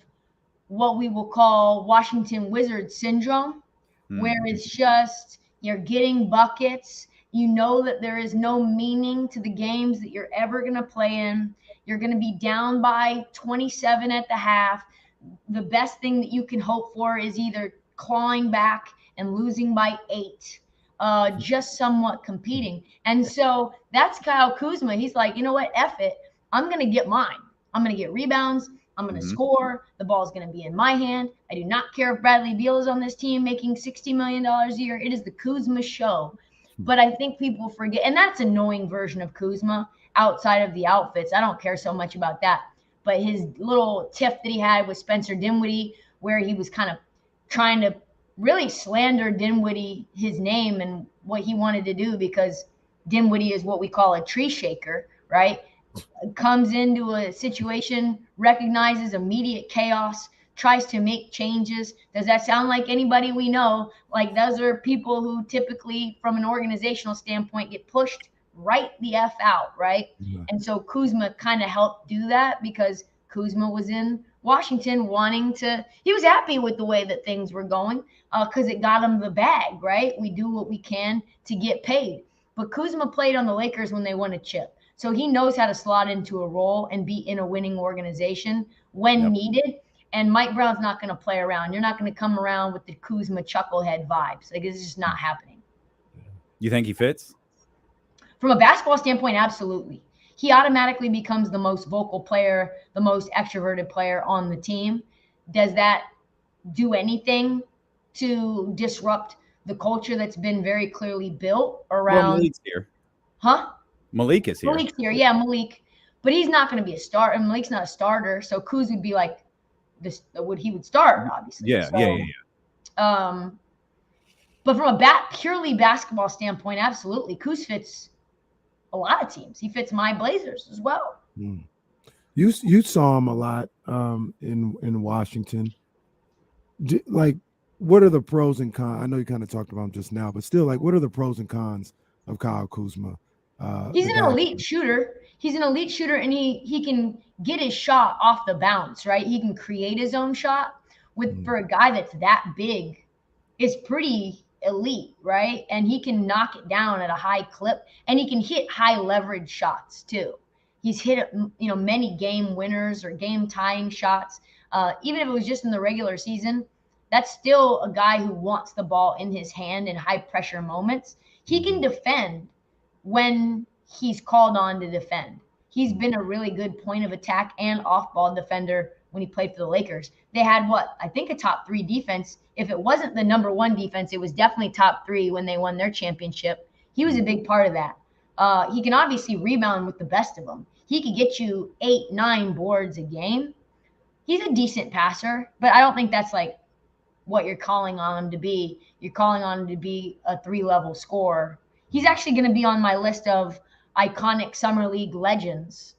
what we will call Washington Wizards syndrome, where it's just you're getting buckets. You know that there is no meaning to the games that you're ever going to play in. You're going to be down by 27 at the half. The best thing that you can hope for is either clawing back and losing by 8, just somewhat competing. And so that's Kyle Kuzma. He's like, you know what? F it. I'm going to get mine. I'm going to get rebounds. I'm going to score. The ball is going to be in my hand. I do not care if Bradley Beal is on this team making $60 million a year. It is the Kuzma show. But I think people forget, and that's an annoying version of Kuzma outside of the outfits. I don't care so much about that. But his little tiff that he had with Spencer Dinwiddie, where he was kind of trying to really slander Dinwiddie, his name, and what he wanted to do, because Dinwiddie is what we call a tree shaker, right? Comes into a situation, recognizes immediate chaos, tries to make changes. Does that sound like anybody we know? Like, those are people who typically, from an organizational standpoint, get pushed right the F out, right? And so Kuzma kind of helped do that, because Kuzma was in Washington wanting to – he was happy with the way that things were going because it got him the bag, right? We do what we can to get paid. But Kuzma played on the Lakers when they won a chip. So he knows how to slot into a role and be in a winning organization when needed. And Mike Brown's not going to play around. You're not going to come around with the Kuzma chucklehead vibes. Like, it's just not happening. You think he fits? From a basketball standpoint, absolutely. He automatically becomes the most vocal player, the most extroverted player on the team. Does that do anything to disrupt the culture that's been very clearly built around? Well, Malik's here. Huh? Malik is here. Malik's here. Yeah, Malik. But he's not going to be a starter. And Malik's not a starter. So Kuz would be like this, what he would start, obviously. Yeah, so, yeah. But from a purely basketball standpoint, absolutely. Kuz fits a lot of teams. He fits my Blazers as well. You saw him a lot in Washington. Like, what are the pros and cons? I know you kind of talked about him just now, but still, like, what are the pros and cons of Kyle Kuzma? He's an elite shooter. He's an elite shooter, and he can get his shot off the bounce, right? He can create his own shot. For a guy that's that big, is pretty elite, right? And he can knock it down at a high clip, and he can hit high leverage shots too. He's hit, many game winners or game tying shots. Even if it was just in the regular season, that's still a guy who wants the ball in his hand in high pressure moments. He can defend when he's called on to defend. He's been a really good point of attack and off-ball defender when he played for the Lakers. They had I think a top 3 defense. If it wasn't the number 1 defense, it was definitely top 3 when they won their championship. He was a big part of that. He can obviously rebound with the best of them. He could get you 8, 9 boards a game. He's a decent passer, but I don't think that's like what you're calling on him to be. You're calling on him to be a 3-level scorer. He's actually going to be on my list of iconic summer league legends.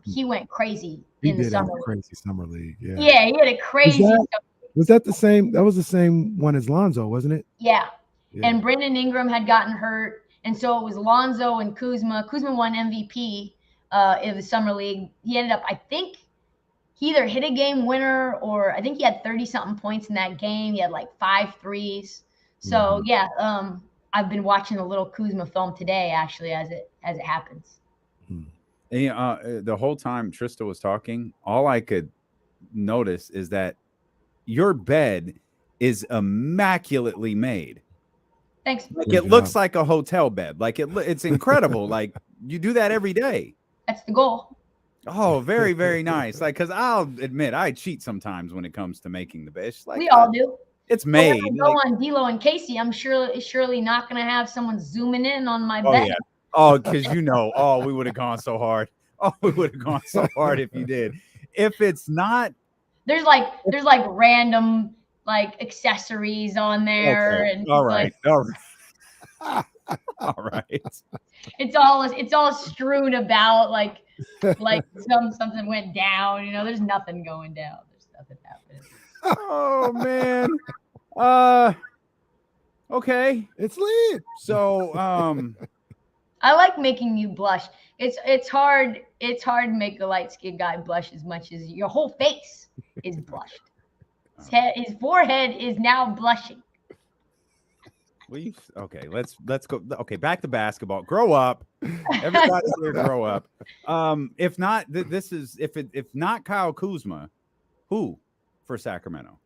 He went crazy in the summer league. Crazy summer league. Yeah. Yeah, he had a crazy. Was that the same? That was the same one as Lonzo, wasn't it? Yeah. And Brandon Ingram had gotten hurt, and so it was Lonzo and Kuzma. Kuzma won MVP in the summer league. He ended up, I think, he either hit a game winner, or I think he had 30-something points in that game. He had like 5 threes. So I've been watching a little Kuzma film today, actually, as it happens. And, the whole time Trysta was talking, all I could notice is that your bed is immaculately made. Thanks. Like, it looks like a hotel bed. Like, it's incredible. Like, you do that every day. That's the goal. Oh, very, very nice. Like, because I'll admit I cheat sometimes when it comes to making the bed. It's like, we all do. It's made. When I go on D-Lo and Casey, I'm surely not going to have someone zooming in on my Oh, bed. yeah. Oh, because we would have gone so hard. Oh, we would have gone so hard if you did. If it's not. There's like random like accessories on there. Okay. And all right. Like, all right. All right. It's all strewn about like something went down. There's nothing going down. There's nothing happening. Oh man. Okay. It's lit. So I like making you blush. It's hard to make a light-skinned guy blush as much as your whole face is blushed. His forehead is now blushing. Okay, let's go. Okay, back to basketball. Grow up, everybody here. Grow up. If not, if not Kyle Kuzma, who for Sacramento?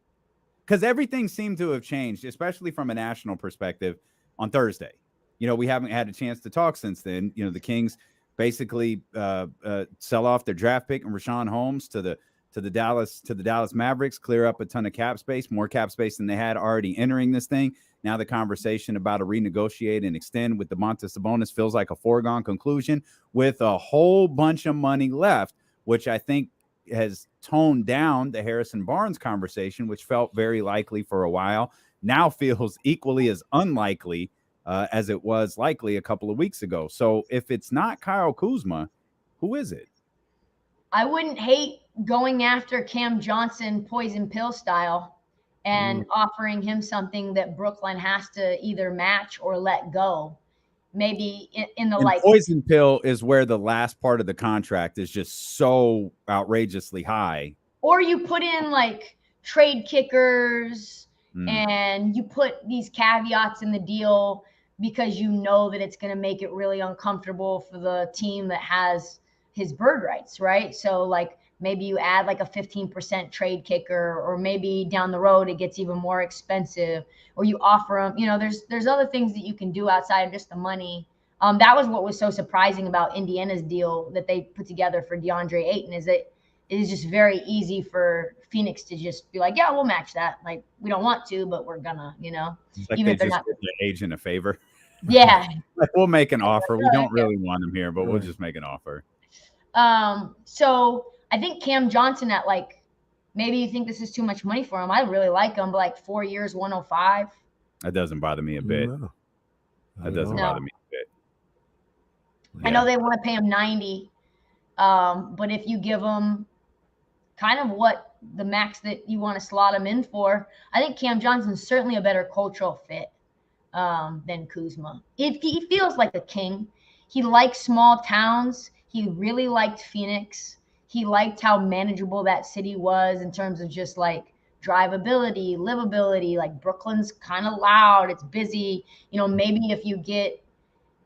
Because everything seemed to have changed, especially from a national perspective on Thursday. We haven't had a chance to talk since then. The Kings basically sell off their draft pick and Rashawn Holmes to the Dallas Mavericks, clear up a ton of cap space, more cap space than they had already entering this thing. Now the conversation about a renegotiate and extend with Domantas Sabonis feels like a foregone conclusion with a whole bunch of money left, which I think has toned down the Harrison Barnes conversation, which felt very likely for a while. Now feels equally as unlikely as it was likely a couple of weeks ago. So if it's not Kyle Kuzma, who is it? I wouldn't hate going after Cam Johnson poison pill style and offering him something that Brooklyn has to either match or let go. Maybe in the like poison pill is where the last part of the contract is just so outrageously high. Or you put in like trade kickers and you put these caveats in the deal because you know that it's going to make it really uncomfortable for the team that has his bird rights, right? So like maybe you add like a 15% trade kicker, or maybe down the road it gets even more expensive, or you offer them, there's other things that you can do outside of just the money. That was what was so surprising about Indiana's deal that they put together for DeAndre Ayton, is that it is just very easy for Phoenix to just be like, yeah, we'll match that. Like, we don't want to, but we're gonna, like even if they're not the agent a favor. Yeah. Like, we'll make an offer. We don't really want him here, but we'll just make an offer. So I think Cam Johnson at like, maybe you think this is too much money for him. I really like him, but like 4 years, 105. That doesn't bother me a bit. No. That doesn't bother me a bit. I know they want to pay him 90. But if you give him kind of what the max that you want to slot him in for, I think Cam Johnson's certainly a better cultural fit than Kuzma. He feels like a king. He likes small towns. He really liked Phoenix. He liked how manageable that city was in terms of just like drivability, livability. Like Brooklyn's kind of loud. It's busy. Maybe if you get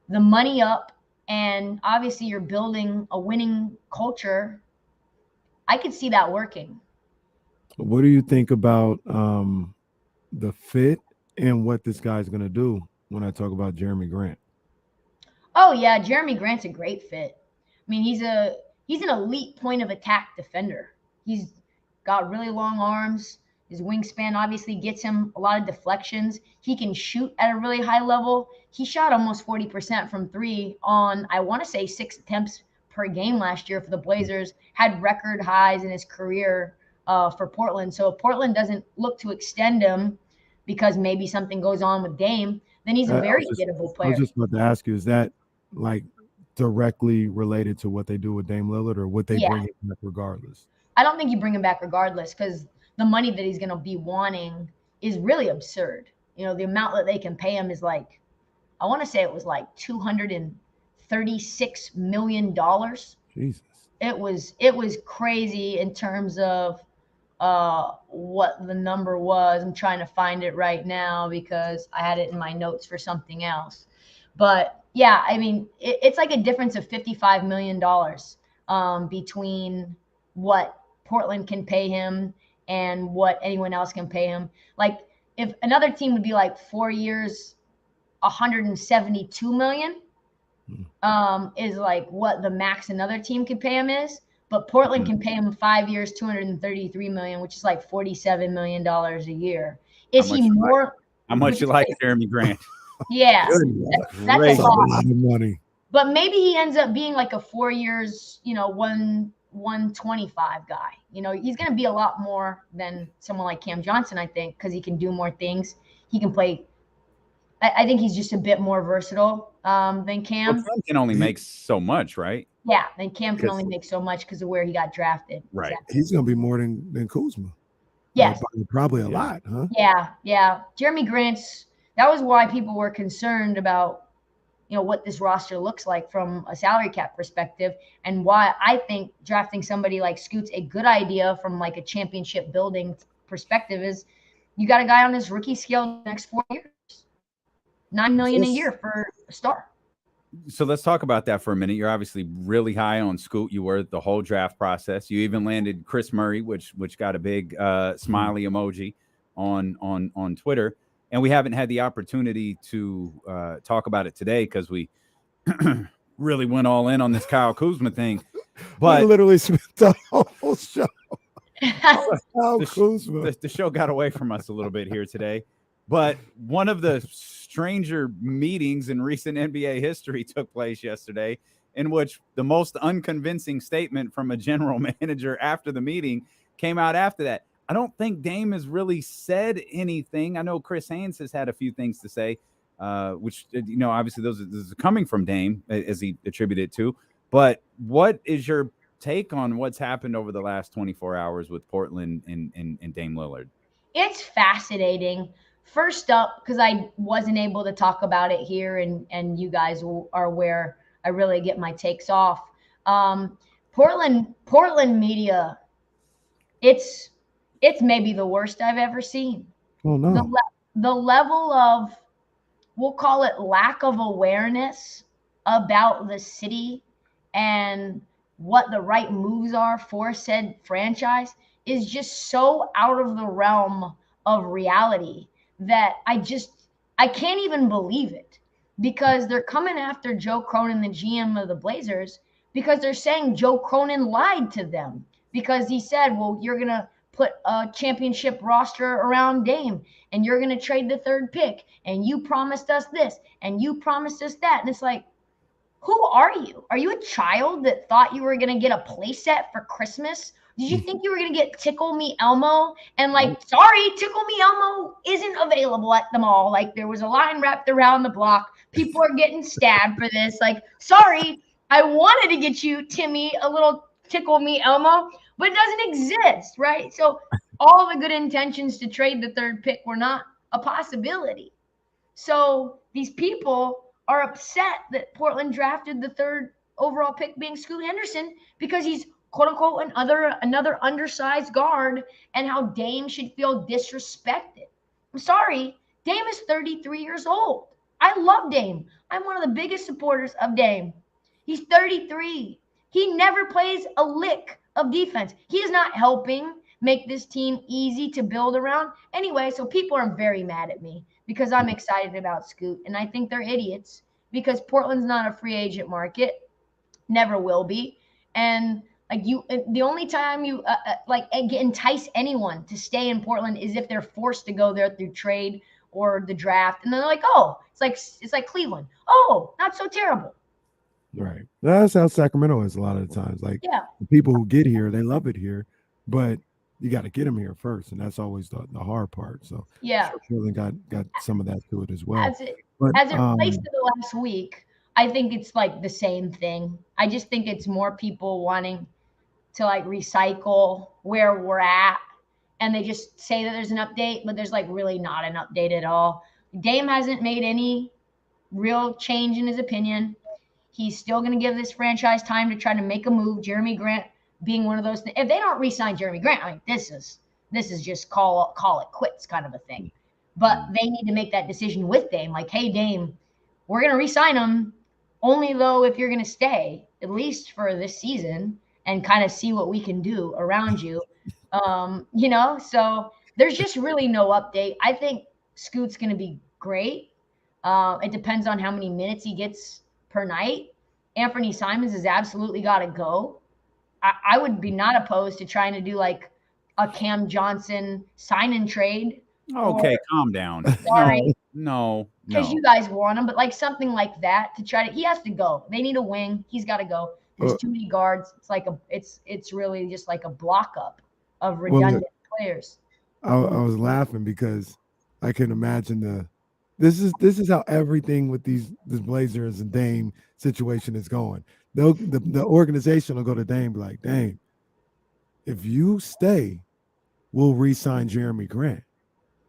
the money up and obviously you're building a winning culture, I could see that working. What do you think about the fit and what this guy's going to do when I talk about Jerami Grant? Oh, yeah. Jerami Grant's a great fit. I mean, he's an elite point of attack defender. He's got really long arms. His wingspan obviously gets him a lot of deflections. He can shoot at a really high level. He shot almost 40% from three on, I want to say, 6 attempts per game last year for the Blazers, had record highs in his career for Portland. So if Portland doesn't look to extend him because maybe something goes on with Dame, then he's a very gettable player. I was just about to ask you, is that like directly related to what they do with Dame Lillard, or would they bring him back regardless? I don't think you bring him back regardless, because the money that he's going to be wanting is really absurd. The amount that they can pay him is like, I want to say it was like $236 million. Jesus. It was crazy in terms of what the number was. I'm trying to find it right now because I had it in my notes for something else. But yeah, I mean, it's like a difference of $55 million between what Portland can pay him and what anyone else can pay him. Like, if another team would be like 4 years, $172 million is like what the max another team can pay him is. But Portland can pay him 5 years, $233 million, which is like $47 million a year. Is he more? How much you like Jerami Grant? Yeah, that's a lot of money. But maybe he ends up being like a 4 years, 125 guy. He's going to be a lot more than someone like Cam Johnson, I think, because he can do more things. He can play. I think he's just a bit more versatile than Cam. Well, Cam can only make so much, right? Yeah, and Cam can only make so much because of where he got drafted. Right. Exactly. He's going to be more than Kuzma. Yes. Probably a lot, huh? Yeah. Jerami Grant's. That was why people were concerned about, what this roster looks like from a salary cap perspective, and why I think drafting somebody like Scoot's a good idea from like a championship building perspective is you got a guy on his rookie scale the next 4 years, $9 million a year for a star. So let's talk about that for a minute. You're obviously really high on Scoot. You were the whole draft process. You even landed Chris Murray, which got a big smiley emoji on Twitter. And we haven't had the opportunity to talk about it today because we really went all in on this Kyle Kuzma thing. But we literally spent the whole show. The show got away from us a little bit here today. But one of the stranger meetings in recent NBA history took place yesterday, in which the most unconvincing statement from a general manager after the meeting came out after that. I don't think Dame has really said anything. I know Chris Haynes has had a few things to say, which, obviously this is coming from Dame, as he attributed to. But what is your take on what's happened over the last 24 hours with Portland and Dame Lillard? It's fascinating. First up, because I wasn't able to talk about it here, and you guys are where I really get my takes off. Portland media, it's maybe the worst I've ever seen. Oh no. The level of, we'll call it lack of awareness about the city and what the right moves are for said franchise is just so out of the realm of reality that I can't even believe it, because they're coming after Joe Cronin, the GM of the Blazers, because they're saying Joe Cronin lied to them because he said, well, you're going to put a championship roster around Dame and you're going to trade the third pick and you promised us this and you promised us that. And it's like, who are you? Are you a child that thought you were going to get a play set for Christmas? Did you think you were going to get Tickle Me Elmo? And sorry, Tickle Me Elmo isn't available at the mall. There was a line wrapped around the block. People are getting stabbed for this. Sorry, I wanted to get you, Timmy, a little Tickle Me Elmo, but it doesn't exist, right? So all the good intentions to trade the third pick were not a possibility. So these people are upset that Portland drafted the third overall pick being Scoot Henderson because he's quote unquote another undersized guard, and how Dame should feel disrespected. I'm sorry, Dame is 33 years old. I love Dame. I'm one of the biggest supporters of Dame. He's 33. He never plays a lick of defense. He is not helping make this team easy to build around. Anyway, so people are very mad at me because I'm excited about Scoot, and I think they're idiots because Portland's not a free agent market, never will be. And the only time you entice anyone to stay in Portland is if they're forced to go there through trade or the draft, and then they're like, oh, it's like Cleveland. Oh, not so terrible. Right. That's how Sacramento is a lot of the times. The people who get here, they love it here, but you got to get them here first, and that's always the hard part. So Portland got some of that to it as well. As it relates to the last week, I think it's the same thing. I just think it's more people wanting to recycle where we're at, and they just say that there's an update, but there's really not an update at all. Dame hasn't made any real change in his opinion. He's still going to give this franchise time to try to make a move. Jerami Grant being one of those things. If they don't re-sign Jerami Grant, this is just call it quits kind of a thing. But they need to make that decision with Dame. Hey, Dame, we're going to re-sign him only though if you're going to stay at least for this season and kind of see what we can do around you. So there's just really no update. I think Scoot's going to be great. It depends on how many minutes he gets per night. Anthony Simons has absolutely got to go. I would be not opposed to trying to do a Cam Johnson sign and trade. Okay, calm down. Sorry. No. Because you guys want him, but something like that to try to, he has to go. They need a wing. He's got to go. There's too many guards. It's really just a block up of redundant players. I was laughing because I can imagine this is how everything with this Blazers and Dame situation is going. The organization will go to Dame, be like, Dame, if you stay, we'll re-sign Jerami Grant.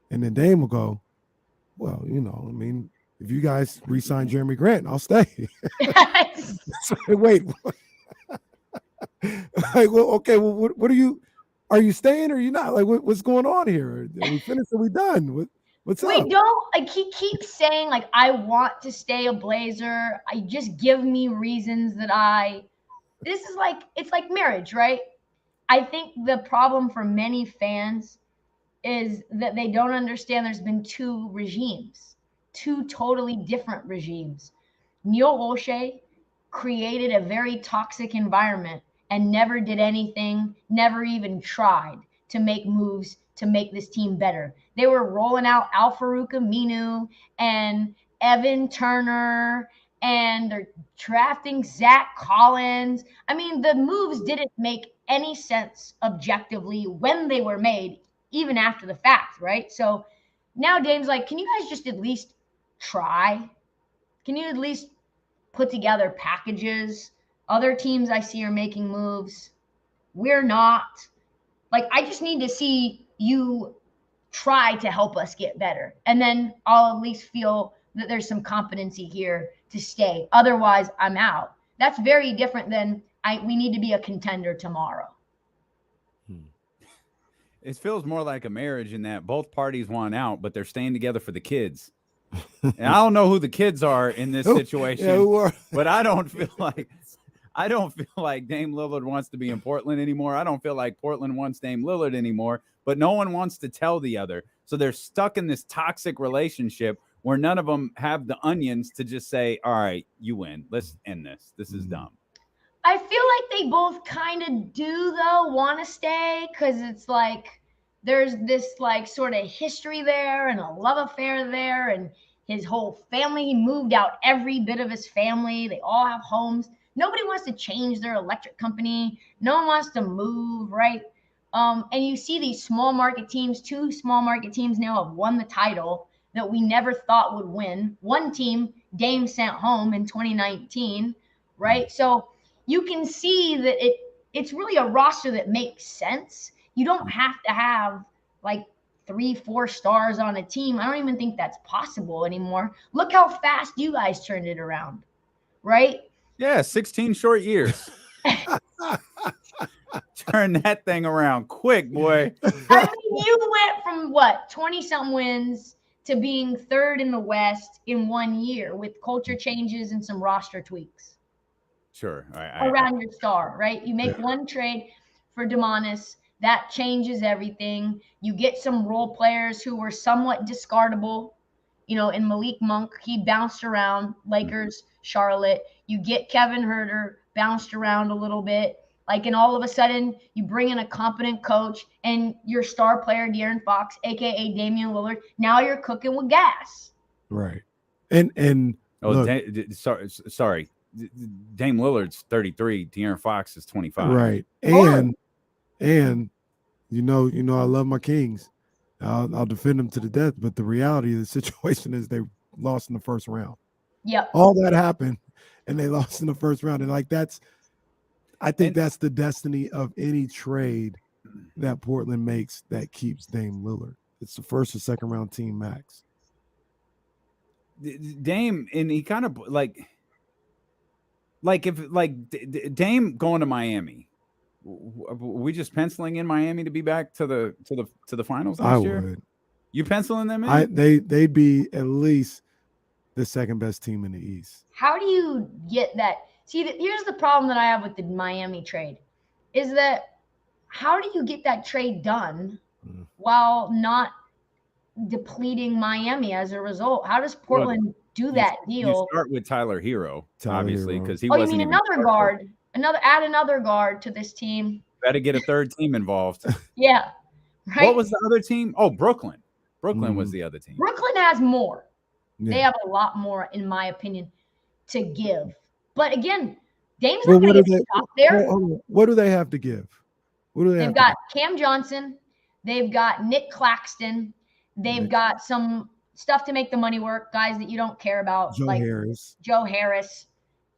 And then Dame will go, well, if you guys re-sign Jerami Grant, I'll stay. Wait. Okay, well, what are you Are you staying or are you not? Like, what's going on here? Are we finished? Are we done? What's We up? don't, like, he keeps saying, like, I want to stay a Blazer. I just give me reasons that this is like, it's like marriage, right? I think the problem for many fans is that they don't understand there's been two regimes, two totally different regimes. Neil Olshey created a very toxic environment and never did anything, never even tried to make moves to make this team better. They were rolling out Al-Farouq Aminu and Evan Turner, and they're drafting Zach Collins. I mean, the moves didn't make any sense objectively when they were made, even after the fact, right? So now Dame's like, can you guys just at least try? Can you at least put together packages? Other teams I see are making moves. We're not. Like, I just need to see you try to help us get better. And then I'll at least feel that there's some competency here to stay. Otherwise, I'm out. That's very different than we need to be a contender tomorrow. It feels more like a marriage in that both parties want out, but they're staying together for the kids. And I don't know who the kids are in this situation, but I don't feel like Dame Lillard wants to be in Portland anymore. I don't feel like Portland wants Dame Lillard anymore, but no one wants to tell the other. So they're stuck in this toxic relationship where none of them have the onions to just say, all right, you win. Let's end this. This is dumb. I feel like they both kind of do, though, want to stay, because it's like there's this like sort of history there and a love affair there, and his whole family, he moved out every bit of his family. They all have homes. Nobody wants to change their electric company. No one wants to move, right? And you see these small market teams, two small market teams now have won the title that we never thought would win. One team, Dame sent home in 2019, right? So you can see that it's really a roster that makes sense. You don't have to have like 3-4 stars on a team. I don't even think that's possible anymore. Look how fast you guys turned it around, right? Yeah, 16 short years. Turn that thing around quick, boy. I mean, you went from what, 20-something wins to being third in the West in 1 year with culture changes and some roster tweaks. Sure. Around your star, right? You make one trade for Demonis. That changes everything. You get some role players who were somewhat discardable. You know, in Malik Monk, he bounced around Lakers, Charlotte. You get Kevin Huerter, bounced around a little bit. Like, and all of a sudden, you bring in a competent coach and your star player, De'Aaron Fox, a.k.a. Damian Lillard. Now you're cooking with gas. Right. And look, sorry. Dame Lillard's 33. De'Aaron Fox is 25. Right. And you know, I love my Kings. I'll defend them to the death. But the reality of the situation is they lost in the first round. Yep. All that happened, and they lost in the first round. And like I think that's the destiny of any trade that Portland makes that keeps Dame Lillard. It's the first or second round team max. Dame, and he kind of like if Dame going to Miami. Are we just penciling in Miami to be back to the finals next year? Would. You penciling them in? They'd be at least the second best team in the East. How do you get that? See, here's the problem that I have with the Miami trade is that how do you get that trade done while not depleting Miami as a result? How does Portland do that deal? You start with Tyler Hero, obviously, because he you wasn't mean another guard? Add another guard to this team. Better get a third team involved. Yeah. Right? What was the other team? Oh, Brooklyn. Brooklyn was the other team. Brooklyn has more. Yeah. They have a lot more, in my opinion, to give. But again, Dame's not going to get stuck there. What do they have to give? They've got Cam Johnson. They've got Nick Claxton. They've got some stuff to make the money work, guys that you don't care about. Joe Harris,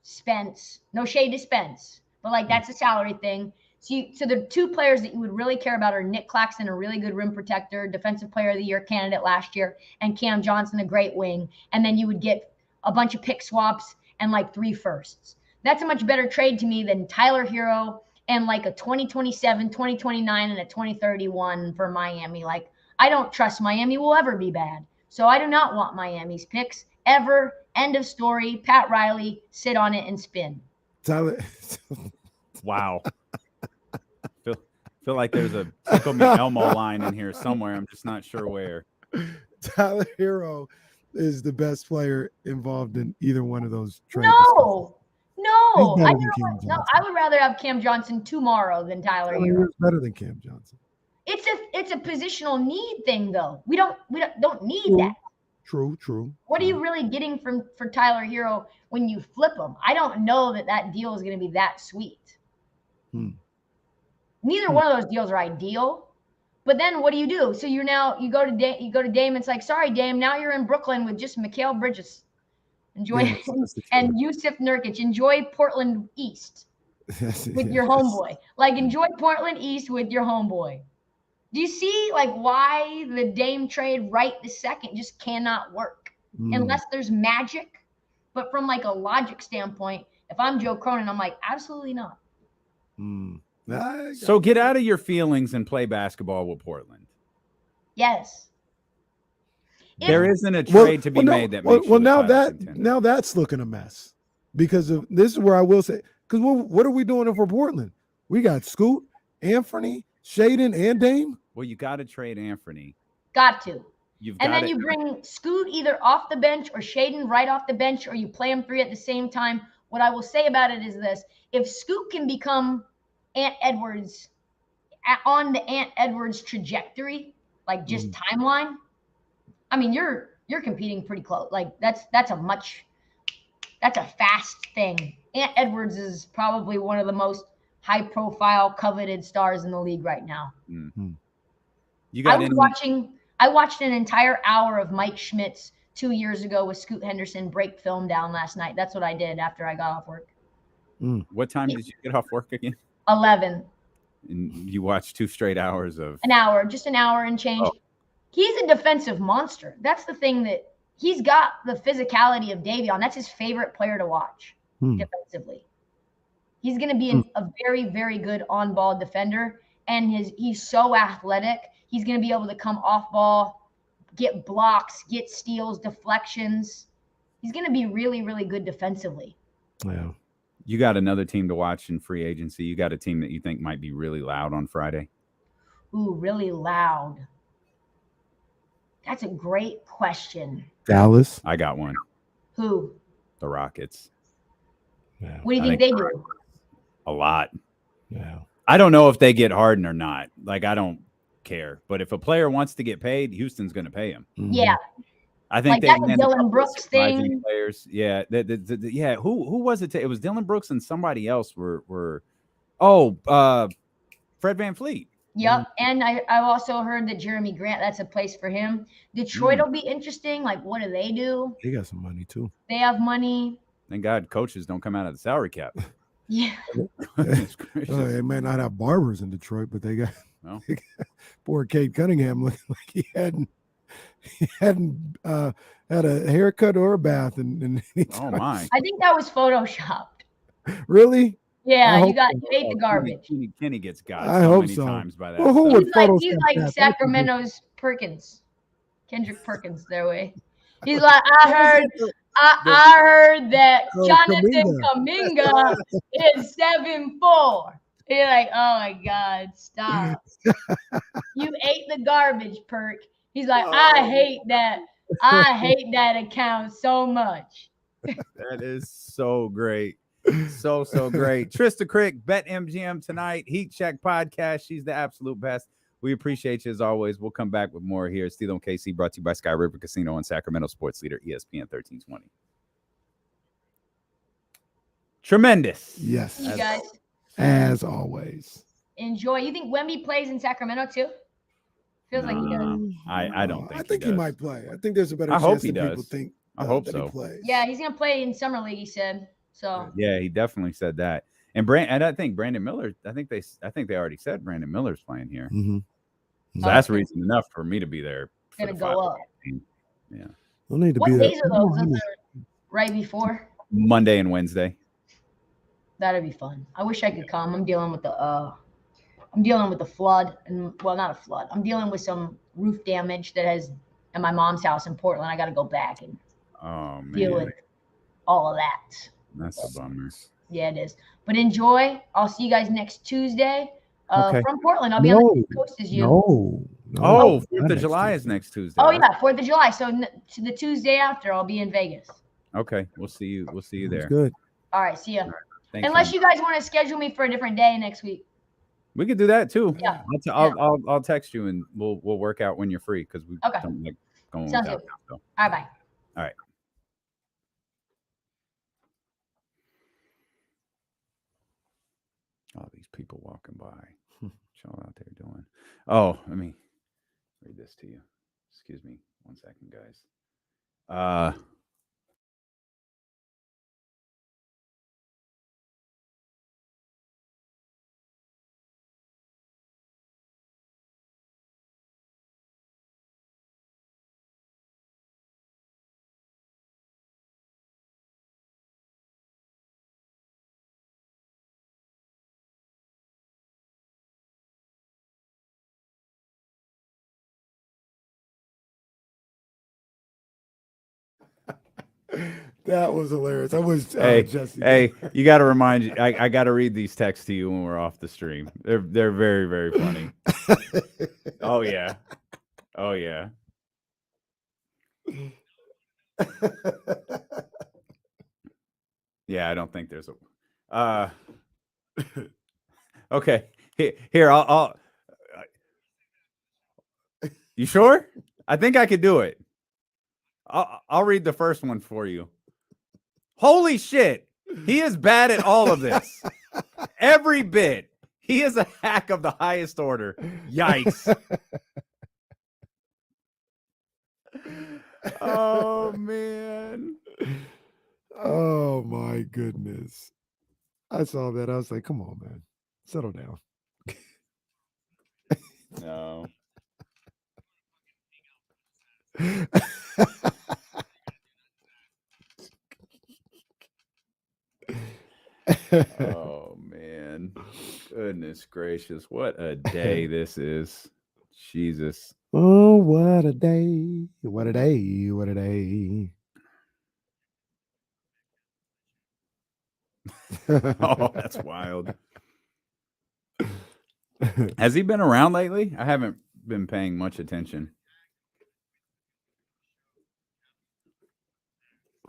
Spence. No shade to Spence, but like that's a salary thing. So the two players that you would really care about are Nick Claxton, a really good rim protector, defensive player of the year candidate last year, and Cam Johnson, a great wing. And then you would get a bunch of pick swaps and like 3 firsts. That's a much better trade to me than Tyler Hero and like a 2027, 2029, and a 2031 for Miami. Like, I don't trust Miami will ever be bad. So I do not want Miami's picks ever. End of story. Pat Riley, sit on it and spin. Tyler. Wow. Feel like there's a Tickle Me Elmo line in here somewhere. I'm just not sure where. Tyler Hero is the best player involved in either one of those trades. No. He's better I than Cam Johnson. would rather have Cam Johnson tomorrow than Tyler Hero. Hero's better than Cam Johnson. It's a positional need thing though. We don't need True. that. True. What are you really getting for Tyler Hero when you flip him? I don't know that deal is going to be that sweet. Neither one of those deals are ideal. But then what do? So you go to Dame. It's like, sorry, Dame. Now you're in Brooklyn with just Mikal Bridges. Enjoy and Yusuf Nurkic. Enjoy Portland East with your homeboy. Like, enjoy Portland East with your homeboy. Do you see like why the Dame trade right this second just cannot work unless there's magic? But from like a logic standpoint, if I'm Joe Cronin, I'm like, absolutely not. So get out of your feelings and play basketball with Portland. Yes. There isn't a trade to be made that makes now that's looking a mess because of this is where I will say, because what are we doing for Portland? We got Scoot, Anthony, Shaden, and Dame. Well, you got to trade Anthony. Got to. And then you bring Scoot either off the bench or Shaden right off the bench, or you play them three at the same time. What I will say about it is this: if Scoot can become Ant Edwards on the Ant Edwards trajectory, like just timeline, I mean, you're competing pretty close. Like that's a fast thing. Ant Edwards is probably one of the most high-profile, coveted stars in the league right now. I watched an entire hour of Mike Schmidt's 2 years ago with Scoot Henderson break film down last night. That's what I did after I got off work. What time did you get off work again? 11. And you watched 2 straight hours of just an hour and change. Oh. He's a defensive monster. That's the thing, that he's got the physicality of Davion. That's his favorite player to watch defensively. He's going to be a very, very good on-ball defender, and he's so athletic. He's going to be able to come off ball, get blocks, get steals, deflections. He's going to be really, really good defensively. Yeah. You got another team to watch in free agency. You got a team that you think might be really loud on Friday? Ooh, really loud. That's a great question. Dallas. I got one. Who? The Rockets. Yeah. What do you think they do? A lot. Yeah. I don't know if they get Harden or not. Like, I don't care. But if a player wants to get paid, Houston's going to pay him. Yeah. I think like that's a Dylan Brooks thing. Players. Yeah. Yeah. Who was it? It was Dylan Brooks and somebody else were Fred VanVleet. Yep. And I also heard that Jerami Grant, that's a place for him. Detroit will be interesting. Like, what do? They got some money too. They have money. Thank God coaches don't come out of the salary cap. Yeah. They may not have barbers in Detroit, but they got poor Cade Cunningham looking like he hadn't had a haircut or a bath. Oh my! I think that was photoshopped. Really? Yeah, you ate the garbage. Kenny gets got I so hope many so. times by that. Well, he's like Sacramento's Perkins, Kendrick Perkins, their way. He's like, I heard that Jonathan Kuminga is 7'4". You're like, oh my God, stop. You ate the garbage, Perk. He's like, I hate that. I hate that account so much. That is so great. So great. Trysta Krick, BetMGM tonight. Heat Check Podcast. She's the absolute best. We appreciate you as always. We'll come back with more here. Steele and KC, brought to you by Sky River Casino and Sacramento Sports Leader, ESPN 1320. Tremendous. Yes. You guys. As always. Enjoy. You think Wemby plays in Sacramento too? Feels like he does. I don't think. I think he might play. I think there's a better I chance hope he than does. people think. I hope that so. He plays. Yeah, he's gonna play in summer league. He said so. Yeah, he definitely said that. And I think Brandon Miller. I think they already said Brandon Miller's playing here. Mm-hmm. So that's reason enough for me to be there. Gonna go up. Yeah. We'll need to what be days there. are those? Right before Monday and Wednesday. That'd be fun. I wish I could come. I'm dealing with the flood, and well, not a flood. I'm dealing with some roof damage that has at my mom's house in Portland. I got to go back and deal with all of that. That's a bummer. Yeah, it is. But enjoy. I'll see you guys next Tuesday. Okay. From Portland. I'll be on the same coast as you. No. Oh, 4th of July is next Tuesday. Oh yeah, 4th of July. So to the Tuesday after, I'll be in Vegas. Okay, we'll see you. We'll see you there. Good. All right, see ya. Thanks, Unless man. you guys want to schedule me for a different day next week. We could do that too. Yeah. I'll text you and we'll work out when you're free because we Okay. don't like going Sounds without good. you, so. All right, bye. All right. All these people walking by. What's y'all out there doing? Oh, let me read this to you. Excuse me 1 second, guys. That was hilarious. I was Jesse. Hey, you got to remind you. I got to read these texts to you when we're off the stream. They're very, very funny. Oh yeah, oh yeah. Yeah, I don't think there's a. Okay, here I'll. You sure? I think I could do it. I'll read the first one for you. Holy shit. He is bad at all of this. Every bit. He is a hack of the highest order. Yikes. Oh, man. Oh, my goodness. I saw that. I was like, come on, man. Settle down. No. Oh man, goodness gracious, what a day this is. Jesus. Oh, what a day. What a day. What a day. Oh, that's wild. Has he been around lately? I haven't been paying much attention.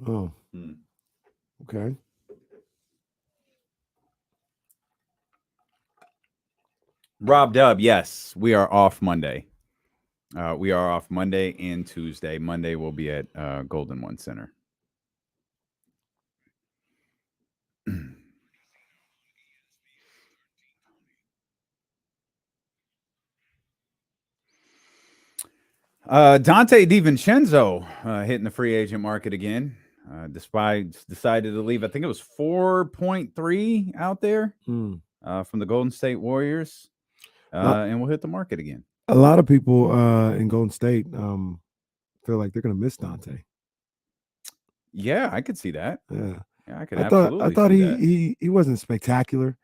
Oh. Okay. Rob Dub, yes, we are off Monday. We are off Monday and Tuesday. Monday we'll be at Golden One Center. Dante DiVincenzo hitting the free agent market again. Despite decided to leave. I think it was 4.3 out there from the Golden State Warriors. And we'll hit the market again. A lot of people in Golden State feel like they're going to miss Dante. Yeah, I could see that. Yeah, I could absolutely. I thought see that. he wasn't spectacular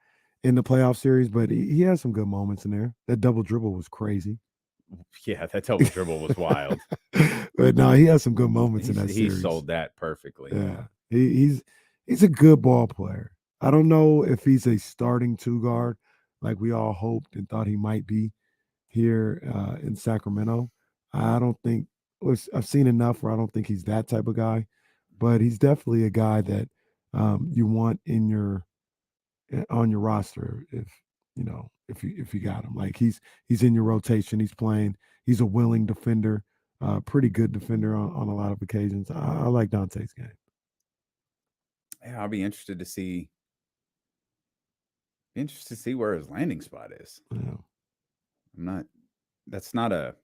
in the playoff series, but he had some good moments in there. That double dribble was crazy. Yeah, that double dribble was wild. But no, he has some good moments in that He series. sold that perfectly. Yeah, he's a good ball player. I don't know if he's a starting two guard like we all hoped and thought he might be here in Sacramento. I don't think I've seen enough where I don't think he's that type of guy, but he's definitely a guy that you want on your roster if you got him. Like he's in your rotation, he's playing, he's a willing defender, pretty good defender on a lot of occasions. I like Dante's game. Yeah, I'll be interested to see where his landing spot is. Yeah. That's not a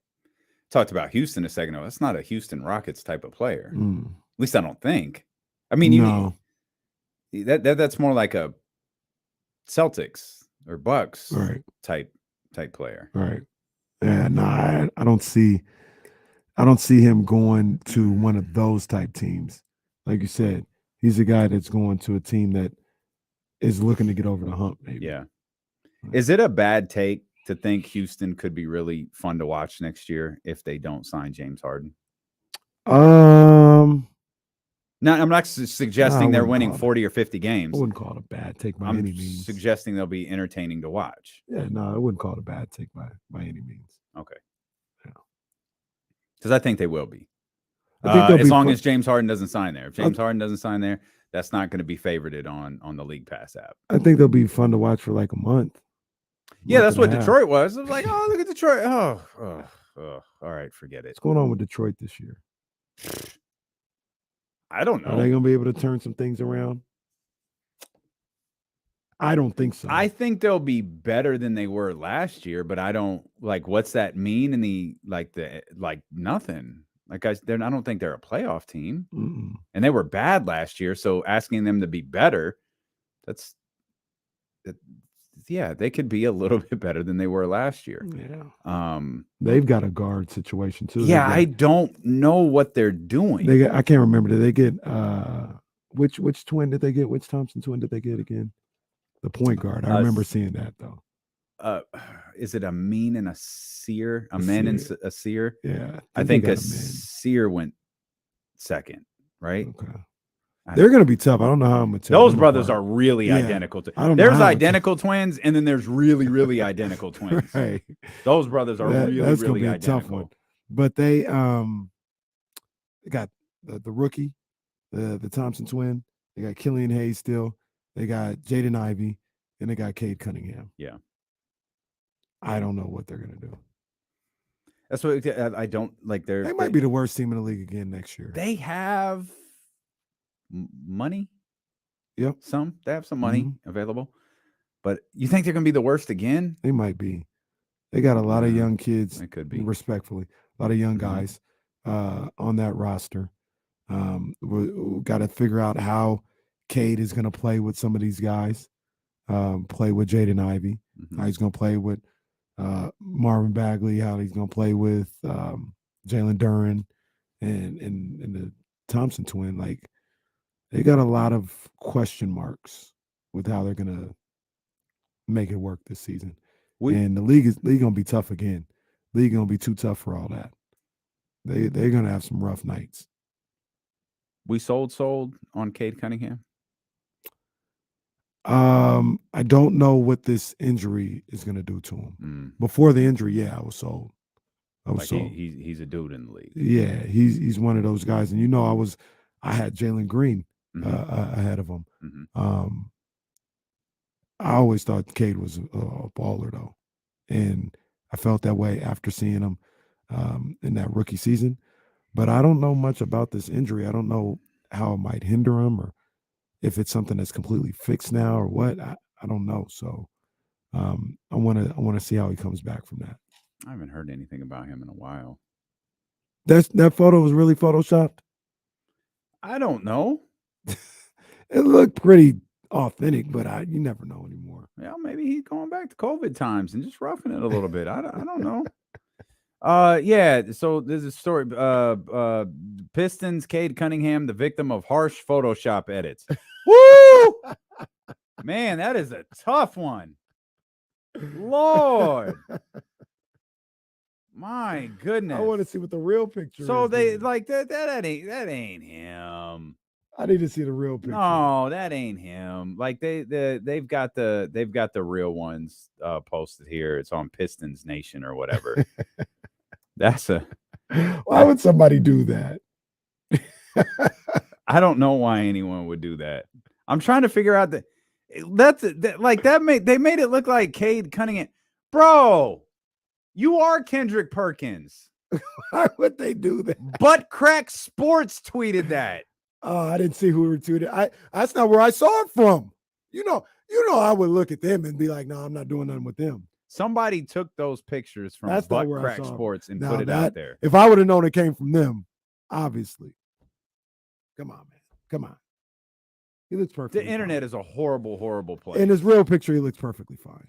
talked about Houston a second ago. That's not a Houston Rockets type of player. At least I don't think. I mean, No. That's more like a Celtics or Bucks Right. type player. Right. Yeah, no, I don't see him going to one of those type teams. Like you said, he's a guy that's going to a team that is looking to get over the hump. Maybe. Yeah. Is it a bad take to think Houston could be really fun to watch next year if they don't sign James Harden? No, I'm not suggesting they're winning 40 or 50 games. I wouldn't call it a bad take by any means. Suggesting they'll be entertaining to watch. Yeah, no, I wouldn't call it a bad take by any means. Okay. Yeah. Because I think they will be. I think as long as James Harden doesn't sign there. If James Harden doesn't sign there, that's not going to be favorited on the League Pass app. I think they'll be fun to watch for like a month. Yeah, that's what Detroit was. It was like, oh, look at Detroit. Oh, all right, forget it. What's going on with Detroit this year? I don't know. Are they going to be able to turn some things around? I don't think so. I think they'll be better than they were last year, but I don't like what's that mean in the nothing. Like I don't think they're a playoff team. Mm-mm. And they were bad last year, so asking them to be better, yeah, they could be a little bit better than they were last year. Yeah. They've got a guard situation too. Yeah, I don't know what they're doing. I can't remember. Did they get which twin did they get? Which Thompson twin did they get again? The point guard. I remember seeing that though. Is it Amin and a Sear? Amin and a Sear? Yeah. I think a Sear went second, right? Okay. They're going to be tough. I don't know how I'm going to tell. Those brothers are really identical. There's identical twins, and then there's really, really identical twins. Right. Those brothers are really, that's really gonna be a identical. tough one. But they got the rookie, the Thompson twin. They got Killian Hayes still. They got Jaden Ivey, and they got Cade Cunningham. Yeah. I don't know what they're going to do. That's what I don't like. They might be the worst team in the league again next year. They have money. Yep. They have some money available. But you think they're going to be the worst again? They might be. They got a lot of young kids. It could be. Respectfully. A lot of young guys on that roster. We got to figure out how Cade is going to play with some of these guys. Play with Jaden Ivey. How he's going to play with Marvin Bagley. How he's going to play with Jalen Duren and the Thompson twin. Like, they got a lot of question marks with how they're going to make it work this season. And the league going to be tough again. League going to be too tough for all that. They're going to have some rough nights. We sold on Cade Cunningham. I don't know what this injury is going to do to him. Before the injury, yeah, I was sold. Sold. He's a dude in the league. Yeah, he's one of those guys. And I had Jalen Green ahead of him. I always thought Cade was a baller though, and I felt that way after seeing him in that rookie season. But I don't know much about this injury. I don't know how it might hinder him, or if it's something that's completely fixed now, or what. I don't know. So I want to see how he comes back from that. I haven't heard anything about him in a while. That photo was really photoshopped? I don't know. It looked pretty authentic, but you never know anymore. Yeah, maybe he's going back to COVID times and just roughing it a little bit. I don't know. Yeah. So there's a story. Pistons, Cade Cunningham, the victim of harsh Photoshop edits. Woo! Man, that is a tough one. Lord. My goodness. I want to see what the real picture so is. They like that ain't him. I need to see the real picture. No, that ain't him. Like they've got the real ones posted here. It's on Pistons Nation or whatever. Why would somebody do that? I don't know why anyone would do that. I'm trying to figure out they made it look like Cade Cunningham. Bro, you are Kendrick Perkins. Why would they do that? Butt Crack Sports tweeted that. Oh, I didn't see who retweeted. That's not where I saw it from. You know, I would look at them and be like, no, I'm not doing nothing with them. Somebody took those pictures from Butt Crack Sports and put it out there. If I would have known it came from them, obviously. Come on, man. Come on. He looks perfect. The internet is a horrible, horrible place. In his real picture, he looks perfectly fine.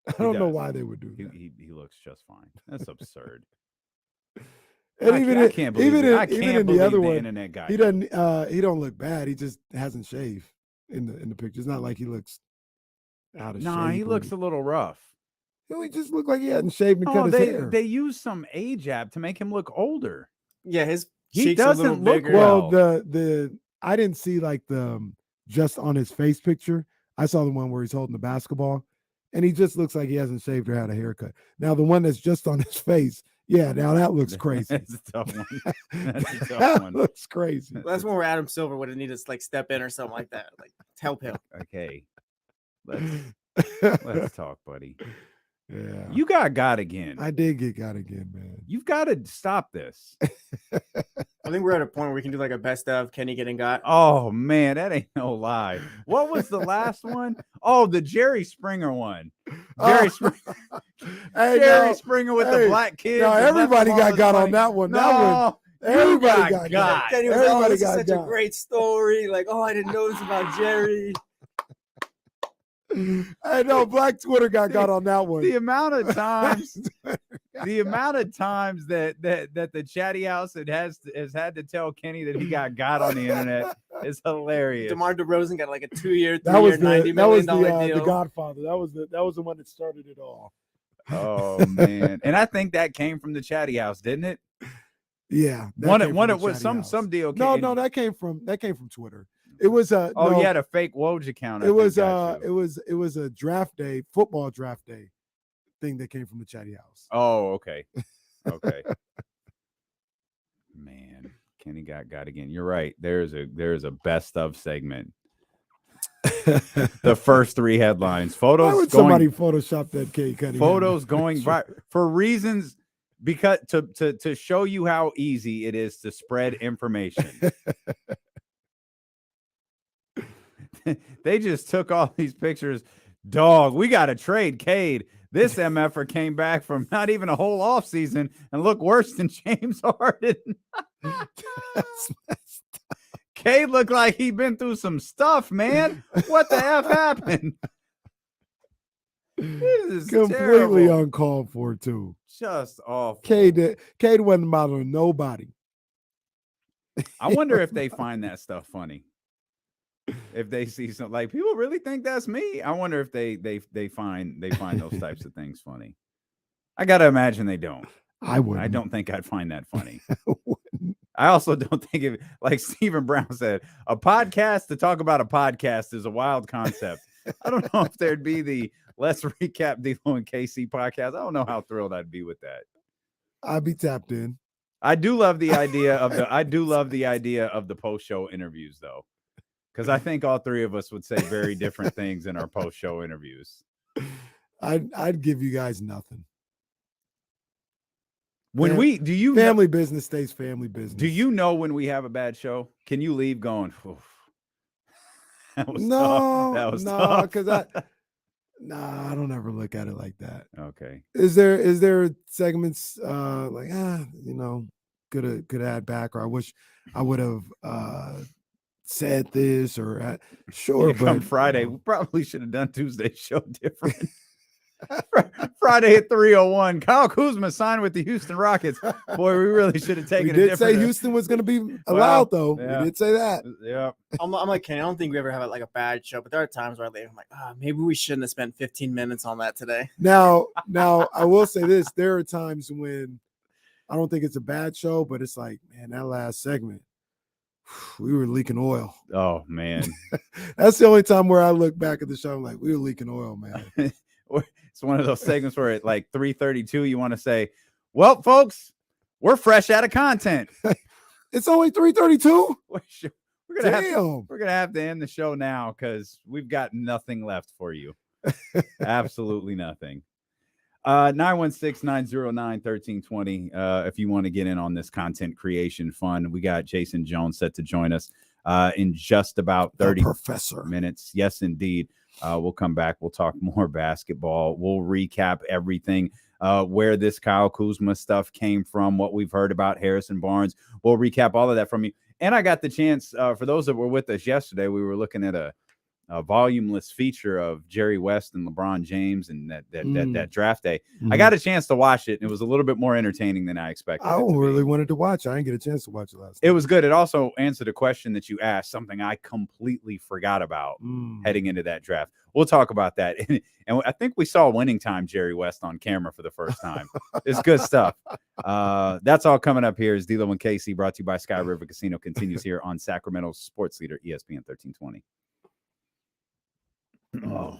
I don't know why they would do that. He looks just fine. That's absurd. And I can't believe even in the other one, internet guy. he don't look bad. He just hasn't shaved. in the picture. It's not like he looks out of shape. Nah, he looks a little rough. He just looked like he hadn't shaved and Oh, cut his hair. they used some age app to make him look older. Yeah, his He cheeks are a little doesn't look bigger. Well, the I didn't see like the just on his face picture. I saw the one where he's holding the basketball, and he just looks like he hasn't shaved or had a haircut. Now the one that's just on his face, yeah, now that looks crazy. That's a tough one. That's a tough That one. looks crazy. Well, that's one where Adam Silver would have needed to like step in or something like that. Like help him. Okay. Let's talk, buddy. Yeah. You got again. I did get got again, man. You've got to stop this. I think we're at a point where we can do like a best of Kenny getting got. Oh man, that ain't no lie. What was the last one? Oh, the Jerry Springer one. Jerry Springer. Hey, Jerry no, Springer with hey, the black kids. No, and left everybody them all got his got money. on that one. That No, one. you Everybody got got. Kenny was like, Everybody this is got such got. a great story. Like, oh, I didn't know this about Jerry. I know Black Twitter got on that one. The amount of times, that the Chatty House has had to tell Kenny that he got on the internet is hilarious. DeMar DeRozan got like a 2-year, That was $3 million deal. the Godfather. That was the one that started it all. Oh man, and I think that came from the Chatty House, didn't it? Yeah, One it was some deal. No, that came from Twitter. It was Oh, no, he had a fake Woj account. it was a draft day, football draft day thing that came from the Chatty House. Oh, okay. Man, Kenny got again. You're right. There's a best of segment. The first 3 headlines. Photos. Why would somebody Photoshop that cake cutting? Photos going for reasons because to show you how easy it is to spread information. They just took all these pictures. Dog, we got to trade Cade. This MFer came back from not even a whole off season and look worse than James Harden. Cade looked like he'd been through some stuff, man. What the F happened? This is completely terrible. uncalled for too. Just awful. Cade wasn't bothering nobody. I wonder if they find that stuff funny. If they see something like people really think that's me, I wonder if they find those types of things funny. I gotta imagine they don't. I wouldn't. I don't think I'd find that funny. I also don't think it, like Stephen Brown said, a podcast to talk about a podcast is a wild concept. I don't know if there'd be the Let's Recap D'Lo and KC podcast. I don't know how thrilled I'd be with that. I'd be tapped in. I do love the idea of the post-show interviews though. Because I think all 3 of us would say very different things in our post-show interviews. I'd give you guys nothing. When family business stays family business. Do you know when we have a bad show? Can you leave going? Oof. That was No, tough. because I don't ever look at it like that. Okay. Is there segments could add back, or I wish I would have said this or sure, but come Friday, we probably should have done Tuesday's show different. Friday at 3:01. Kyle Kuzma signed with the Houston Rockets. Boy, we really should have taken. We did say Houston was going to be allowed, though. Yeah. We did say that. Yeah. I'm like Kenny. I don't think we ever have like a bad show, but there are times where I'm like, maybe we shouldn't have spent 15 minutes on that today. Now, I will say this: there are times when I don't think it's a bad show, but it's like, man, that last segment, we were leaking oil. Oh man, that's the only time where I look back at the show. I'm like, we were leaking oil, man. It's one of those segments where at like 3:32, you want to say, "Well, folks, we're fresh out of content." It's only 3:32. We're gonna have to end the show now because we've got nothing left for you. Absolutely nothing. 916-909-1320. If you want to get in on this content creation fun, we got Jason Jones set to join us in just about 30 minutes. Yes, indeed. We'll come back. We'll talk more basketball. We'll recap everything, where this Kyle Kuzma stuff came from, what we've heard about Harrison Barnes. We'll recap all of that from you. And I got the chance, for those that were with us yesterday, we were looking at a voluminous feature of Jerry West and LeBron James and that draft day. Mm-hmm. I got a chance to watch it, and it was a little bit more entertaining than I expected. I really wanted to watch it. I didn't get a chance to watch it last night. It was good. It also answered a question that you asked, something I completely forgot about heading into that draft. We'll talk about that. And I think we saw winning time Jerry West on camera for the first time. It's good stuff. That's all coming up here as D-Lo and KC, brought to you by Sky River Casino, continues here on Sacramento's sports leader, ESPN 1320. Oh.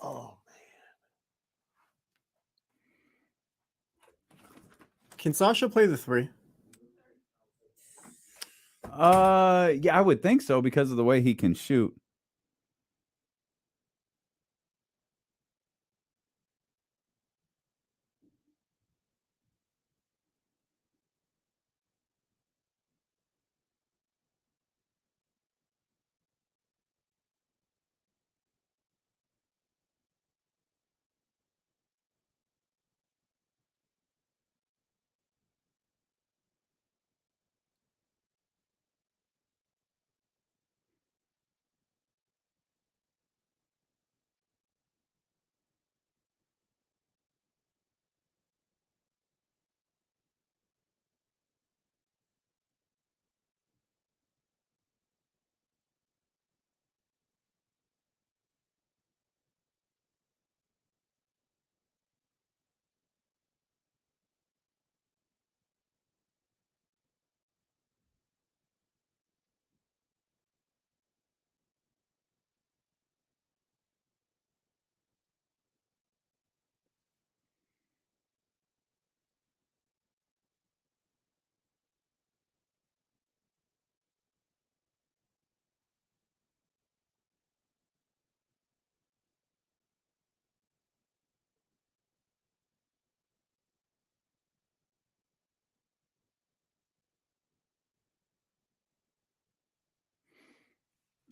Oh, Can Sasha play the 3? Yeah, I would think so because of the way he can shoot.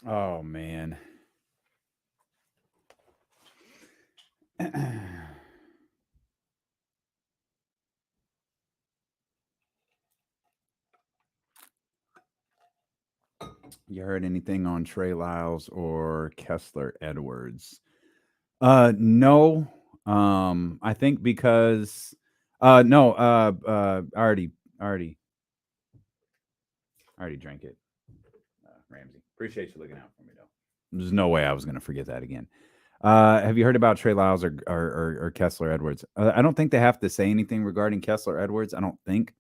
Oh, man. You heard anything on Trey Lyles or Kessler Edwards? No. I think because no, I already drank it. Ramsey, appreciate you looking out for me though. There's no way I was gonna forget that again. Have you heard about Trey Lyles or Kessler Edwards? I don't think they have to say anything regarding Kessler Edwards. I don't think.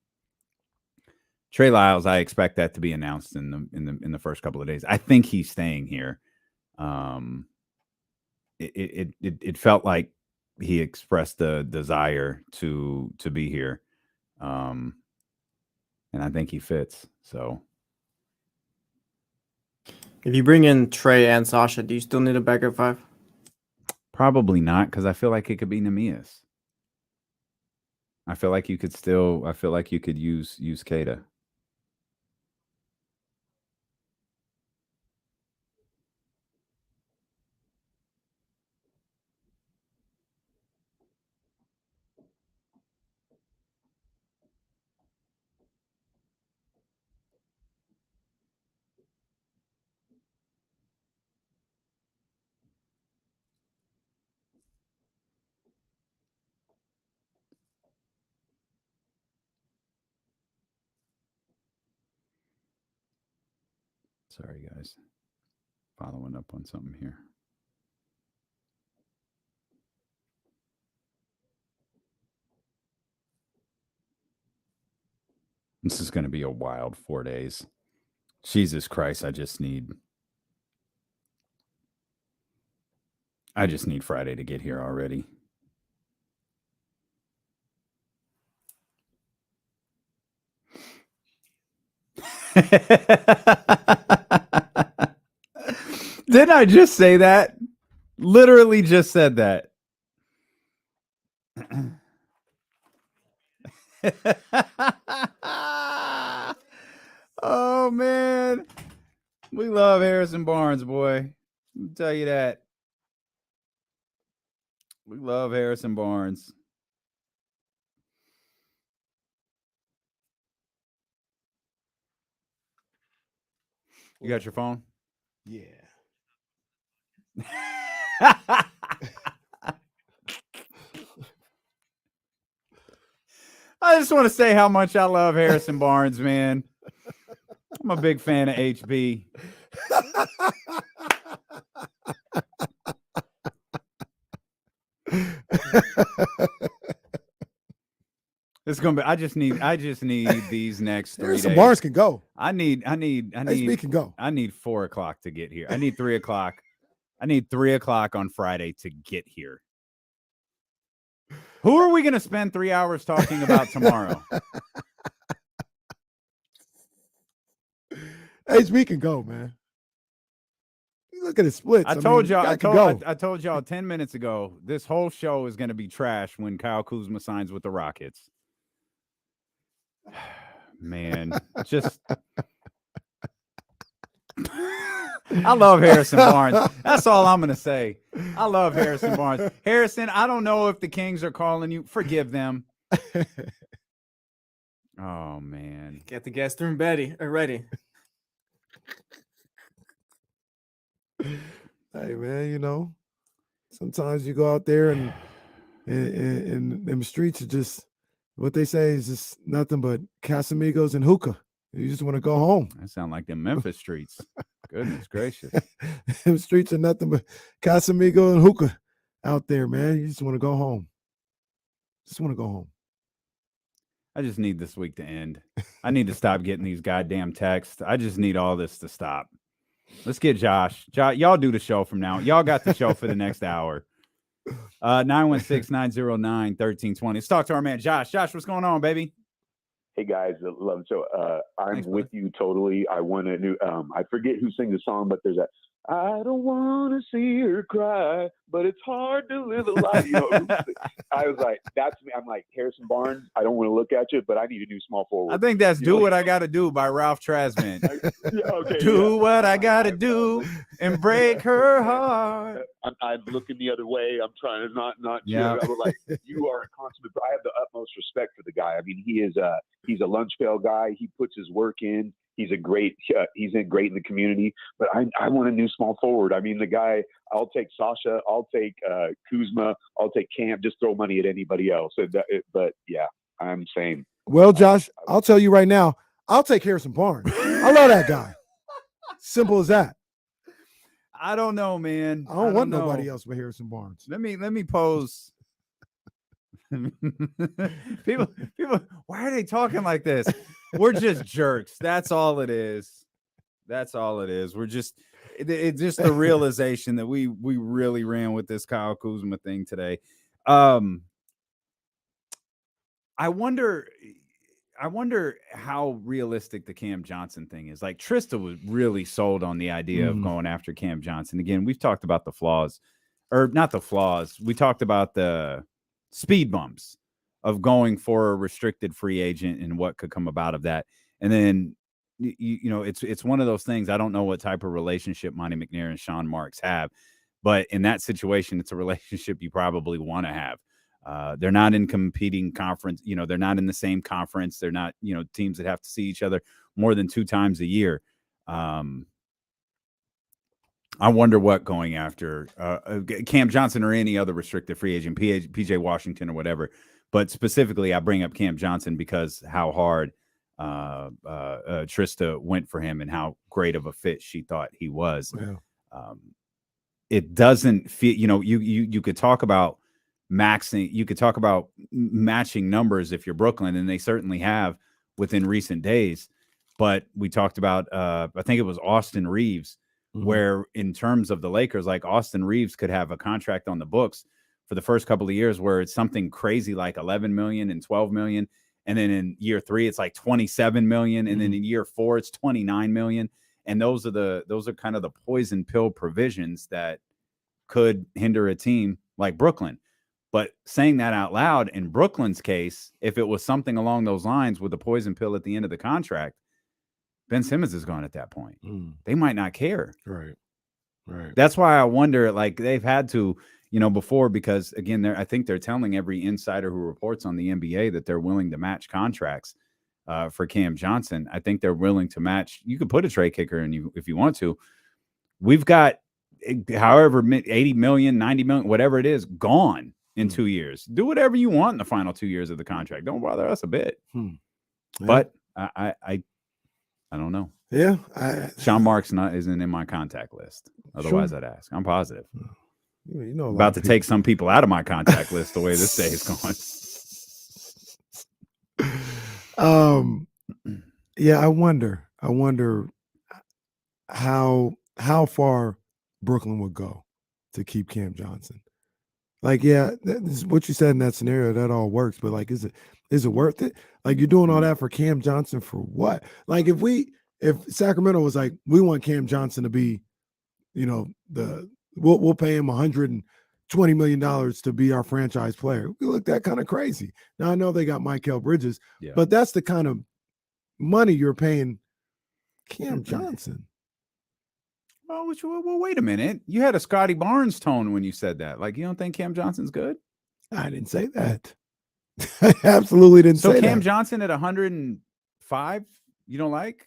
Trey Lyles, I expect that to be announced in the first couple of days. I think he's staying here. It felt like he expressed the desire to be here, and I think he fits. So, if you bring in Trey and Sasha, do you still need a backup 5? Probably not, because I feel like it could be Nemias. I feel like you could use Keita. Sorry, guys. Following up on something here. This is going to be a wild 4 days. Jesus Christ, I just need Friday to get here already. Didn't I just say that? Literally just said that. Oh, man. We love Harrison Barnes, boy. I'll tell you that. We love Harrison Barnes. You got your phone? Yeah. I just want to say how much I love Harrison Barnes, man. I'm a big fan of HB. It's gonna be. I just need these next 3 days. Barnes can go. I need. HB can go. I need 4 o'clock to get here. I need 3 o'clock. I need 3 o'clock on Friday to get here. Who are we gonna spend 3 hours talking about tomorrow? HB can go, man. You look at his splits. I told y'all 10 minutes ago, this whole show is going to be trash when Kyle Kuzma signs with the Rockets. Man, just I love Harrison Barnes. That's all I'm going to say. I love Harrison Barnes. Harrison, I don't know if the Kings are calling you. Forgive them. Oh, man. Get the guest room ready. Hey, man, you know, sometimes you go out there and them streets are just, what they say is just nothing but Casamigos and hookah. You just want to go home. That sound like them Memphis streets. Goodness gracious. Them streets are nothing but Casamigo and hookah out there, man. You just want to go home. I just need this week to end. I need to stop getting these goddamn texts. I just need all this to stop. Let's get Josh. Y'all do the show from now. Y'all got the show for the next hour. 916-909-1320. Let's talk to our man, Josh. Josh, what's going on, baby? Hey guys, love the show. I'm with you totally. I want a new. I forget who sings the song, but there's a. I don't want to see her cry, but it's hard to live a life. You know, I was like, that's me. I'm like Harrison Barnes. I don't want to look at you, but I need a new small forward. I think that's "Do What I Gotta Do" by Ralph Trasman. Do what I gotta do and break her heart. I'm looking the other way. I'm trying to not. Yeah. I was like, you are a consummate. I have the utmost respect for the guy. I mean, he's a lunch pail guy. He puts his work in. He's great in the community, but I want a new small forward. I mean, the guy, I'll take Sasha, I'll take Kuzma, I'll take Cam, just throw money at anybody else. But yeah, I'm saying. Well, Josh, I'll tell you right now, I'll take Harrison Barnes. I love that guy. Simple as that. I don't know, man. I don't want nobody else but Harrison Barnes. Let me pose. people, why are they talking like this? We're just jerks. That's all it is. We're just, it's just the realization that we really ran with this Kyle Kuzma thing today. I wonder how realistic the Cam Johnson thing is. Like Trysta was really sold on the idea of going after Cam Johnson. Again, we've talked about the flaws, or not the flaws. We talked about the speed bumps of going for a restricted free agent and what could come about of that. And then, you know, it's one of those things. I don't know what type of relationship Monty McNair and Sean Marks have, but in that situation, it's a relationship you probably want to have. They're not in competing conference. You know, they're not in the same conference. They're not, you know, teams that have to see each other more than 2 times a year. I wonder what going after Cam Johnson or any other restricted free agent, PJ Washington or whatever. But specifically, I bring up Cam Johnson because how hard Trysta went for him and how great of a fit she thought he was. Yeah. It doesn't feel, you know, you could talk about maxing, you could talk about matching numbers if you're Brooklyn, and they certainly have within recent days. But we talked about, I think it was Austin Reeves, where in terms of the Lakers, like Austin Reeves could have a contract on the books for the first couple of years where it's something crazy like 11 million and 12 million. And then in year 3, it's like 27 million. And then in year 4, it's 29 million. And those are kind of the poison pill provisions that could hinder a team like Brooklyn. But saying that out loud, in Brooklyn's case, if it was something along those lines with the poison pill at the end of the contract, Ben Simmons is gone at that point. They might not care. Right. That's why I wonder, like they've had to, you know, before, because again, I think they're telling every insider who reports on the NBA that they're willing to match contracts for Cam Johnson. I think they're willing to match. You could put a trade kicker in you if you want to. We've got however 80 million, 90 million, whatever it is, gone in 2 years. Do whatever you want in the final 2 years of the contract. Don't bother us a bit. Yeah. But I don't know. Yeah, Sean Marks isn't in my contact list. Otherwise, I'd ask. I'm positive. You know, About to take some people out of my contact list the way this day is going. Yeah, I wonder how far Brooklyn would go to keep Cam Johnson. Like, yeah, what you said in that scenario, that all works, but like, is it worth it? Like, you're doing all that for Cam Johnson for what? Like, if Sacramento was like, we want Cam Johnson to be, you know, we'll pay him $120 million to be our franchise player. We look that kind of crazy. Now I know they got Mikal Bridges, but that's the kind of money you're paying Cam Johnson. Well, wait a minute. You had a Scotty Barnes tone when you said that. Like, you don't think Cam Johnson's good? I didn't say that. I absolutely didn't say that. So Cam Johnson at 105, you don't like?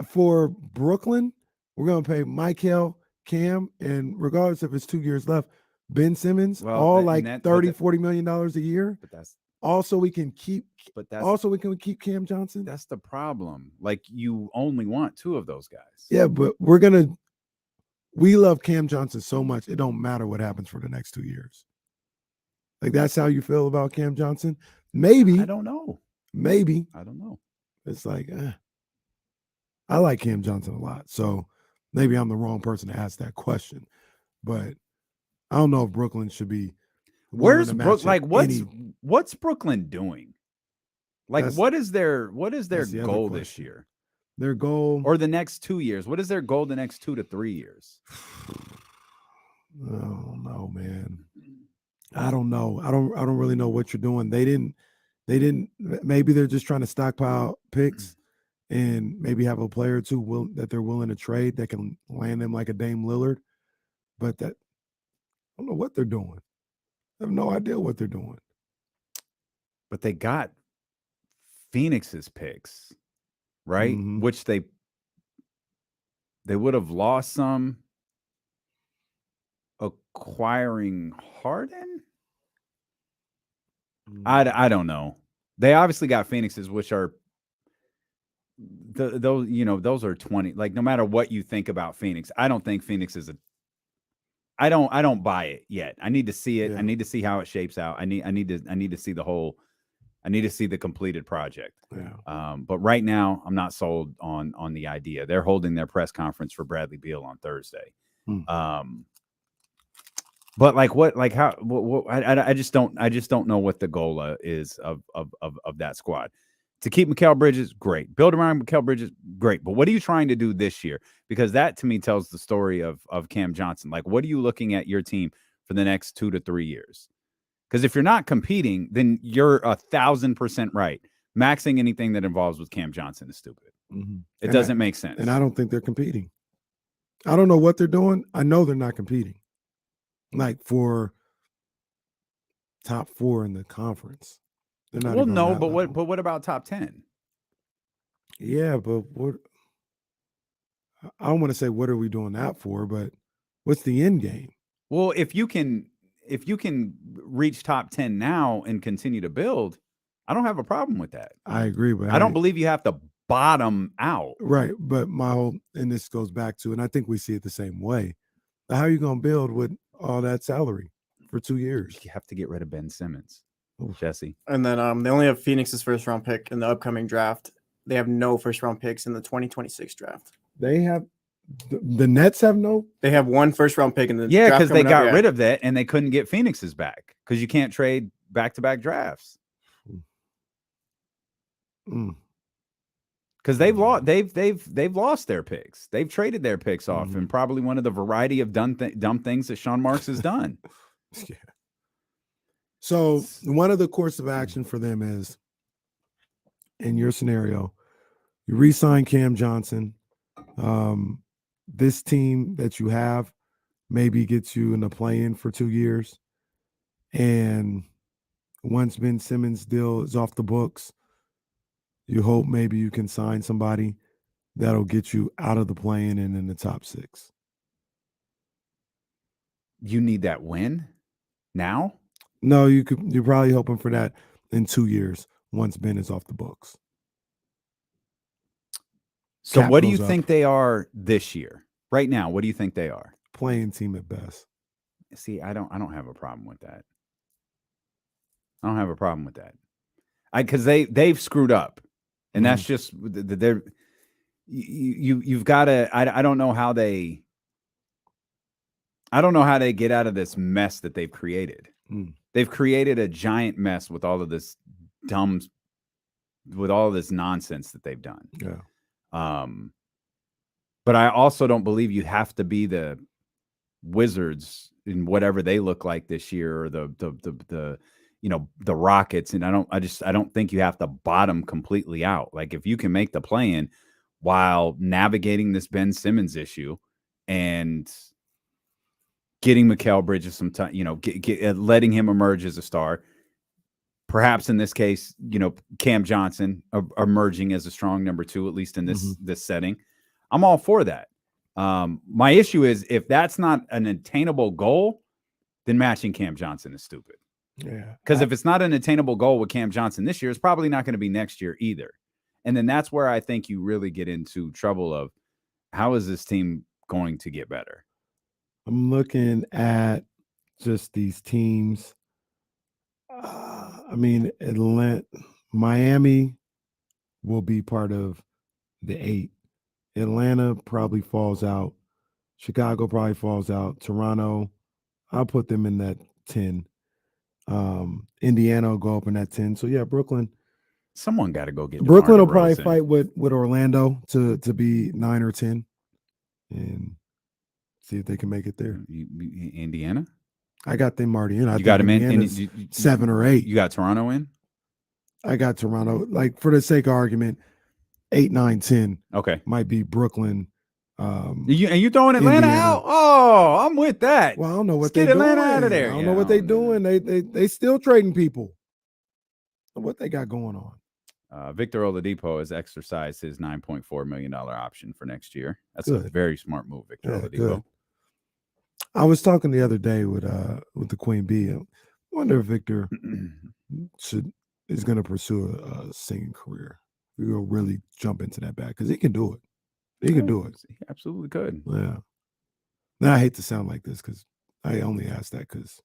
For Brooklyn, we're going to pay Mikal, Cam, and regardless if it's 2 years left, Ben Simmons, all like $30-40 million a year. But that's also we can keep. But that's also we can keep Cam Johnson. That's the problem. Like, you only want two of those guys. Yeah, but we love Cam Johnson so much it don't matter what happens for the next 2 years. Like, that's how you feel about Cam Johnson? Maybe. I don't know. Maybe. I don't know. It's like, I like Cam Johnson a lot, so maybe I'm the wrong person to ask that question. But I don't know if Brooklyn should be. Where's Brooklyn? Like, what's Brooklyn doing? Like, what is their goal this year? Their goal, or the next 2 years? What is their goal the next 2 to 3 years? Oh no, man. I don't know. I don't really know what you're doing. They didn't. Maybe they're just trying to stockpile picks and maybe have a player or two that they're willing to trade that can land them like a Dame Lillard. But I don't know what they're doing. I have no idea what they're doing. But they got Phoenix's picks, right? Mm-hmm. Which they would have lost some acquiring Harden. I don't know. They obviously got Phoenix's, which are those are 20. Like, no matter what you think about Phoenix, I don't think Phoenix is I don't buy it yet. I need to see it. Yeah. I need to see how it shapes out. I need to see the whole. I need to see the completed project. Yeah. But right now, I'm not sold on the idea. They're holding their press conference for Bradley Beal on Thursday. But like what? Like how? I just don't know what the goal is of that squad. To keep Mikal Bridges, great. Build around Mikal Bridges, great. But what are you trying to do this year? Because that, to me, tells the story of Cam Johnson. Like, what are you looking at your team for the next 2 to 3 years? Because if you're not competing, then you're 1,000% right. Maxing anything that involves with Cam Johnson is stupid. Mm-hmm. It doesn't make sense. And I don't think they're competing. I don't know what they're doing. I know they're not competing. Like, for top 4 in the conference. They're not. Well, no, but what about top 10? Yeah, but what? I don't want to say what are we doing that for, but what's the end game? Well, if you can reach top 10 now and continue to build, I don't have a problem with that. I agree, but I don't believe you have to bottom out. Right, but my whole, and this goes back to, and I think we see it the same way. How are you going to build with all that salary for 2 years? You have to get rid of Ben Simmons. Jesse. And then they only have Phoenix's first round pick in the upcoming draft. They have no first round picks in the 2026 draft. They have the Nets have no. They have 1 first round pick in the draft because they got rid of that and they couldn't get Phoenix's back because you can't trade back-to-back drafts. Because they've lost their picks. They've traded their picks off, and probably one of the variety of dumb things that Sean Marks has done. Yeah. So one of the course of action for them is, in your scenario, you re-sign Cam Johnson. This team that you have maybe gets you in the play-in for 2 years. And once Ben Simmons' deal is off the books, You hope maybe you can sign somebody that'll get you out of the play-in and in the top 6. You need that win now? No, you're probably hoping for that in 2 years once Ben is off the books. So Cap what do you goes think up. they are this year? Right now, what do you think they are? Playing team at best. See, I don't have a problem with that. I don't have a problem with that. Because they've screwed up, and that's just they're you've got to. I don't know how they. I don't know how they get out of this mess that they've created. They've created a giant mess with all of this with all of this nonsense that they've done. Yeah. But I also don't believe you have to be the Wizards in whatever they look like this year, or the Rockets. And I don't think you have to bottom completely out. Like, if you can make the play-in while navigating this Ben Simmons issue and getting Mikal Bridges some time, letting him emerge as a star. Perhaps in this case, Cam Johnson emerging as a strong number 2, at least in this setting. I'm all for that. My issue is, if that's not an attainable goal, then matching Cam Johnson is stupid. Yeah. Because if it's not an attainable goal with Cam Johnson this year, it's probably not going to be next year either. And then that's where I think you really get into trouble of, how is this team going to get better? I'm looking at just these teams. Miami will be part of the 8. Atlanta probably falls out. Chicago probably falls out. Toronto, I'll put them in that 10. Indiana will go up in that 10. So yeah, Brooklyn. Someone got to go get Brooklyn DeMar will probably DeRozan. fight with Orlando to be 9 or 10, and see if they can make it there. Indiana? I got them already in. I You got him in? Indiana's 7 or 8. You got Toronto in? I got Toronto. Like, for the sake of argument, 8, 9, 10. Okay. Might be Brooklyn. You throwing Atlanta Indiana. out? Oh, I'm with that. Well, I don't know what Let's they're get doing. Atlanta out of there. I don't know what they're doing. They still trading people. What they got going on? Victor Oladipo has exercised his $9.4 million option for next year. That's a Good. very smart move, Victor Yeah, Oladipo. good. I was talking the other day with the Queen Bee. I wonder if Victor is going to pursue a singing career. We will really jump into that bag, because he can do it. He can do it. He absolutely could. Yeah. Now, I hate to sound like this, because I only asked that because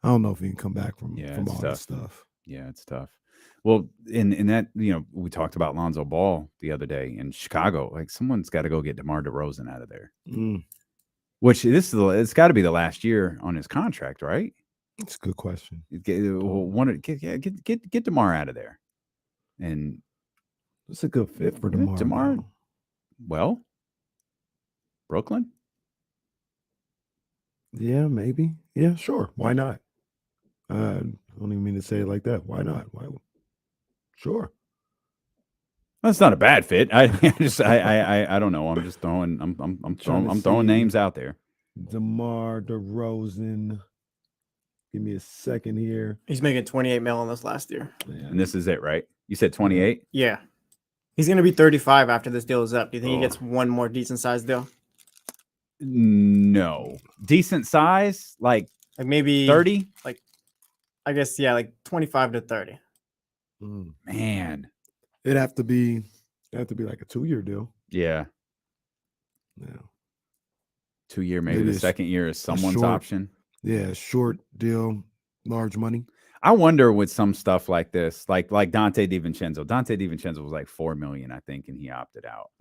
I don't know if he can come back from it's all tough. this stuff. Yeah, it's tough. Well, in that, we talked about Lonzo Ball the other day in Chicago. Like, someone's got to go get DeMar DeRozan out of there. Which it's got to be the last year on his contract, right? That's a good question. Get DeMar out of there, and it's a good fit for DeMar. DeMar, well, Brooklyn. Yeah, maybe. Yeah, sure. Why not? I don't even mean to say it like that. Why not? Why? Sure. That's not a bad fit. I don't know. I'm just throwing. I'm throwing names out there. DeMar DeRozan. Give me a second here. He's making $28 million this last year. And this is it, right? You said 28? Yeah. He's going to be 35 after this deal is up. Do you think he gets one more decent sized deal? No. Decent size? Like maybe 30? Like, I guess, yeah, like 25 to 30. Man. It'd have to be like a 2-year deal. Yeah. Yeah. 2 year, maybe the second year is someone's option. Yeah, short deal, large money. I wonder with some stuff like this, like Dante DiVincenzo. Dante DiVincenzo was like $4 million, I think, and he opted out.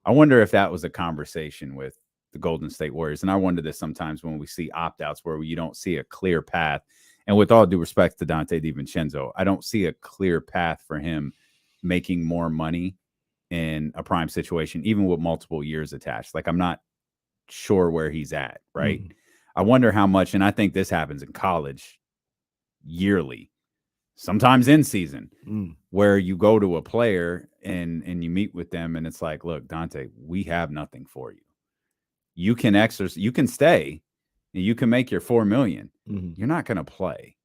I wonder if that was a conversation with the Golden State Warriors. And I wonder this sometimes when we see opt-outs where you don't see a clear path. And with all due respect to Dante DiVincenzo, I don't see a clear path for him making more money in a prime situation, even with multiple years attached. Like, I'm not sure where he's at, right? I wonder how much, and I think this happens in college yearly, sometimes in season, where you go to a player and you meet with them and it's like, look, Dante, we have nothing for you. You can exercise, you can stay, and you can make your $4 million. You're not going to play.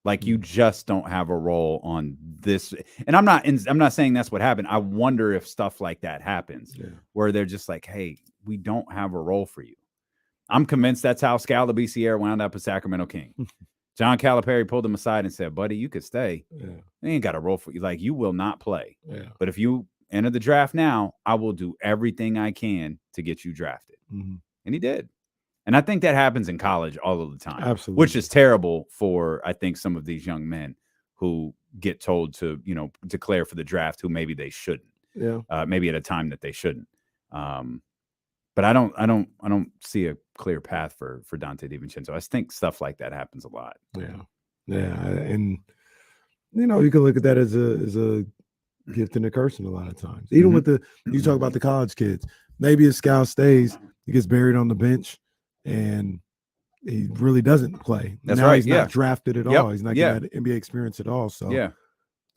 Like you just don't have a role on this. And I'm not saying that's what happened. I wonder if stuff like that happens where they're just like, hey, we don't have a role for you. I'm convinced that's how Scal DeBissiere wound up a Sacramento King. John Calipari pulled him aside and said, buddy, you could stay. They ain't got a role for you. Like, you will not play. But if you enter the draft now, I will do everything I can to get you drafted. And he did. And I think that happens in college all of the time. Absolutely. Which is terrible for, I think, some of these young men who get told to, declare for the draft who maybe they shouldn't. Maybe at a time that they shouldn't. But I don't see a clear path for Dante DiVincenzo. I think stuff like that happens a lot. And you can look at that as a gift and a curse a lot of times. Even with you talk about the college kids. Maybe if Scal stays, he gets buried on the bench and he really doesn't play. That's now right. He's not drafted at all. He's not getting that NBA experience at all. So yeah.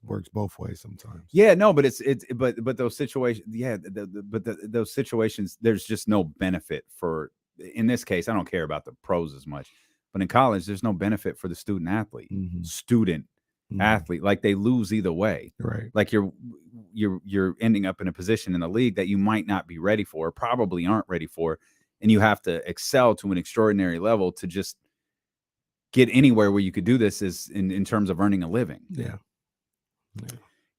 Works both ways sometimes. Yeah, no, but but those situations, those situations, there's just no benefit for, in this case, I don't care about the pros as much, but in college, there's no benefit for the student athlete, athlete, like they lose either way. Right. Like you're ending up in a position in the league that you might not be ready for, probably aren't ready for, and you have to excel to an extraordinary level to just get anywhere where you could do this is in terms of earning a living. Yeah.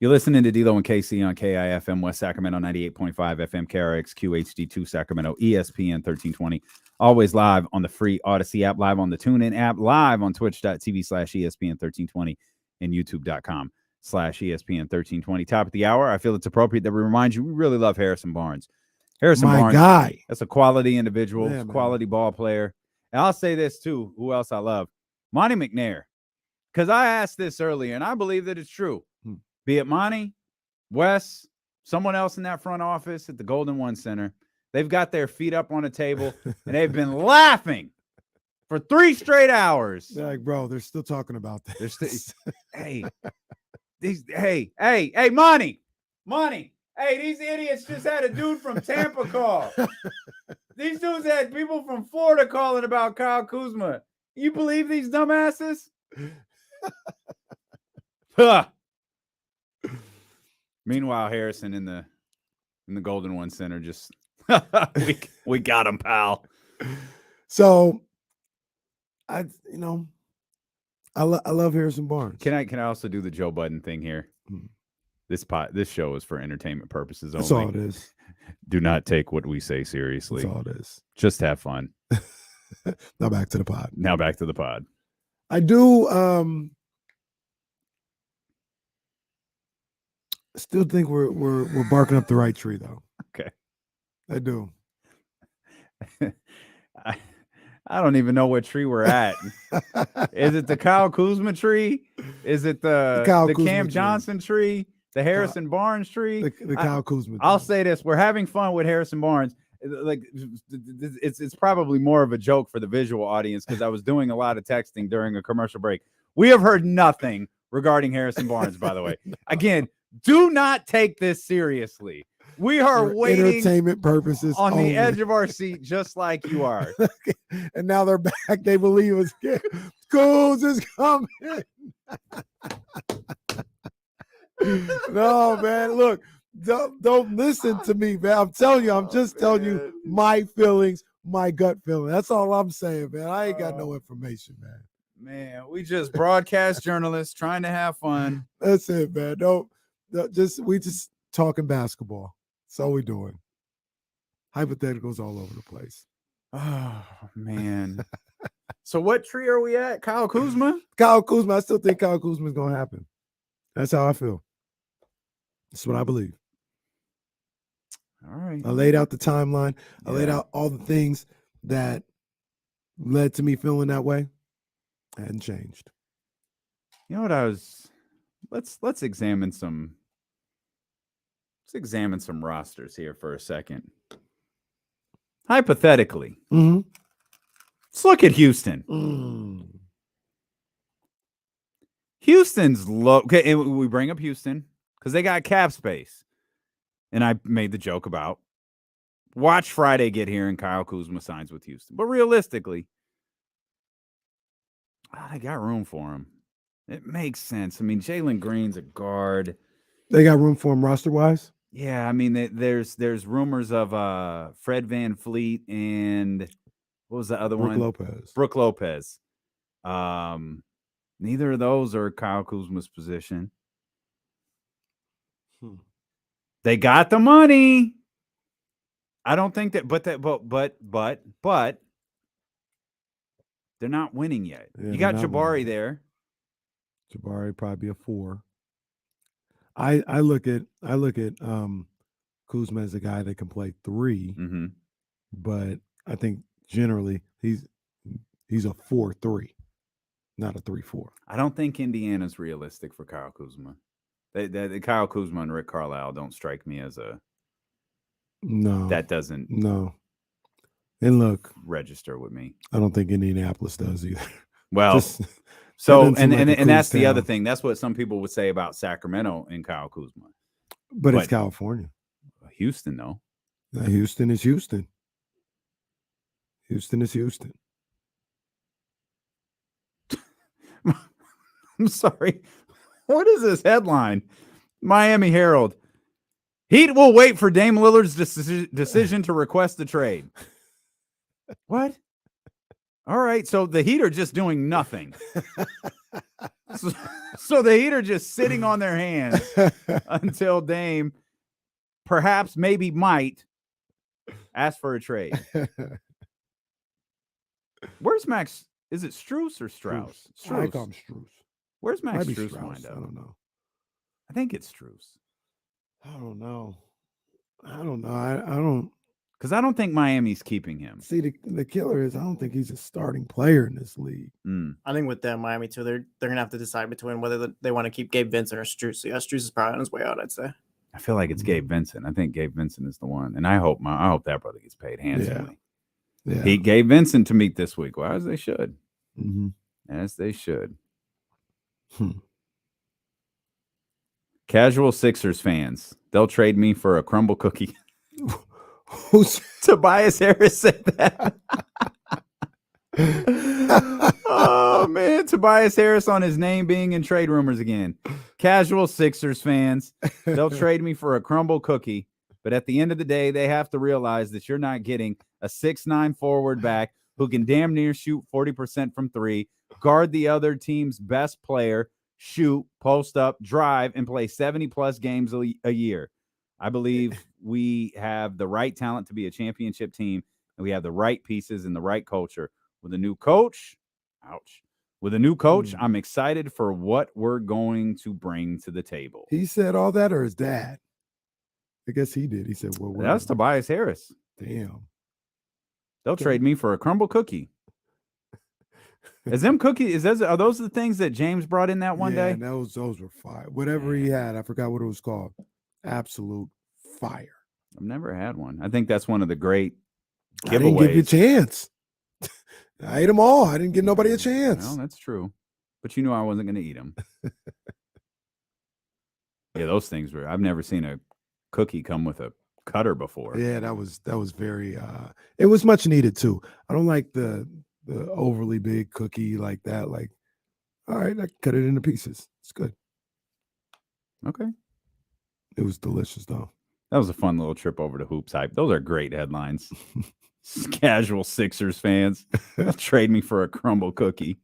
You're listening to D'Lo and KC on KIFM West Sacramento 98.5 FM, KRX QHD2 Sacramento, ESPN 1320. Always live on the free Odyssey app, live on the TuneIn app, live on twitch.tv/ESPN 1320 and youtube.com/ESPN 1320. Top of the hour. I feel it's appropriate that we remind you we really love Harrison Barnes. Harrison Barnes, guy. That's a quality individual, Yeah, quality ball player. And I'll say this too. Who else I love? Monty McNair. Because I asked this earlier, and I believe that it's true. Be it Monty, Wes, someone else in that front office at the Golden One Center, they've got their feet up on a table, and they've been laughing for 3 straight hours. They're like, bro, they're still talking about this. Hey, Monty, hey, these idiots just had a dude from Tampa call. These dudes had people from Florida calling about Kyle Kuzma. You believe these dumbasses? Huh. Meanwhile, Harrison in the Golden One Center just we got him, pal. So I love Harrison Barnes. Can I also do the Joe Budden thing here? This show is for entertainment purposes only. That's all it is. Do not take what we say seriously. That's all it is. Just have fun. Now back to the pod. I do still think we're barking up the right tree though. Okay. I do. I don't even know what tree we're at. Is it the Kyle Kuzma tree? Is it the Cam Johnson tree? The Harrison Barnes tree? The Kyle Kuzma tree. I'll say this. We're having fun with Harrison Barnes. Like it's probably more of a joke for the visual audience because I was doing a lot of texting during a commercial break. We have heard nothing regarding Harrison Barnes, by the way. Again, do not take this seriously. We are waiting entertainment purposes on only. the edge of our seat, just like you are. And now they're back. They believe it's Kuz is coming. No, man. Look, don't listen to me, man. I'm telling you, I'm just telling you my feelings, my gut feeling. That's all I'm saying, man. I ain't got no information, man. Man, we just broadcast journalists trying to have fun. That's it, man. We just talking basketball. That's all we're doing. Hypotheticals all over the place. Oh, man. So what tree are we at? Kyle Kuzma? Kyle Kuzma. I still think Kyle Kuzma is going to happen. That's how I feel. That's what I believe. All right. I laid out the timeline. I laid out all the things that led to me feeling that way. I hadn't changed. You know what let's examine some rosters here for a second. Hypothetically, let's look at Houston. Houston's low. Okay, we bring up Houston because they got cap space. And I made the joke about watch Friday get here and Kyle Kuzma signs with Houston. But realistically, they got room for him. It makes sense. I mean, Jalen Green's a guard. They got room for him roster wise. Yeah, I mean, there's rumors of Fred Van Fleet and what was the other Brook one? Lopez. Brook Lopez. Neither of those are Kyle Kuzma's position. They got the money. I don't think that, but they're not winning yet. Yeah, You got they're not Jabari winning. there. Jabari probably a 4. I look at Kuzma as a guy that can play 3, but I think generally he's a 4-3, not a 3-4. I don't think Indiana's realistic for Kyle Kuzma. Kyle Kuzma and Rick Carlisle don't strike me as a No. that doesn't No. And look, register with me. I don't think Indianapolis does either. Well, Just- so that doesn't seem like a and that's cool the other town. thing. That's what some people would say about Sacramento and Kyle Kuzma. But it's California. Houston, though. Houston is Houston. Houston is Houston. I'm sorry. What is this headline? Miami Herald. Heat will wait for Dame Lillard's decision to request the trade. What? All right. So the Heat are just doing nothing. So the Heat are just sitting on their hands until Dame perhaps, maybe, might ask for a trade. Where's Max? Is it Strus or Strauss? I call him Strus. Where's Max Might be Strus Strauss, wind up? I don't know. I think it's Strus. I don't know. I don't. Because I don't think Miami's keeping him. See, the killer is I don't think he's a starting player in this league. I think with them, Miami too, they're gonna have to decide between whether they want to keep Gabe Vincent or Strus. So yeah, Strus is probably on his way out, I'd say. I feel like it's Gabe Vincent. I think Gabe Vincent is the one, and I hope that brother gets paid handsomely. Yeah. He gave Vincent to meet this week. Well, as they should. Mm-hmm. As they should. Casual Sixers fans, they'll trade me for a crumble cookie. Who's Tobias Harris said that? Oh man, Tobias Harris on his name being in trade rumors again. Casual Sixers fans, they'll trade me for a crumble cookie, but at the end of the day, they have to realize that you're not getting a 6'9" forward back who can damn near shoot 40% from 3, guard the other team's best player, shoot, post up, drive, and play 70+ games a year. I believe we have the right talent to be a championship team, and we have the right pieces and the right culture. With a new coach, with a new coach, I'm excited for what we're going to bring to the table. He said all that, or his dad? I guess he did. He said, "Well, That's Tobias Harris." Damn. They'll trade me for a crumble cookie. Are those the things that James brought in that one day? And those were fire. Whatever he had, I forgot what it was called. Absolute fire. I've never had one. I think that's one of the great giveaways. I didn't give you a chance. I ate them all. I didn't give nobody a chance. Well, that's true. But you knew I wasn't going to eat them. Yeah, those things were. I've never seen a cookie come with a cutter before. Yeah, that was very. It was much needed too. I don't like the overly big cookie like that. Like, all right, I cut it into pieces. It's good. Okay. It was delicious though. That was a fun little trip over to Hoops Hype. Those are great headlines. Casual Sixers fans, trade me for a crumble cookie.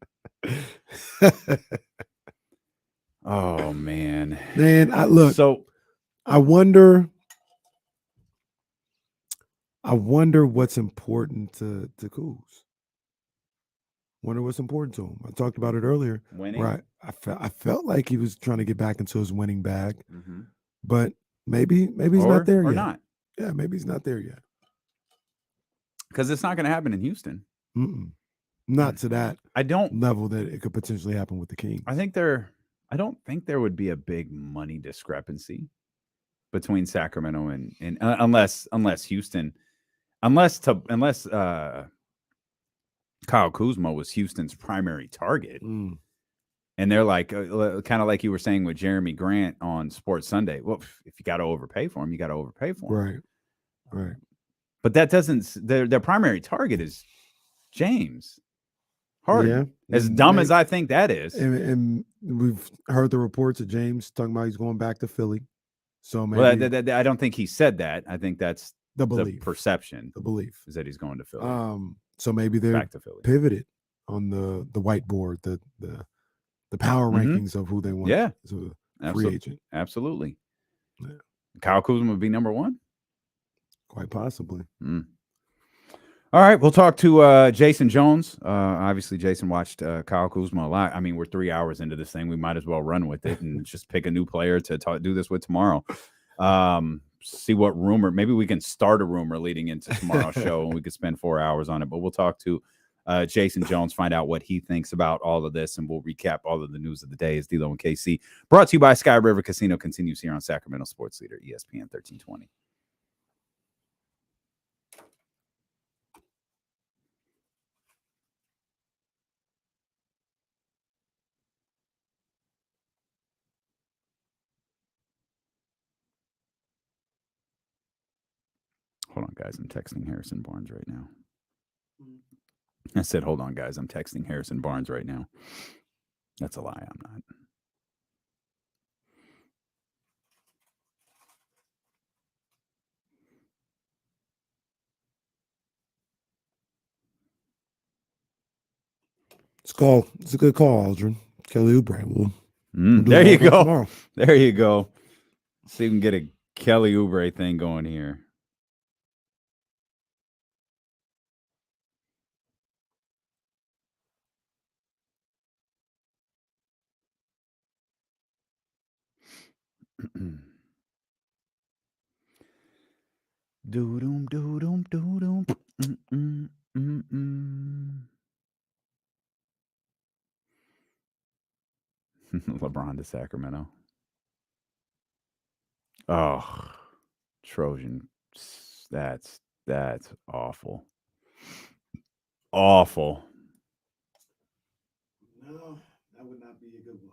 Oh man, I wonder what's important to Kuz. Wonder what's important to him. I talked about it earlier. Winning. Right. I felt like he was trying to get back into his winning bag, but maybe he's not there or yet. not. Yeah, maybe he's not there yet. Because it's not going to happen in Houston. Not to that level that it could potentially happen with the Kings. I don't think there would be a big money discrepancy between Sacramento and unless Houston, unless Kyle Kuzma was Houston's primary target. And they're like, kind of like you were saying with Jerami Grant on Sports Sunday. Well, if you got to overpay for him, you got to overpay for him. Right. But that doesn't. Their primary target is James. Harden. Yeah. As dumb as I think that is. And we've heard the reports of James talking about he's going back to Philly. So maybe Well, I don't think he said that. I think that's the belief, perception. the belief is that he's going to Philly. So maybe they're back to Philly. pivoted on the whiteboard, the power rankings of who they want. Yeah, as a free agent. Absolutely. Yeah. Kyle Kuzma would be number 1. Quite possibly. All right, we'll talk to Jason Jones. Obviously, Jason watched Kyle Kuzma a lot. I mean, we're 3 hours into this thing. We might as well run with it and just pick a new player to do this with tomorrow. See what rumor. Maybe we can start a rumor leading into tomorrow's show, and we could spend 4 hours on it. But we'll talk to Jason Jones, find out what he thinks about all of this, and we'll recap all of the news of the day. As D'Lo and KC, brought to you by Sky River Casino, continues here on Sacramento Sports Leader, ESPN 1320. Hold on, guys. I'm texting Harrison Barnes right now. I said, hold on, guys. I'm texting Harrison Barnes right now. That's a lie. I'm not. It's a good call, Aldrin. Kelly Oubre. We'll do there you that go. tomorrow. There you go. See if we can get a Kelly Oubre thing going here. Do-doom, do-doom, do-doom. LeBron to Sacramento. Oh, Trojan. That's awful. Awful. No, that would not be a good look.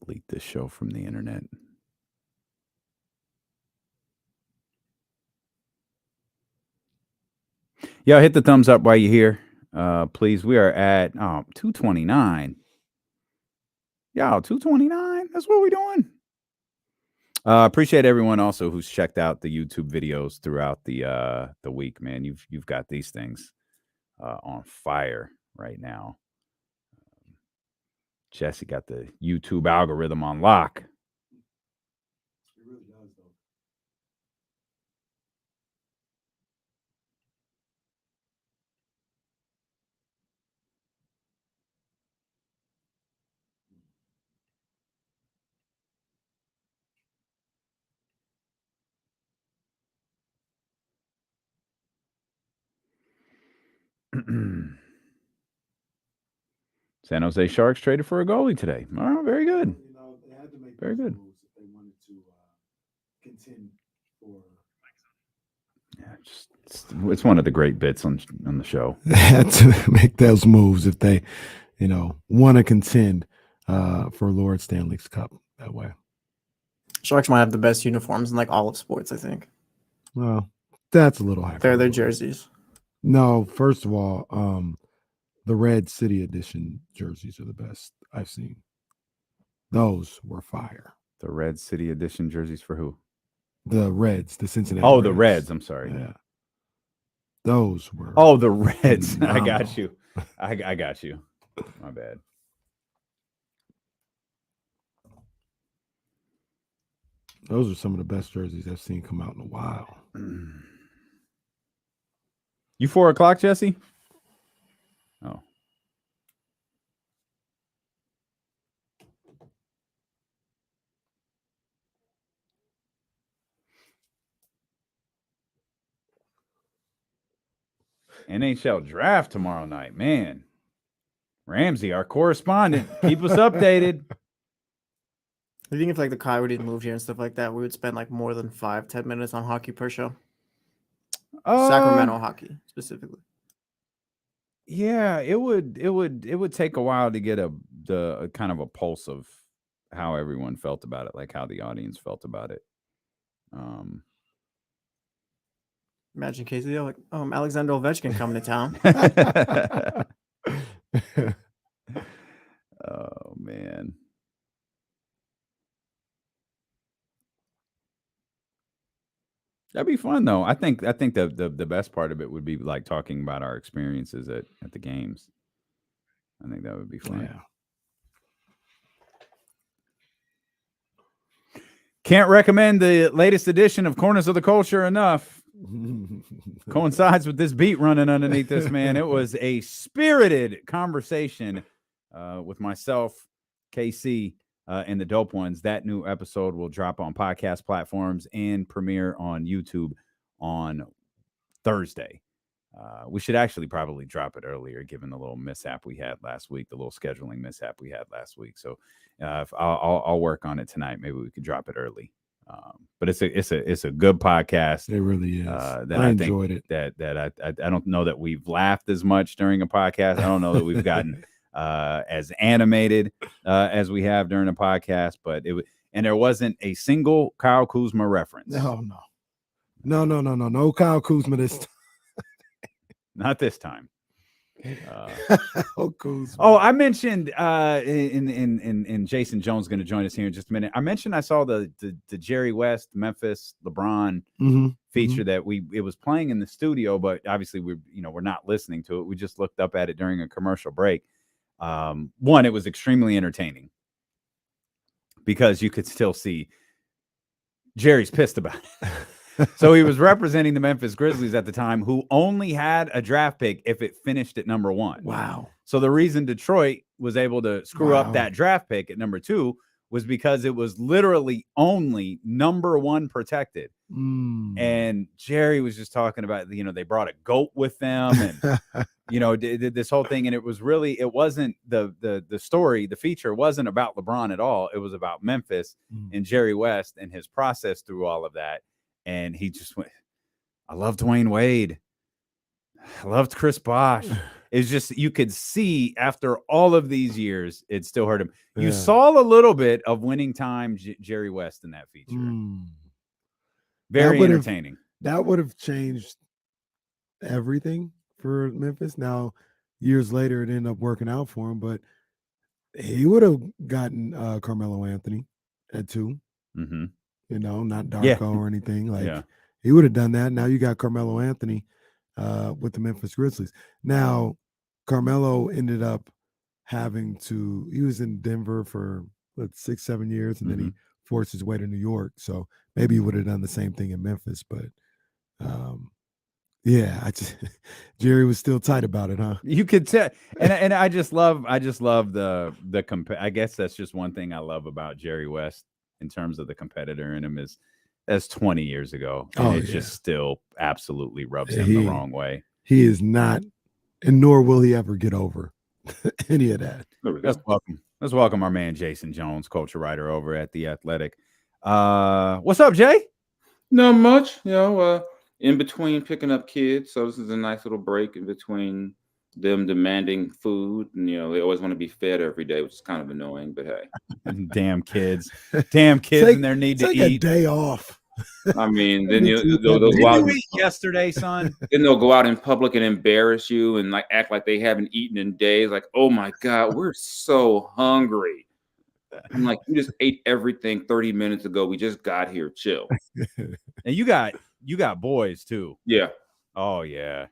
Delete this show from the internet. Yeah, hit the thumbs up while you're here. Please, we are at 229. Y'all, 229. That's what we're doing. Appreciate everyone also who's checked out the YouTube videos throughout the week, man. You've got these things on fire right now. Jesse got the YouTube algorithm on lock. It really does, though. San Jose Sharks traded for a goalie today. Oh, very good. You know, they had to make Very those good. moves if they wanted to contend for. Yeah, it's one of the great bits on the show. They had to make those moves if they, want to contend for Lord Stanley's Cup that way. Sharks might have the best uniforms in like all of sports, I think. Well, that's a little high. They're their jerseys. No, first of all, the Red City Edition jerseys are the best I've seen. Those were fire. The Red City Edition jerseys for who? The Reds, the Cincinnati. Oh, the Reds. I'm sorry. Yeah. Those were. Oh, the Reds. phenomenal. I got you. I got you. My bad. Those are some of the best jerseys I've seen come out in a while. You 4 o'clock, Jesse? Oh. NHL draft tomorrow night, man. Ramsey, our correspondent, keep us updated. I think if like the Coyotes moved here and stuff like that, we would spend like more than 5-10 minutes on hockey per show. Sacramento hockey specifically. Yeah, it would take a while to get the kind of a pulse of how everyone felt about it, like how the audience felt about it. Imagine Casey like, Alexander Ovechkin coming to town. Oh man. That'd be fun though. I think the best part of it would be like talking about our experiences at the games. I think that would be fun. Yeah. Can't recommend the latest edition of Corners of the Culture enough. Coincides with this beat running underneath this, man. It was a spirited conversation with myself, KC, and the Dope Ones. That new episode will drop on podcast platforms and premiere on YouTube on Thursday. We should actually probably drop it earlier, given the little mishap we had last week, the little scheduling mishap we had last week. So I'll work on it tonight. Maybe we could drop it early. But it's a good podcast. It really is. That I enjoyed it. That I don't know that we've laughed as much during a podcast. I don't know that we've gotten as animated as we have during a podcast. But and there wasn't a single Kyle Kuzma reference. No Kyle Kuzma this time. Not this time. Kuzma. Oh, I mentioned in Jason Jones going to join us here in just a minute. I mentioned I saw the Jerry West Memphis LeBron feature that it was playing in the studio, but obviously we're not listening to it. We just looked up at it during a commercial break. One, it was extremely entertaining because you could still see Jerry's pissed about it. So he was representing the Memphis Grizzlies at the time, who only had a draft pick if it finished at number 1. Wow. So the reason Detroit was able to screw up that draft pick at number 2 was because it was literally only number 1 protected. And Jerry was just talking about, they brought a goat with them and, did this whole thing. And it wasn't the story, the feature wasn't about LeBron at all. It was about Memphis and Jerry West and his process through all of that. And he just went, I love Dwayne Wade. I loved Chris Bosh. It's just, you could see after all of these years, it still hurt him. Yeah. You saw a little bit of winning time Jerry West in that feature. Very entertaining. That would have changed everything for Memphis. Now, years later, it ended up working out for him, but he would have gotten Carmelo Anthony at 2. Not Darko or anything. He would have done that. Now you got Carmelo Anthony with the Memphis Grizzlies. Now, Carmelo ended up he was in Denver for 6-7 years, and then he forced his way to New York. So maybe he would have done the same thing in Memphis. But Jerry was still tight about it, huh? You could tell. And I just love the I guess that's just one thing I love about Jerry West. In terms of the competitor in him that's 20 years ago. And it just still absolutely rubs him the wrong way. He is not, and nor will he ever get over any of that. Let's welcome our man, Jason Jones, culture writer over at The Athletic. What's up, Jay? Not much, in between picking up kids. So this is a nice little break in between them demanding food, and they always want to be fed every day, which is kind of annoying, but hey. Damn kids and their need to eat. A day off. I mean, then they'll go out yesterday, son. Then they'll go out in public and embarrass you and act like they haven't eaten in days. Like, oh my God, we're so hungry. I'm like, you just ate everything 30 minutes ago. We just got here. Chill. And you got boys too. Yeah. Oh yeah.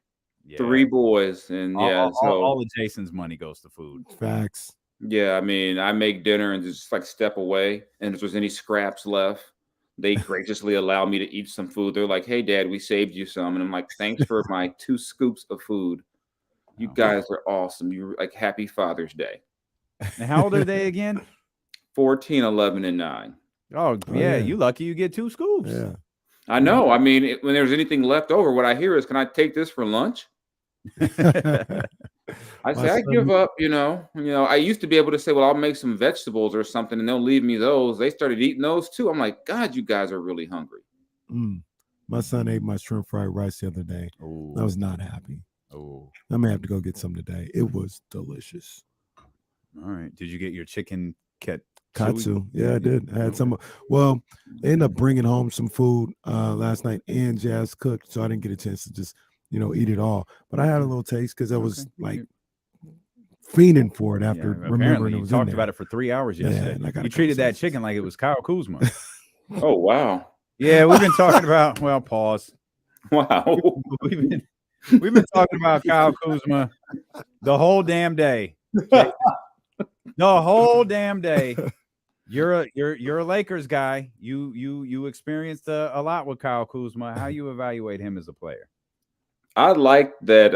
3 boys, and all of Jason's money goes to food. Facts. Yeah, I mean, I make dinner and just step away, and if there's any scraps left, they graciously allow me to eat some food. They're like, "Hey, Dad, we saved you some," and I'm like, "Thanks for my 2 scoops of food. You guys are awesome. You're happy Father's Day." And how old are they again? 14, 11, and 9. Oh yeah, you lucky you get 2 scoops. Yeah, I know. I mean, when there's anything left over, what I hear is, "Can I take this for lunch?" I say I give up, I used to be able to say, well, I'll make some vegetables or something, and they'll leave me those. They started eating those too. I'm like, God, you guys are really hungry. My son ate my shrimp fried rice the other day. Ooh. I was not happy. Oh, I may have to go get some today. It was delicious. All right. Did you get your chicken Katsu. Yeah, I did. I had some. Well, I ended up bringing home some food last night, and Jazz cooked, so I didn't get a chance to just eat it all. But I had a little taste because I was like fiending for it after remembering it was talked in about there. it for 3 hours Yeah, yesterday. and I got You treated that chicken like it was Kyle Kuzma. Oh wow. Yeah, we've been talking about. Well, pause. Wow. We've been talking about Kyle Kuzma the whole damn day. The whole damn day. You're a Lakers guy. You experienced a lot with Kyle Kuzma. How you evaluate him as a player? I like that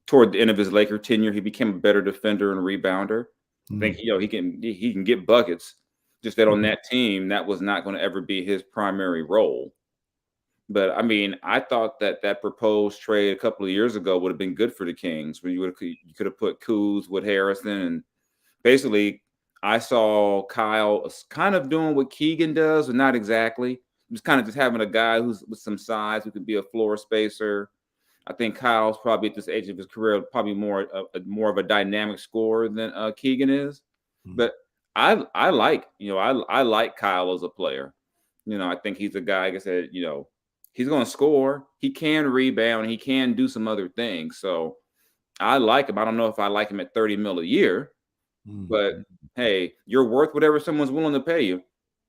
toward the end of his Laker tenure, he became a better defender and rebounder. I think he can get buckets. Just that on that team, that was not going to ever be his primary role. But I mean, I thought that proposed trade a couple of years ago would have been good for the Kings, where you could have put Kuz with Harrison, and basically, I saw Kyle kind of doing what Keegan does, but not exactly. Just kind of just having a guy who's with some size who could be a floor spacer. I think Kyle's probably at this age of his career probably more of a dynamic scorer than Keegan is. But I like I like Kyle as a player. I think he's a guy, like I said, he's going to score. He can rebound. He can do some other things. So I like him. I don't know if I like him at $30 million a year, but hey, you're worth whatever someone's willing to pay you.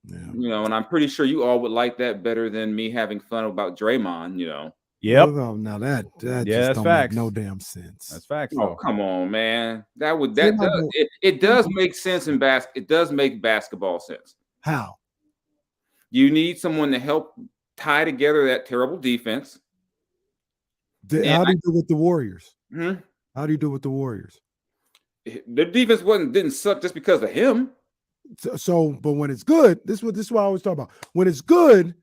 Yeah. And I'm pretty sure you all would like that better than me having fun about Draymond. Yep. Well, now that just that's don't facts. make no damn sense. That's facts. Oh, come on, man. It does make sense in it does make basketball sense. How? You need someone to help tie together that terrible defense. How do you do with the Warriors? Hmm? How do you do with the Warriors? The defense didn't suck just because of him. So, but when it's good, this is what I always talk about. When it's good,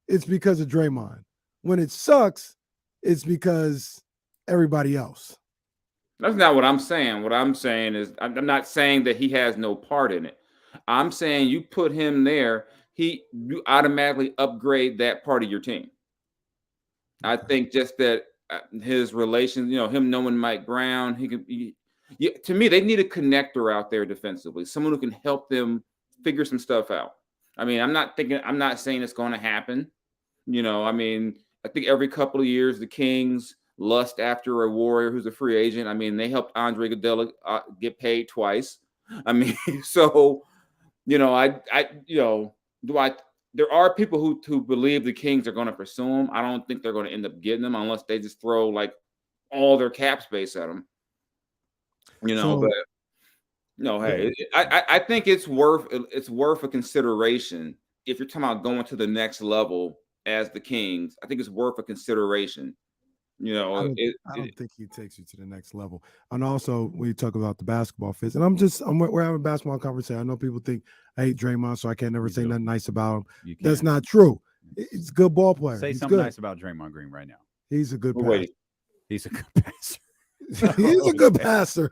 it's because of Draymond. When it sucks, it's because everybody else. That's not what I'm saying. What I'm saying is I'm not saying that he has no part in it. I'm saying you put him there, you automatically upgrade that part of your team. I think just that his relations, him knowing Mike Brown, to me, they need a connector out there defensively, someone who can help them figure some stuff out. I mean, I'm not saying it's going to happen. I mean, I think every couple of years the Kings lust after a Warrior who's a free agent. I mean, they helped Andre Iguodala get paid twice. I mean, so there are people who believe the Kings are going to pursue him. I don't think they're going to end up getting them unless they just throw like all their cap space at him. But hey, I think it's worth a consideration if you're talking about going to the next level as the Kings. I think it's worth a consideration. I don't think he takes you to the next level. And also, when you talk about the basketball fits, and we're having a basketball conversation. I know people think I hate Draymond, so I can't never say nothing nice about him. That's not true. He's a good ball player. Say something nice about Draymond Green right now. He's a good passer. He's a good passer. He's a good passer.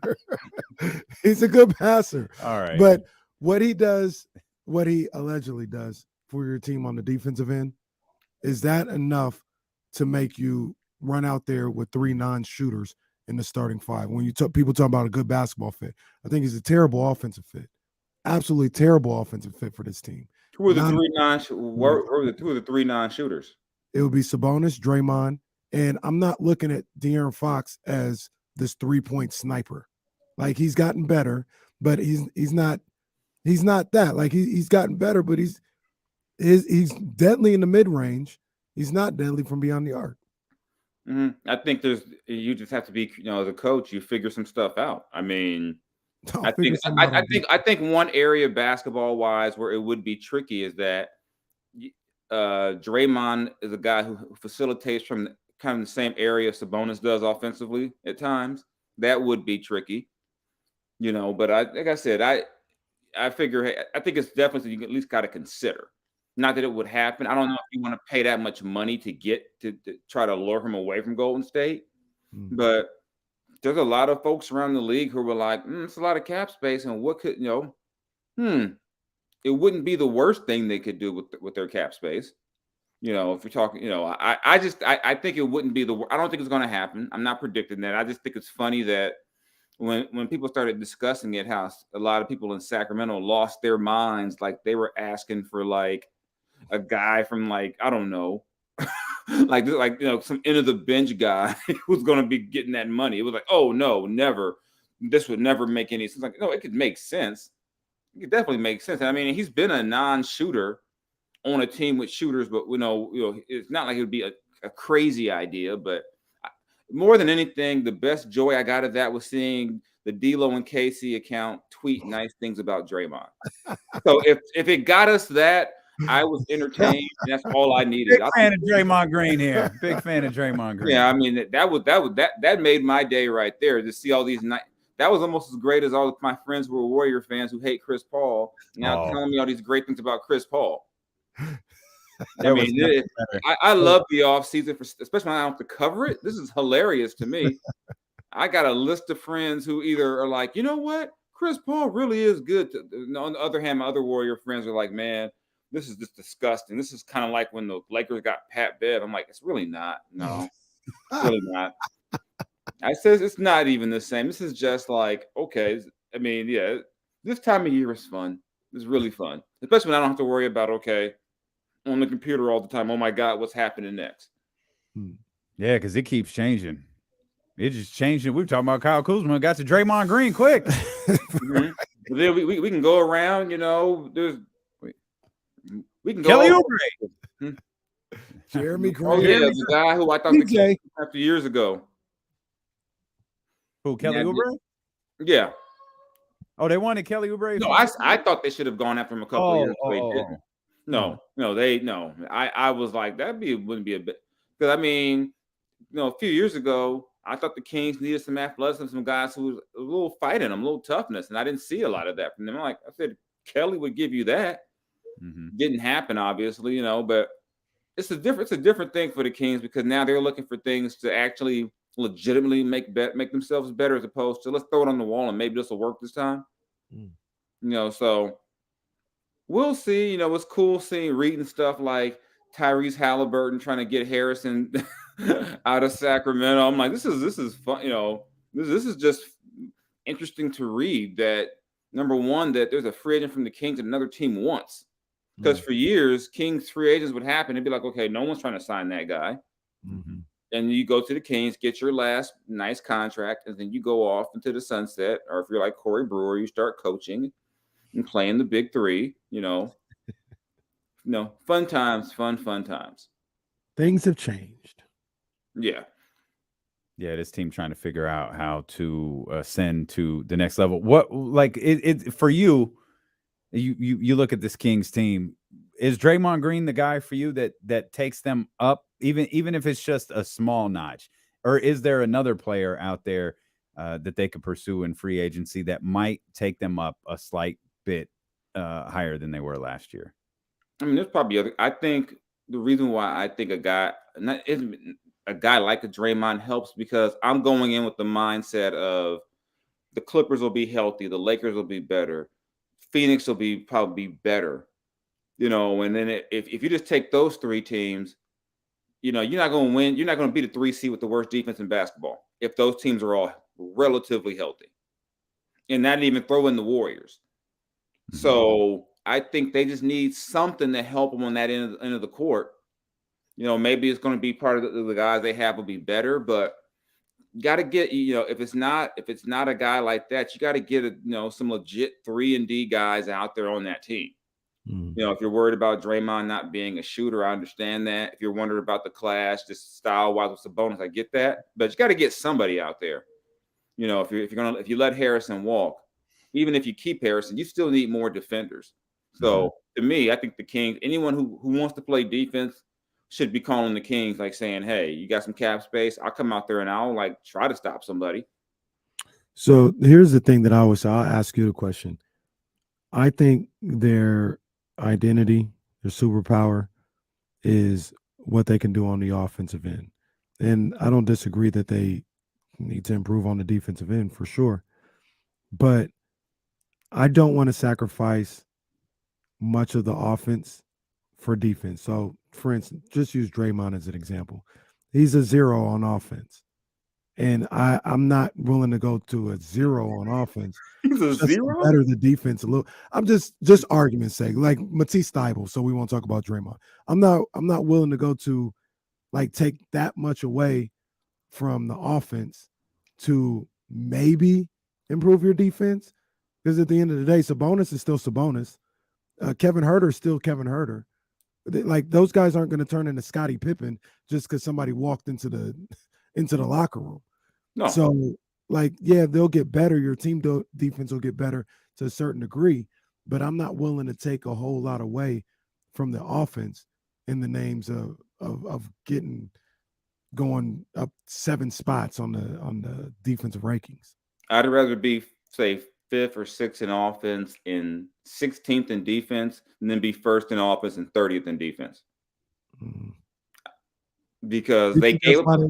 He's a good passer. All right. But what he allegedly does for your team on the defensive end, is that enough to make you run out there with 3 non-shooters in the starting 5? When people talk about a good basketball fit, I think he's a terrible offensive fit. Absolutely terrible offensive fit for this team. Who are the 3 non-shooters? It would be Sabonis, Draymond, and I'm not looking at De'Aaron Fox as this 3-point sniper. Like, he's gotten better, but he's not that. Like, he's gotten better, but he's deadly in the mid-range. He's not deadly from beyond the arc. I think you just have to be, the coach, you figure some stuff out. I mean, I think one area basketball wise where it would be tricky is that Draymond is a guy who facilitates from kind of the same area Sabonis does offensively at times. That would be tricky, but like I said, I figure, I think it's definitely you at least got to consider. Not that it would happen. I don't know if you want to pay that much money to get to try to lure him away from Golden State. But there's a lot of folks around the league who were like, it's a lot of cap space, and what could it wouldn't be the worst thing they could do with their cap space. If you're talking, I think it wouldn't be I don't think it's going to happen. I'm not predicting that. I just think it's funny that when people started discussing it, how a lot of people in Sacramento lost their minds, like they were asking for like a guy from like, I don't know, like some end of the bench guy who's going to be getting that money. It was like, oh no, never. This would never make any sense. Like, no, it could make sense. It could definitely make sense. I mean, he's been a non-shooter on a team with shooters, but it's not like it would be a crazy idea. But more than anything, the best joy I got of that was seeing the D'Lo and Casey account tweet nice things about Draymond. So if it got us that, I was entertained. And that's all I needed. Big fan of Draymond Green here. Big fan of Draymond Green. Yeah, I mean that made my day right there to see all these nice. That was almost as great as all of my friends who were Warrior fans who hate Chris Paul now telling me all these great things about Chris Paul. I mean, I love the offseason, especially when I don't have to cover it. This is hilarious to me. I got a list of friends who either are like, you know what, Chris Paul really is good. On the other hand, my other Warrior friends are like, man, this is just disgusting. This is kind of like when the Lakers got Pat Bev. I'm like, it's really not. No, it's really not. I says it's not even the same. This is just like, okay. I mean, yeah, this time of year is fun. It's really fun, especially when I don't have to worry about, okay, on the computer all the time. Oh my God, what's happening next? Yeah, because it keeps changing. It just changed. We were talking about Kyle Kuzma. Got to Draymond Green quick. Mm-hmm. But then we can go around. You know, we can go Kelly Oubre. Jerami Grant. Oh yeah, the guy who I thought the Kings after years ago. Who, Kelly Oubre? Yeah. Oh, they wanted Kelly Oubre? No, I thought they should have gone after him a couple of years ago. They didn't. No. I was like, wouldn't be a bit, because I mean, a few years ago, I thought the Kings needed some athleticism, some guys who was a little fight in them, a little toughness, and I didn't see a lot of that from them. I said Kelly would give you that. Mm-hmm. Didn't happen, obviously, but it's a different thing for the Kings because now they're looking for things to actually legitimately make themselves better, as opposed to let's throw it on the wall and maybe this will work this time. So we'll see. It's cool seeing reading stuff like Tyrese Halliburton trying to get Harrison out of Sacramento. I'm like, this is fun. This is just interesting to read that, number one, that there's a free agent from the Kings that another team wants. Because for years, Kings free agents would happen. It'd be like, okay, no one's trying to sign that guy. Mm-hmm. And you go to the Kings, get your last nice contract, and then you go off into the sunset. Or if you're like Corey Brewer, you start coaching and playing the big three. Fun times, fun times. Things have changed. Yeah. Yeah, this team trying to figure out how to ascend to the next level. What, like, it for you? You look at this Kings team. Is Draymond Green the guy for you that takes them up, even if it's just a small notch? Or is there another player out there that they could pursue in free agency that might take them up a slight bit higher than they were last year? I mean, there's probably other. I think the reason why I think a guy like a Draymond helps because I'm going in with the mindset of the Clippers will be healthy, the Lakers will be better, Phoenix will be probably better, and then if you just take those three teams, you're not going to win. You're not going to be the 3 seed with the worst defense in basketball if those teams are all relatively healthy, and not even throw in the Warriors. Mm-hmm. So I think they just need something to help them on that end of the court. Maybe it's going to be part of the guys they have will be better, but you got to get, if it's not a guy like that, you got to get some legit 3-and-D guys out there on that team. Mm-hmm. If you're worried about Draymond not being a shooter, I understand that. If you're wondering about the clash, just style-wise, what's the bonus? I get that, but you got to get somebody out there. If you let Harrison walk, even if you keep Harrison, you still need more defenders. So to me, I think the Kings, anyone who wants to play defense should be calling the Kings, like saying, hey, you got some cap space. I'll come out there and I'll try to stop somebody. So here's the thing that I always say. I'll ask you the question. I think their identity, their superpower is what they can do on the offensive end. And I don't disagree that they need to improve on the defensive end for sure. But I don't want to sacrifice much of the offense for defense. So, for instance, just use Draymond as an example. He's a 0 on offense. And I'm not willing to go to a 0 on offense. He's a Just to 0? better the defense a little. I'm just argument's sake, like Matisse Thybulle, so we won't talk about Draymond. I'm not willing to go to like take that much away from the offense to maybe improve your defense. Because at the end of the day, Sabonis is still Sabonis. Kevin Huerter is still Kevin Huerter. Like those guys aren't going to turn into Scottie Pippen just because somebody walked into the locker room. No. So, like, yeah, they'll get better. Your team defense will get better to a certain degree, but I'm not willing to take a whole lot away from the offense in the names of going up 7 spots on the defensive rankings. I'd rather be, say, 5th or 6th in offense and 16th in defense, and then be 1st in offense and 30th in defense. Because they gave up.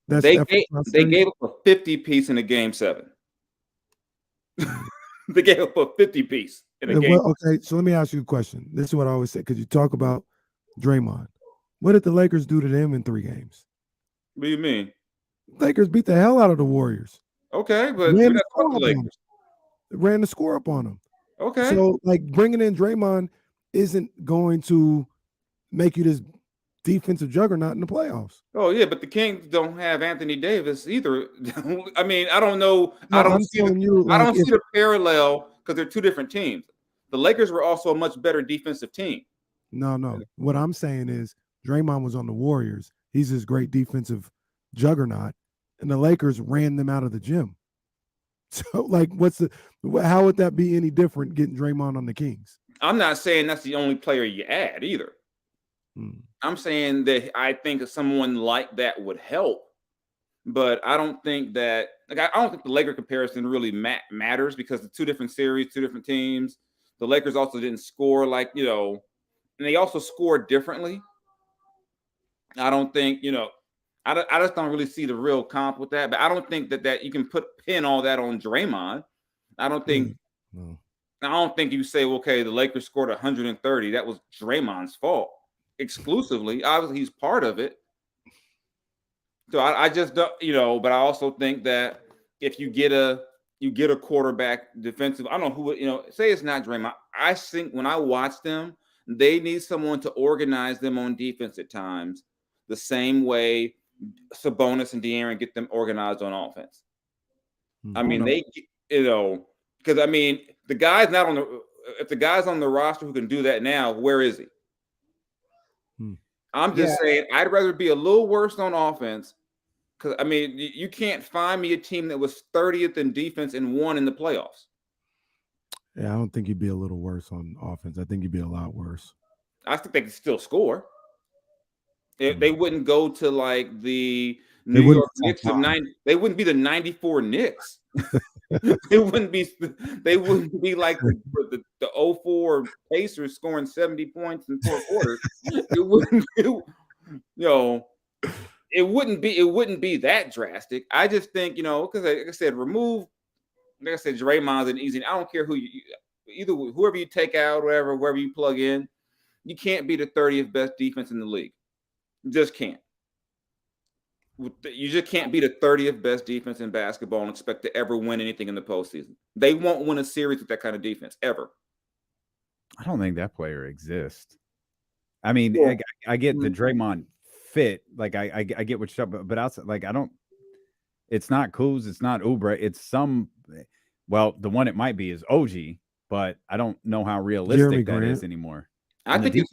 They gave up a 50-piece in a game 7. They gave up a 50-piece in a game. Well, okay, so let me ask you a question. This is what I always say, because you talk about Draymond. What did the Lakers do to them in 3 games? What do you mean? Lakers beat the hell out of the Warriors. Okay, but we're not talking the Lakers. Ran the score up on them. Okay. So, like, bringing in Draymond isn't going to make you this defensive juggernaut in the playoffs. Oh yeah, but the Kings don't have Anthony Davis either. I mean, I don't know. No, I don't I'm see telling you, I like, don't see the parallel because they're 2 different teams. The Lakers were also a much better defensive team. No. What I'm saying is Draymond was on the Warriors. He's this great defensive juggernaut, and the Lakers ran them out of the gym. So, like, how would that be any different getting Draymond on the Kings? I'm not saying that's the only player you add either. I'm saying that I think someone like that would help, but I don't think that. Like, I don't think the Laker comparison really matters because the 2 different series, 2 different teams. The Lakers also didn't score and they also scored differently. I don't think I just don't really see the real comp with that. But I don't think that you can pin all that on Draymond. I don't think. No. I don't think you say, okay, the Lakers scored 130. That was Draymond's fault exclusively. Obviously, he's part of it. So I just don't, but I also think that if you get a quarterback defensive, I don't know who, say it's not Draymond. I think when I watch them, they need someone to organize them on defense at times the same way Sabonis and De'Aaron get them organized on offense. I mean, because I mean, the guy's not on if the guy's on the roster who can do that now, where is he? I'm just saying I'd rather be a little worse on offense because, I mean, you can't find me a team that was 30th in defense and won in the playoffs. Yeah, I don't think you'd be a little worse on offense. I think you'd be a lot worse. I think they could still score. They woun't go to like the New York Knicks of 90. They wouldn't be the 94 Knicks. They wouldn't be like the 04 Pacers scoring 70 points in 4 quarters. It wouldn't it wouldn't be that drastic. I just think, because like I said, Draymond's an easy. I don't care whoever you take out, wherever you plug in, you can't be the 30th best defense in the league. You just can't. You just can't be the 30th best defense in basketball and expect to ever win anything in the postseason. They won't win a series with that kind of defense ever. I don't think that player exists. I mean, I get the Draymond fit. Like I get what you're talking about, but outside, like it's not Kuz, it's not Oubre, it's the one it might be is OG, but I don't know how realistic that is anymore. I think it's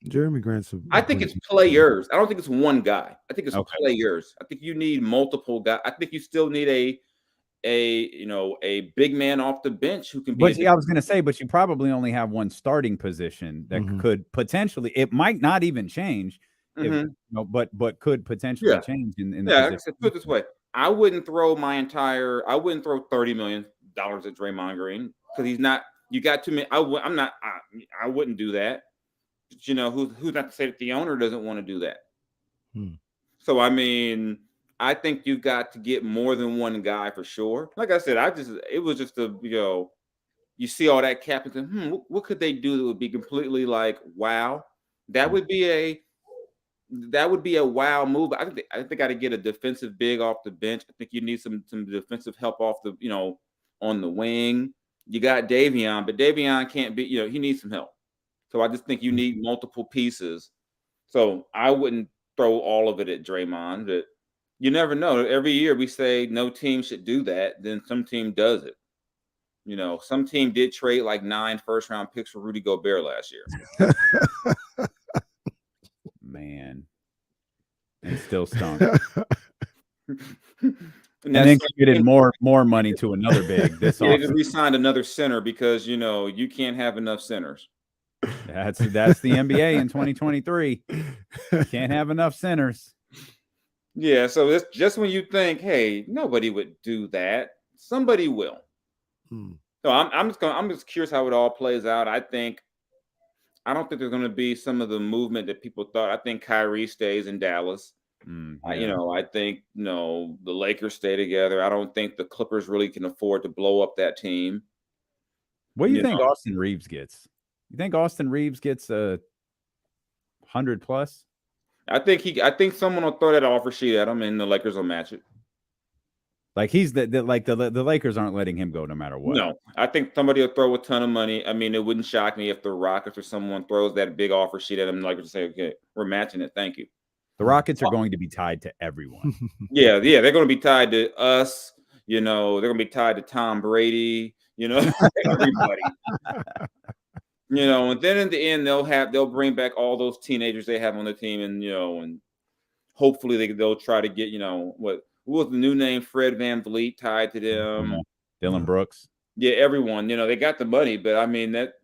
Jerami Grant's. I think it's players. I don't think it's one guy. I think it's players. I think you need multiple guys. I think you still need a big man off the bench who can be. But I was going to say, but you probably only have one starting position that could potentially. It might not even change, but could potentially change in the position. Put it this way: I wouldn't throw $30 million at Draymond Green because he's not. You got too many. I wouldn't do that. But who's not to say that the owner doesn't want to do that? So I mean, I think you've got to get more than one guy for sure. Like I said, it was just you see all that cap and think, what could they do that would be completely like, wow? That would be that would be a wow move. I think they got to get a defensive big off the bench. I think you need some defensive help off the on the wing. You got Davion, but Davion can't be. He needs some help. So I just think you need multiple pieces. So I wouldn't throw all of it at Draymond, but you never know. Every year we say no team should do that. Then some team does it. Some team did trade like 9 first-round picks for Rudy Gobert last year. Man, and still stunk. And then committed more money to another big this offseason. We signed another center because you can't have enough centers. That's the NBA in 2023. Can't have enough centers. Yeah, so it's just when you think, hey, nobody would do that, somebody will. So I'm just curious how it all plays out. I don't think there's going to be some of the movement that people thought. I think Kyrie stays in Dallas. I think the Lakers stay together. I don't think the Clippers really can afford to blow up that team. What do you think Austin Reeves gets? You think Austin Reeves gets 100 plus? I think someone will throw that offer sheet at him, and the Lakers will match it. Like he's the Lakers aren't letting him go no matter what. No, I think somebody will throw a ton of money. I mean, it wouldn't shock me if the Rockets or someone throws that big offer sheet at him, like to say, okay, we're matching it. Thank you. The Rockets are going to be tied to everyone. Yeah, they're going to be tied to us. They're going to be tied to Tom Brady. Everybody. And then in the end, they'll bring back all those teenagers they have on the team, and hopefully they'll try to get what was the new name, Fred VanVleet, tied to them. Dylan Brooks. Yeah, everyone. They got the money, but I mean that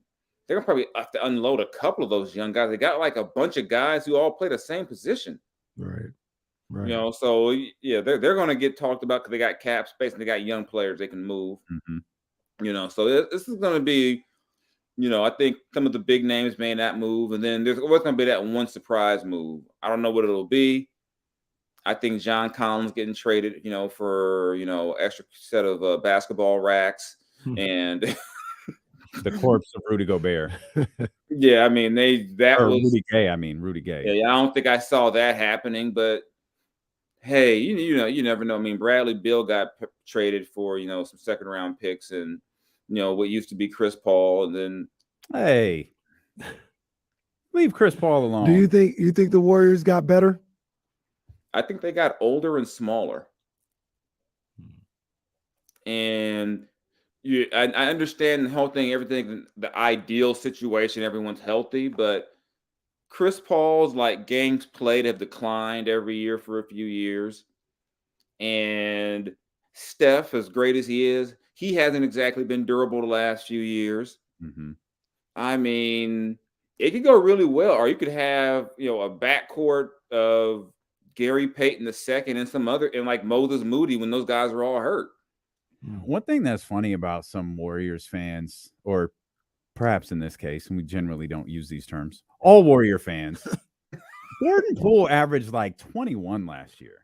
they're gonna probably have to unload a couple of those young guys. They got like a bunch of guys who all play the same position. Right. So yeah, they're gonna get talked about because they got cap space and they got young players they can move. So this is gonna be. I think some of the big names made that move, and then there's always going to be that one surprise move. I don't know what it'll be. I think John Collins getting traded, for extra set of basketball racks and the corpse of Rudy Gobert. Yeah, I mean Rudy Gay. Rudy Gay. Yeah, I don't think I saw that happening, but hey, you never know. I mean, Bradley Beal got traded for some second round picks and. What used to be Chris Paul, and then hey, leave Chris Paul alone. Do you think the Warriors got better? I think they got older and smaller. And I understand the whole thing, everything, the ideal situation, everyone's healthy, but Chris Paul's games played have declined every year for a few years. And Steph, as great as he is, he hasn't exactly been durable the last few years. I mean, it could go really well, or you could have, a backcourt of Gary Payton II and some other, and like Moses Moody when those guys were all hurt. One thing that's funny about some Warriors fans, or perhaps in this case, and we generally don't use these terms, all Warrior fans, Jordan Poole averaged 21 last year.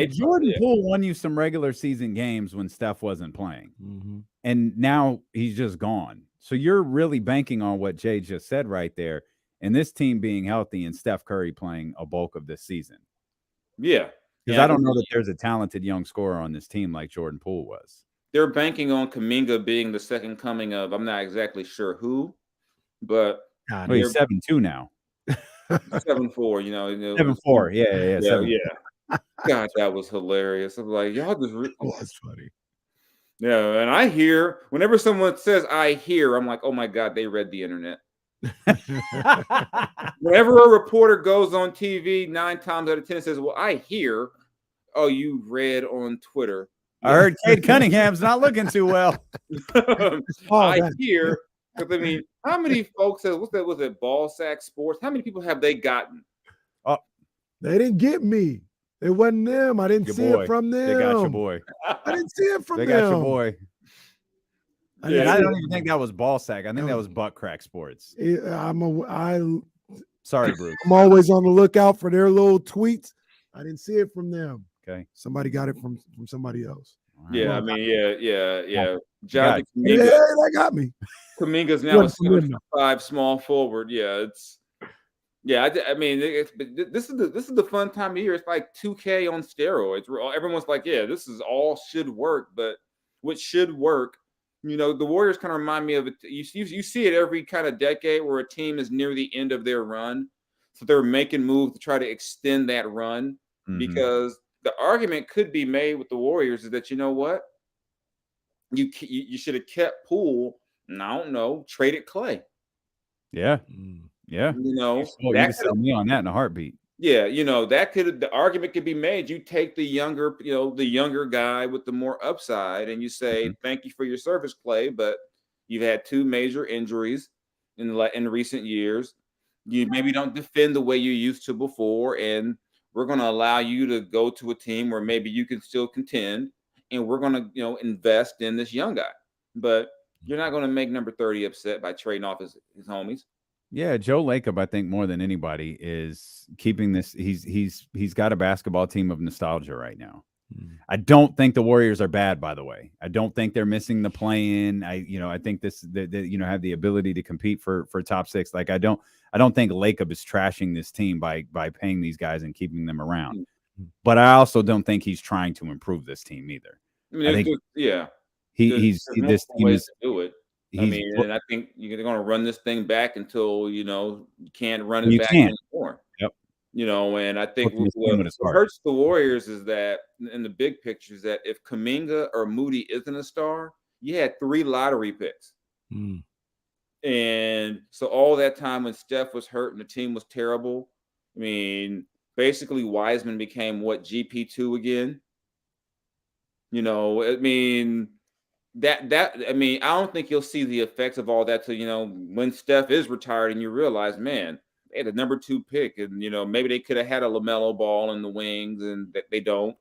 Jordan Poole won you some regular season games when Steph wasn't playing. And now he's just gone. So you're really banking on what Jay just said right there. And this team being healthy and Steph Curry playing a bulk of this season. Yeah. Because I don't know that there's a talented young scorer on this team like Jordan Poole was. They're banking on Kuminga being the second coming of, I'm not exactly sure who, but. He's 7'2" now. 7'4", 7'4", yeah. 7'4". Yeah. God, that was hilarious. I'm like, y'all just. That's funny. Yeah, and I hear whenever someone says "I hear," I'm like, oh my God, they read the internet. Whenever a reporter goes on TV, 9 times out of 10 says, "Well, I hear." Oh, you read on Twitter. I heard Cade Cunningham's not looking too well. I hear. Because I mean, how many folks have was it Ball Sack Sports? How many people have they gotten? Oh, they didn't get me. It wasn't them. I didn't see it from them. They got your boy. I didn't see it from them. They got your boy. Yeah, I don't even think that was Ball Sack. I think that was Butt Crack Sports. Sorry, Bruce. I'm always on the lookout for their little tweets. I didn't see it from them. Okay. Somebody got it from somebody else. Yeah, I mean, yeah. John Kuminga, that got me. Kuminga's now a 7'5" small forward. Yeah, it's Yeah, I mean, this is the fun time of year. It's like 2K on steroids. Everyone's like, yeah, this is all should work, but what should work, the Warriors kind of remind me of it. You see it every kind of decade where a team is near the end of their run, so they're making moves to try to extend that run. Because the argument could be made with the Warriors is that, you know what, you should have kept Poole, and I don't know, traded Clay. Yeah. Yeah. You can sell me on that in a heartbeat. Yeah, the argument could be made. You take the younger guy with the more upside, and you say, thank you for your service, Clay, but you've had 2 major injuries in recent years. You maybe don't defend the way you used to before, and we're going to allow you to go to a team where maybe you can still contend, and we're going to, invest in this young guy. But you're not going to make number 30 upset by trading off his homies. Yeah, Joe Lacob, I think more than anybody is keeping this. He's got a basketball team of nostalgia right now. I don't think the Warriors are bad, by the way. I don't think they're missing the play-in. I think have the ability to compete for top 6. Like I don't think Lacob is trashing this team by paying these guys and keeping them around. But I also don't think he's trying to improve this team either. I think this team is to do it. And I think you're going to run this thing back until you can't run it back anymore. Yep. And I think what hurts the Warriors is that in the big picture is that if Kuminga or Moody isn't a star, you had 3 lottery picks. And so all that time when Steph was hurt and the team was terrible, basically Wiseman became GP2 again. I don't think you'll see the effects of all that till when Steph is retired and you realize, man, they had a number 2 pick, and maybe they could have had a LaMelo Ball in the wings, and they don't.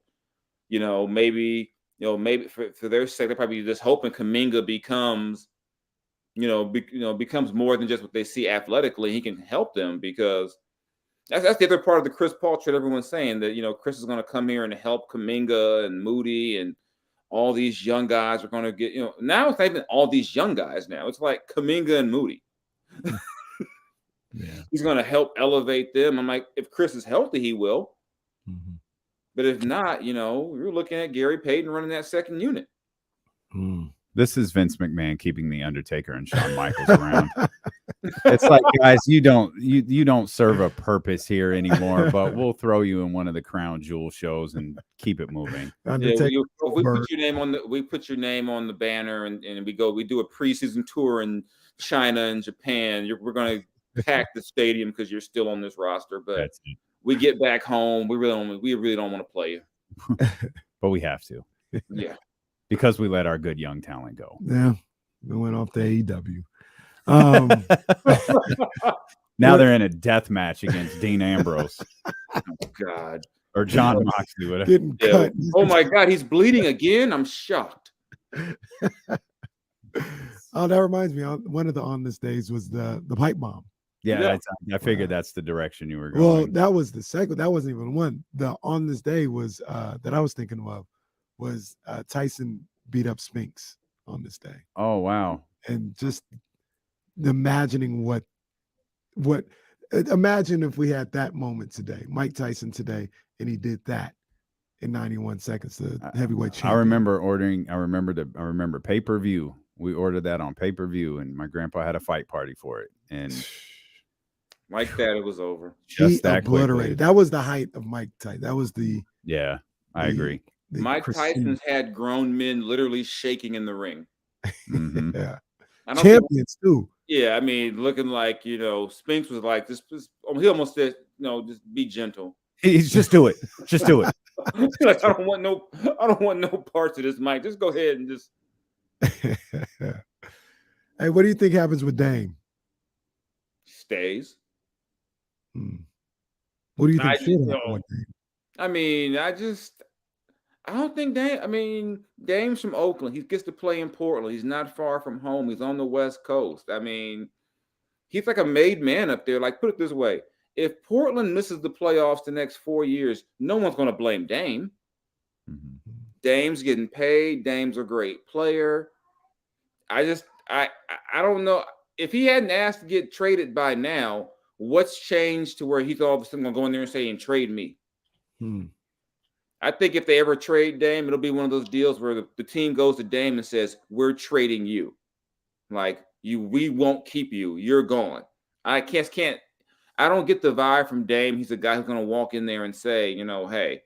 Maybe for their sake, they're probably just hoping Kuminga becomes more than just what they see athletically. He can help them, because that's the other part of the Chris Paul trade. Everyone's saying that Chris is going to come here and help Kuminga and Moody and all these young guys are going to get, now it's not even all these young guys now. It's like Kuminga and Moody. He's going to help elevate them. I'm like, if Chris is healthy, he will. But if not, you're looking at Gary Payton running that second unit. This is Vince McMahon keeping the Undertaker and Shawn Michaels around. It's like, guys, you don't serve a purpose here anymore, but we'll throw you in one of the Crown Jewel shows and keep it moving. We put your name on the banner, and we do a preseason tour in China and Japan. We're going to pack the stadium because you're still on this roster, but we get back home, we really don't want to play you. But we have to. Yeah. Because we let our good young talent go. Yeah. We went off to AEW. Now they're in a death match against Dean Ambrose. Oh, God. Or John Moxley. Whatever. Getting cut. Oh, my God. He's bleeding again? I'm shocked. Oh, that reminds me. One of the On This Days was the pipe bomb. Yeah. I figured that's the direction you were going. Well, that was the second. That wasn't even one. The On This Day was that I was thinking of was Tyson beat up Spinks on this day. Oh, wow. And just imagining imagine if we had that moment today, Mike Tyson today, and he did that in 91 seconds, the heavyweight champion. I remember pay-per-view. We ordered that on pay-per-view, and my grandpa had a fight party for it. And like that, it was over. Just that obliterated. Quickly. That was the height of Mike Tyson. That was I agree. Mike Tyson's had grown men literally shaking in the ring. Yeah. Champions too. Yeah, looking like, Spinks was like, he almost said, just be gentle. He's just do it. Just do it. Like, I don't want no parts of this, Mike. Just go ahead and just. Hey, what do you think happens with Dame? Stays. What do you think should happen with Dame? I don't think Dame's from Oakland. He gets to play in Portland. He's not far from home. He's on the West Coast. He's like a made man up there. Like, put it this way. If Portland misses the playoffs the next 4 years, no one's going to blame Dame. Dame's getting paid. Dame's a great player. I don't know. If he hadn't asked to get traded by now, what's changed to where he's all of a sudden going to go in there and say, and trade me? I think if they ever trade Dame, it'll be one of those deals where the team goes to Dame and says, we're trading you. Like, we won't keep you. You're gone. I don't get the vibe from Dame. He's a guy who's going to walk in there and say, you know, hey,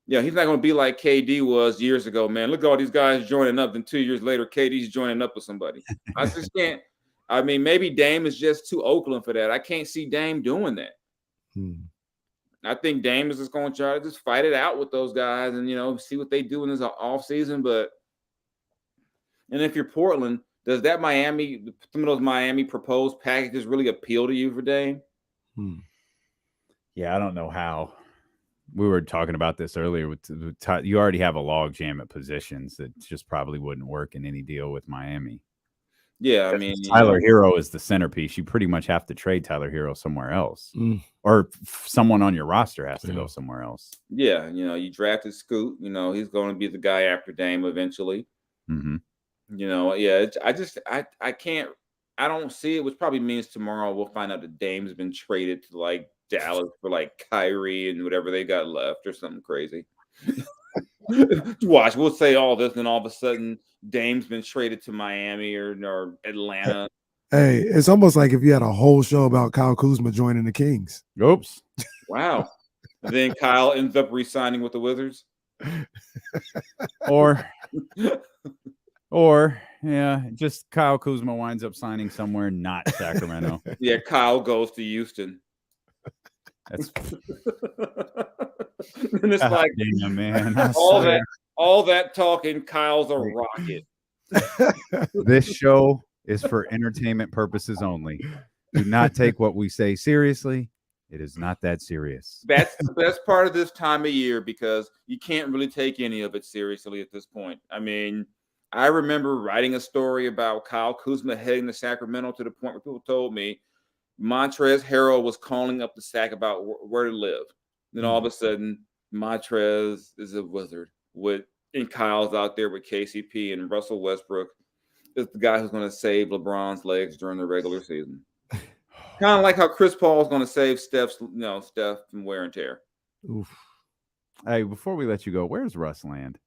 yeah, he's not going to be like KD was years ago, man. Look at all these guys joining up. Then 2 years later, KD's joining up with somebody. I just can't. I mean, maybe Dame is just too Oakland for that. I can't see Dame doing that. I think Dame is just going to try to just fight it out with those guys and, you know, see what they do in this offseason. And if you're Portland, does that some of those Miami proposed packages really appeal to you for Dame? Yeah, I don't know how. We were talking about this earlier. You already have a log jam at positions that just probably wouldn't work in any deal with Miami. Yeah, I mean, Tyler Hero is the centerpiece. You pretty much have to trade Tyler Hero somewhere else, or someone on your roster has to go somewhere else. Yeah, you know, you drafted Scoot. You know, he's going to be the guy after Dame eventually. You know, yeah, I can't. I don't see it, which probably means tomorrow we'll find out that Dame's been traded to like Dallas for like Kyrie and whatever they got left or something crazy. Watch, we'll say all this, and all of a sudden Dame's been traded to Miami or Atlanta. Hey, it's almost like if you had a whole show about Kyle Kuzma joining the Kings. Oops. Wow. And then Kyle ends up re-signing with the Wizards. Or yeah, just Kyle Kuzma winds up signing somewhere not Sacramento. Yeah, Kyle goes to Houston. That's and it's like, damn, man. all that talking, Kyle's a rocket. This show is for entertainment purposes only. Do not take what we say seriously. It is not that serious. That's the best part of this time of year because you can't really take any of it seriously at this point. I mean, I remember writing a story about Kyle Kuzma heading to Sacramento to the point where people told me Montrezl Harrell was calling up the Sac about where to live. Then all of a sudden, Montrezl is a Wizard and Kyle's out there with KCP, and Russell Westbrook is the guy who's going to save LeBron's legs during the regular season. Kind of like how Chris Paul is going to save Steph from wear and tear. Oof. Hey, before we let you go, where's Russ land?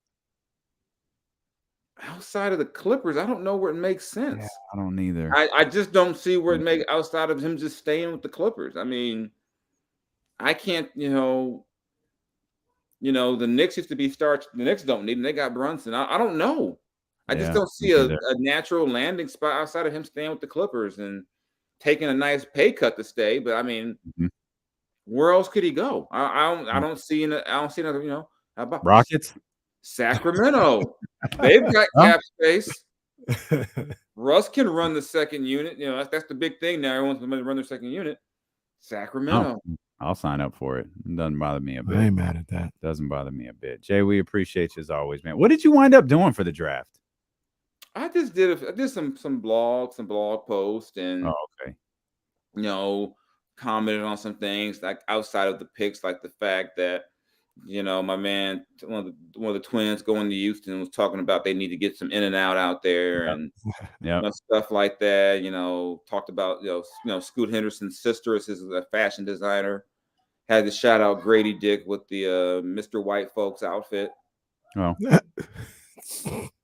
Outside of the Clippers, I don't know where it makes sense. Yeah, I don't either. I just don't see where it makes outside of him just staying with the Clippers. I mean, I can't, the Knicks used to be starch. The Knicks don't need him. They got Brunson. I don't know. I just don't see a natural landing spot outside of him staying with the Clippers and taking a nice pay cut to stay. But I mean, where else could he go? I don't see another. How about Rockets? Sacramento. They've got cap space. Russ can run the second unit. That's the big thing now. Everyone's going to run their second unit. Sacramento. I'll sign up for it. It doesn't bother me a bit. I ain't mad at that. Doesn't bother me a bit. Jay, we appreciate you as always, man. What did you wind up doing for the draft? I just did some blog posts and commented on some things like outside of the picks, like the fact that my man, one of the twins going to Houston was talking about they need to get some in and out there and stuff like that. Talked about Scoot Henderson's sister is a fashion designer. Had to shout out Grady Dick with the Mr. White Folks outfit. Oh.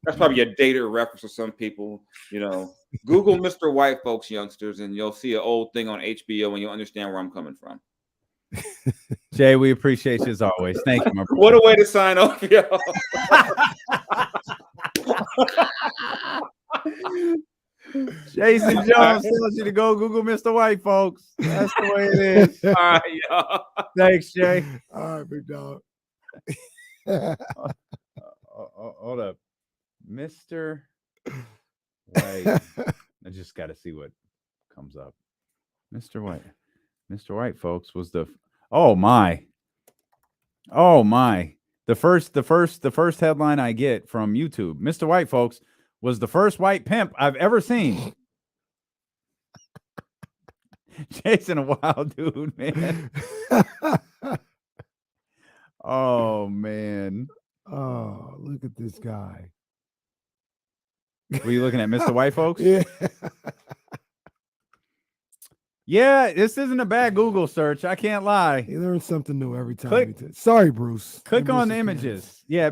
That's probably a dated reference for some people. Google Mr. White Folks, youngsters, and you'll see an old thing on HBO and you'll understand where I'm coming from. Jay, we appreciate you as always. Thank you, my brother. What a way to sign off, y'all. Jason Jones tells you to go Google Mr. White, folks. That's the way it is. All right, y'all. Thanks, Jay. All right, big dog. Hold up. Mr. White. I just got to see what comes up. Mr. White. Mr. White, folks, was the the first headline I get from YouTube. Mr. White, folks, was the first white pimp I've ever seen. Jason, a wild dude, man. Oh man. Oh, look at this guy. Were you looking at Mr. White, folks? Yeah. Yeah, this isn't a bad Google search. I can't lie. You learn something new every time. Click- Sorry, Bruce. Click Give me on the some images. Yeah,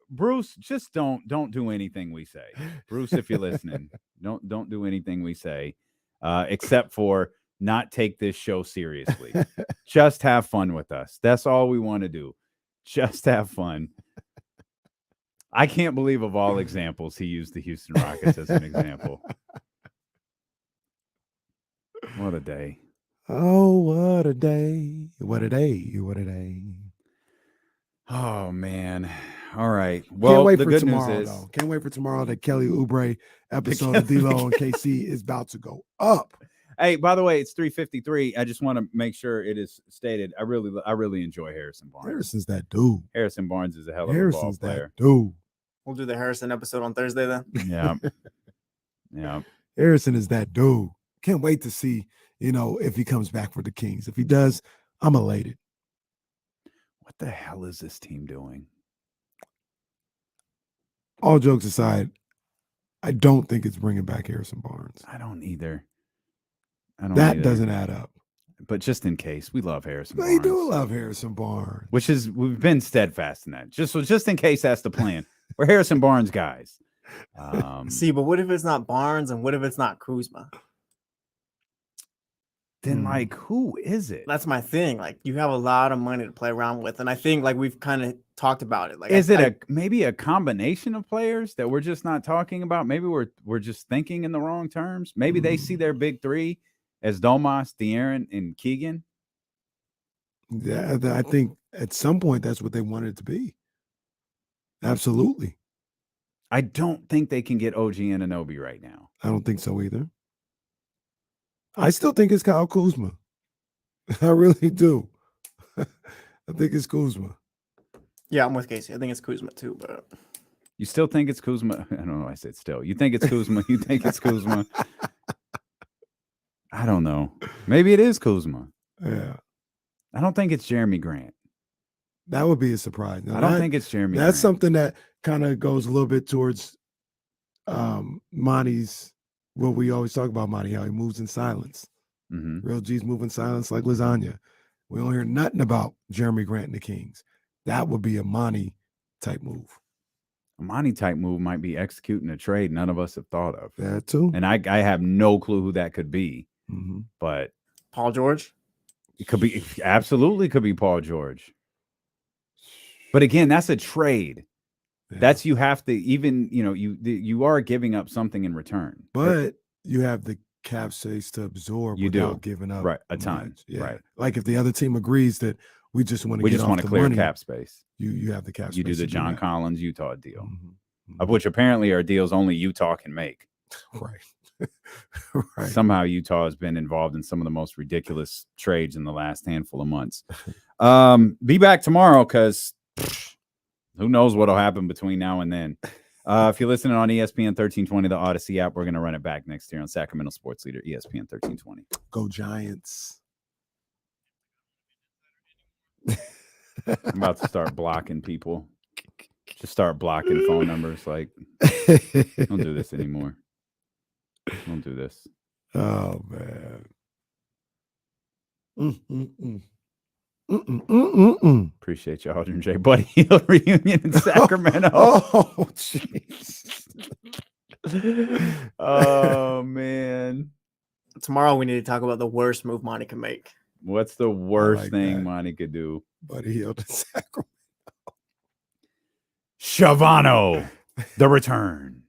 Bruce, just don't do anything we say. Bruce, if you're listening, don't do anything we say, except for not take this show seriously. Just have fun with us. That's all we want to do. Just have fun. I can't believe of all examples he used the Houston Rockets as an example. What a day. Oh, what a day. What a day. What a day. Oh, man. All right. Well, Can't wait the for good tomorrow, news is, though. Can't wait for tomorrow. That Kelly Oubre episode of D-Lo and KC is about to go up. hey, by the way, it's 3:53. I just want to make sure it is stated. I really enjoy Harrison Barnes. Harrison's that dude. Harrison Barnes is a hell of a ball Harrison's player. that dude. We'll do the Harrison episode on Thursday then. Yeah. Yeah. Harrison is that dude. Can't wait to see, if he comes back for the Kings. If he does, I'm elated. What the hell is this team doing? All jokes aside, I don't think it's bringing back Harrison Barnes. I don't either. That doesn't add up. But just in case, we love Harrison They Barnes. do love Harrison Barnes. We've been steadfast in that. Just in case that's the plan. We're Harrison Barnes guys. See, but what if it's not Barnes and what if it's not Kuzma? Then who is it? That's my thing. Like, you have a lot of money to play around with, and I think like we've kind of talked about it. Like, Is it maybe a combination of players that we're just not talking about? Maybe we're just thinking in the wrong terms. Maybe they see their big three as Domas, De'Aaron, and Keegan. Yeah, I think at some point that's what they wanted it to be. Absolutely. I don't think they can get OG Anunoby right now. I don't think so either. I still think it's Kyle Kuzma. I really do. I think it's Kuzma. Yeah, I'm with Casey. I think it's Kuzma too, but You still think it's Kuzma? I don't know. I said still. You think it's Kuzma? You think it's Kuzma? I don't know. Maybe it is Kuzma. Yeah. I don't think it's Jerami Grant. That would be a surprise. Now, I don't think it's Jerami. That's something that kind of goes a little bit towards Monty's, what we always talk about, Monty, how he moves in silence. Mm-hmm. Real G's move in silence like lasagna. We don't hear nothing about Jerami Grant and the Kings. That would be a Monty type move. A Monty type move might be executing a trade none of us have thought of. That too. And I have no clue who that could be. Mm-hmm. But Paul George? It could be, absolutely could be Paul George. But again, that's a trade. Yeah. That's, you have to even, you are giving up something in return. But you have the cap space to absorb without giving up a ton. Yeah. Right. Like if the other team agrees that we just want to clear cap space. You have the cap space. You do the John Collins Utah deal, of which apparently are deals only Utah can make. Right. Right. Somehow Utah has been involved in some of the most ridiculous trades in the last handful of months. Be back tomorrow because who knows what'll happen between now and then. If you're listening on ESPN 1320, the Odyssey app, we're going to run it back next year on Sacramento Sports Leader, ESPN 1320. Go Giants. I'm about to start blocking people. Just start blocking phone numbers. Like, don't do this anymore. Don't do this. Oh, man. Appreciate you, Aldrin J. Buddy Hill reunion in Sacramento. Oh, jeez. Oh, man. Tomorrow we need to talk about the worst move Monty can make. What's the worst thing Monty could do? Buddy Hill to Sacramento. Shavano, the return.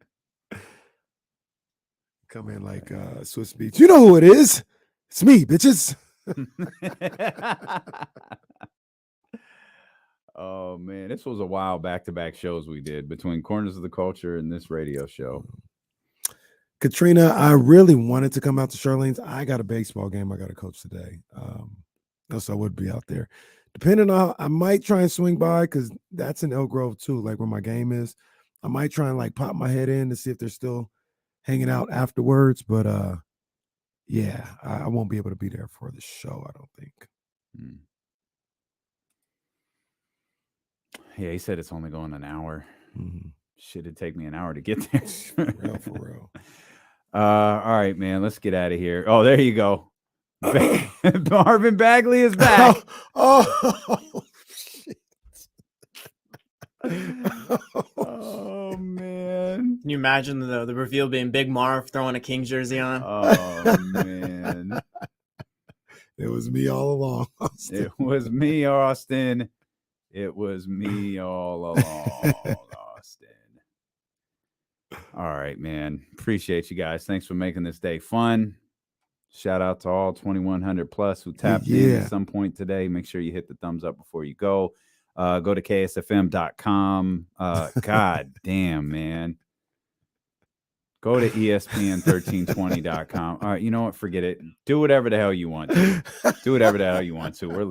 Come in like Swiss Beats. You know who it is. It's me, bitches. Oh, man. This was a wild back-to-back shows we did between Corners of the Culture and this radio show. Katrina, I really wanted to come out to Charlene's. I got a baseball game I got to coach today. Else I would be out there. Depending on, I might try and swing by because that's in Elk Grove too, like where my game is. I might try and like pop my head in to see if they're still hanging out afterwards. But yeah, I won't be able to be there for the show, I don't think. Yeah, he said it's only going an hour. Mm-hmm. Shit, it'd take me an hour to get there. For real. All right, man. Let's get out of here. Oh, there you go. Marvin Bagley is back. Oh man. Can you imagine the reveal being Big Marv throwing a Kings jersey on? Oh man. It was me all along. Austin. It was me, Austin. It was me all along, Austin. All right, man. Appreciate you guys. Thanks for making this day fun. Shout out to all 2,100 plus who tapped in at some point today. Make sure you hit the thumbs up before you go. Go to ksfm.com. God damn, man. Go to ESPN1320.com. All right, you know what? Forget it. Do whatever the hell you want to. Do whatever the hell you want to. We're leaving.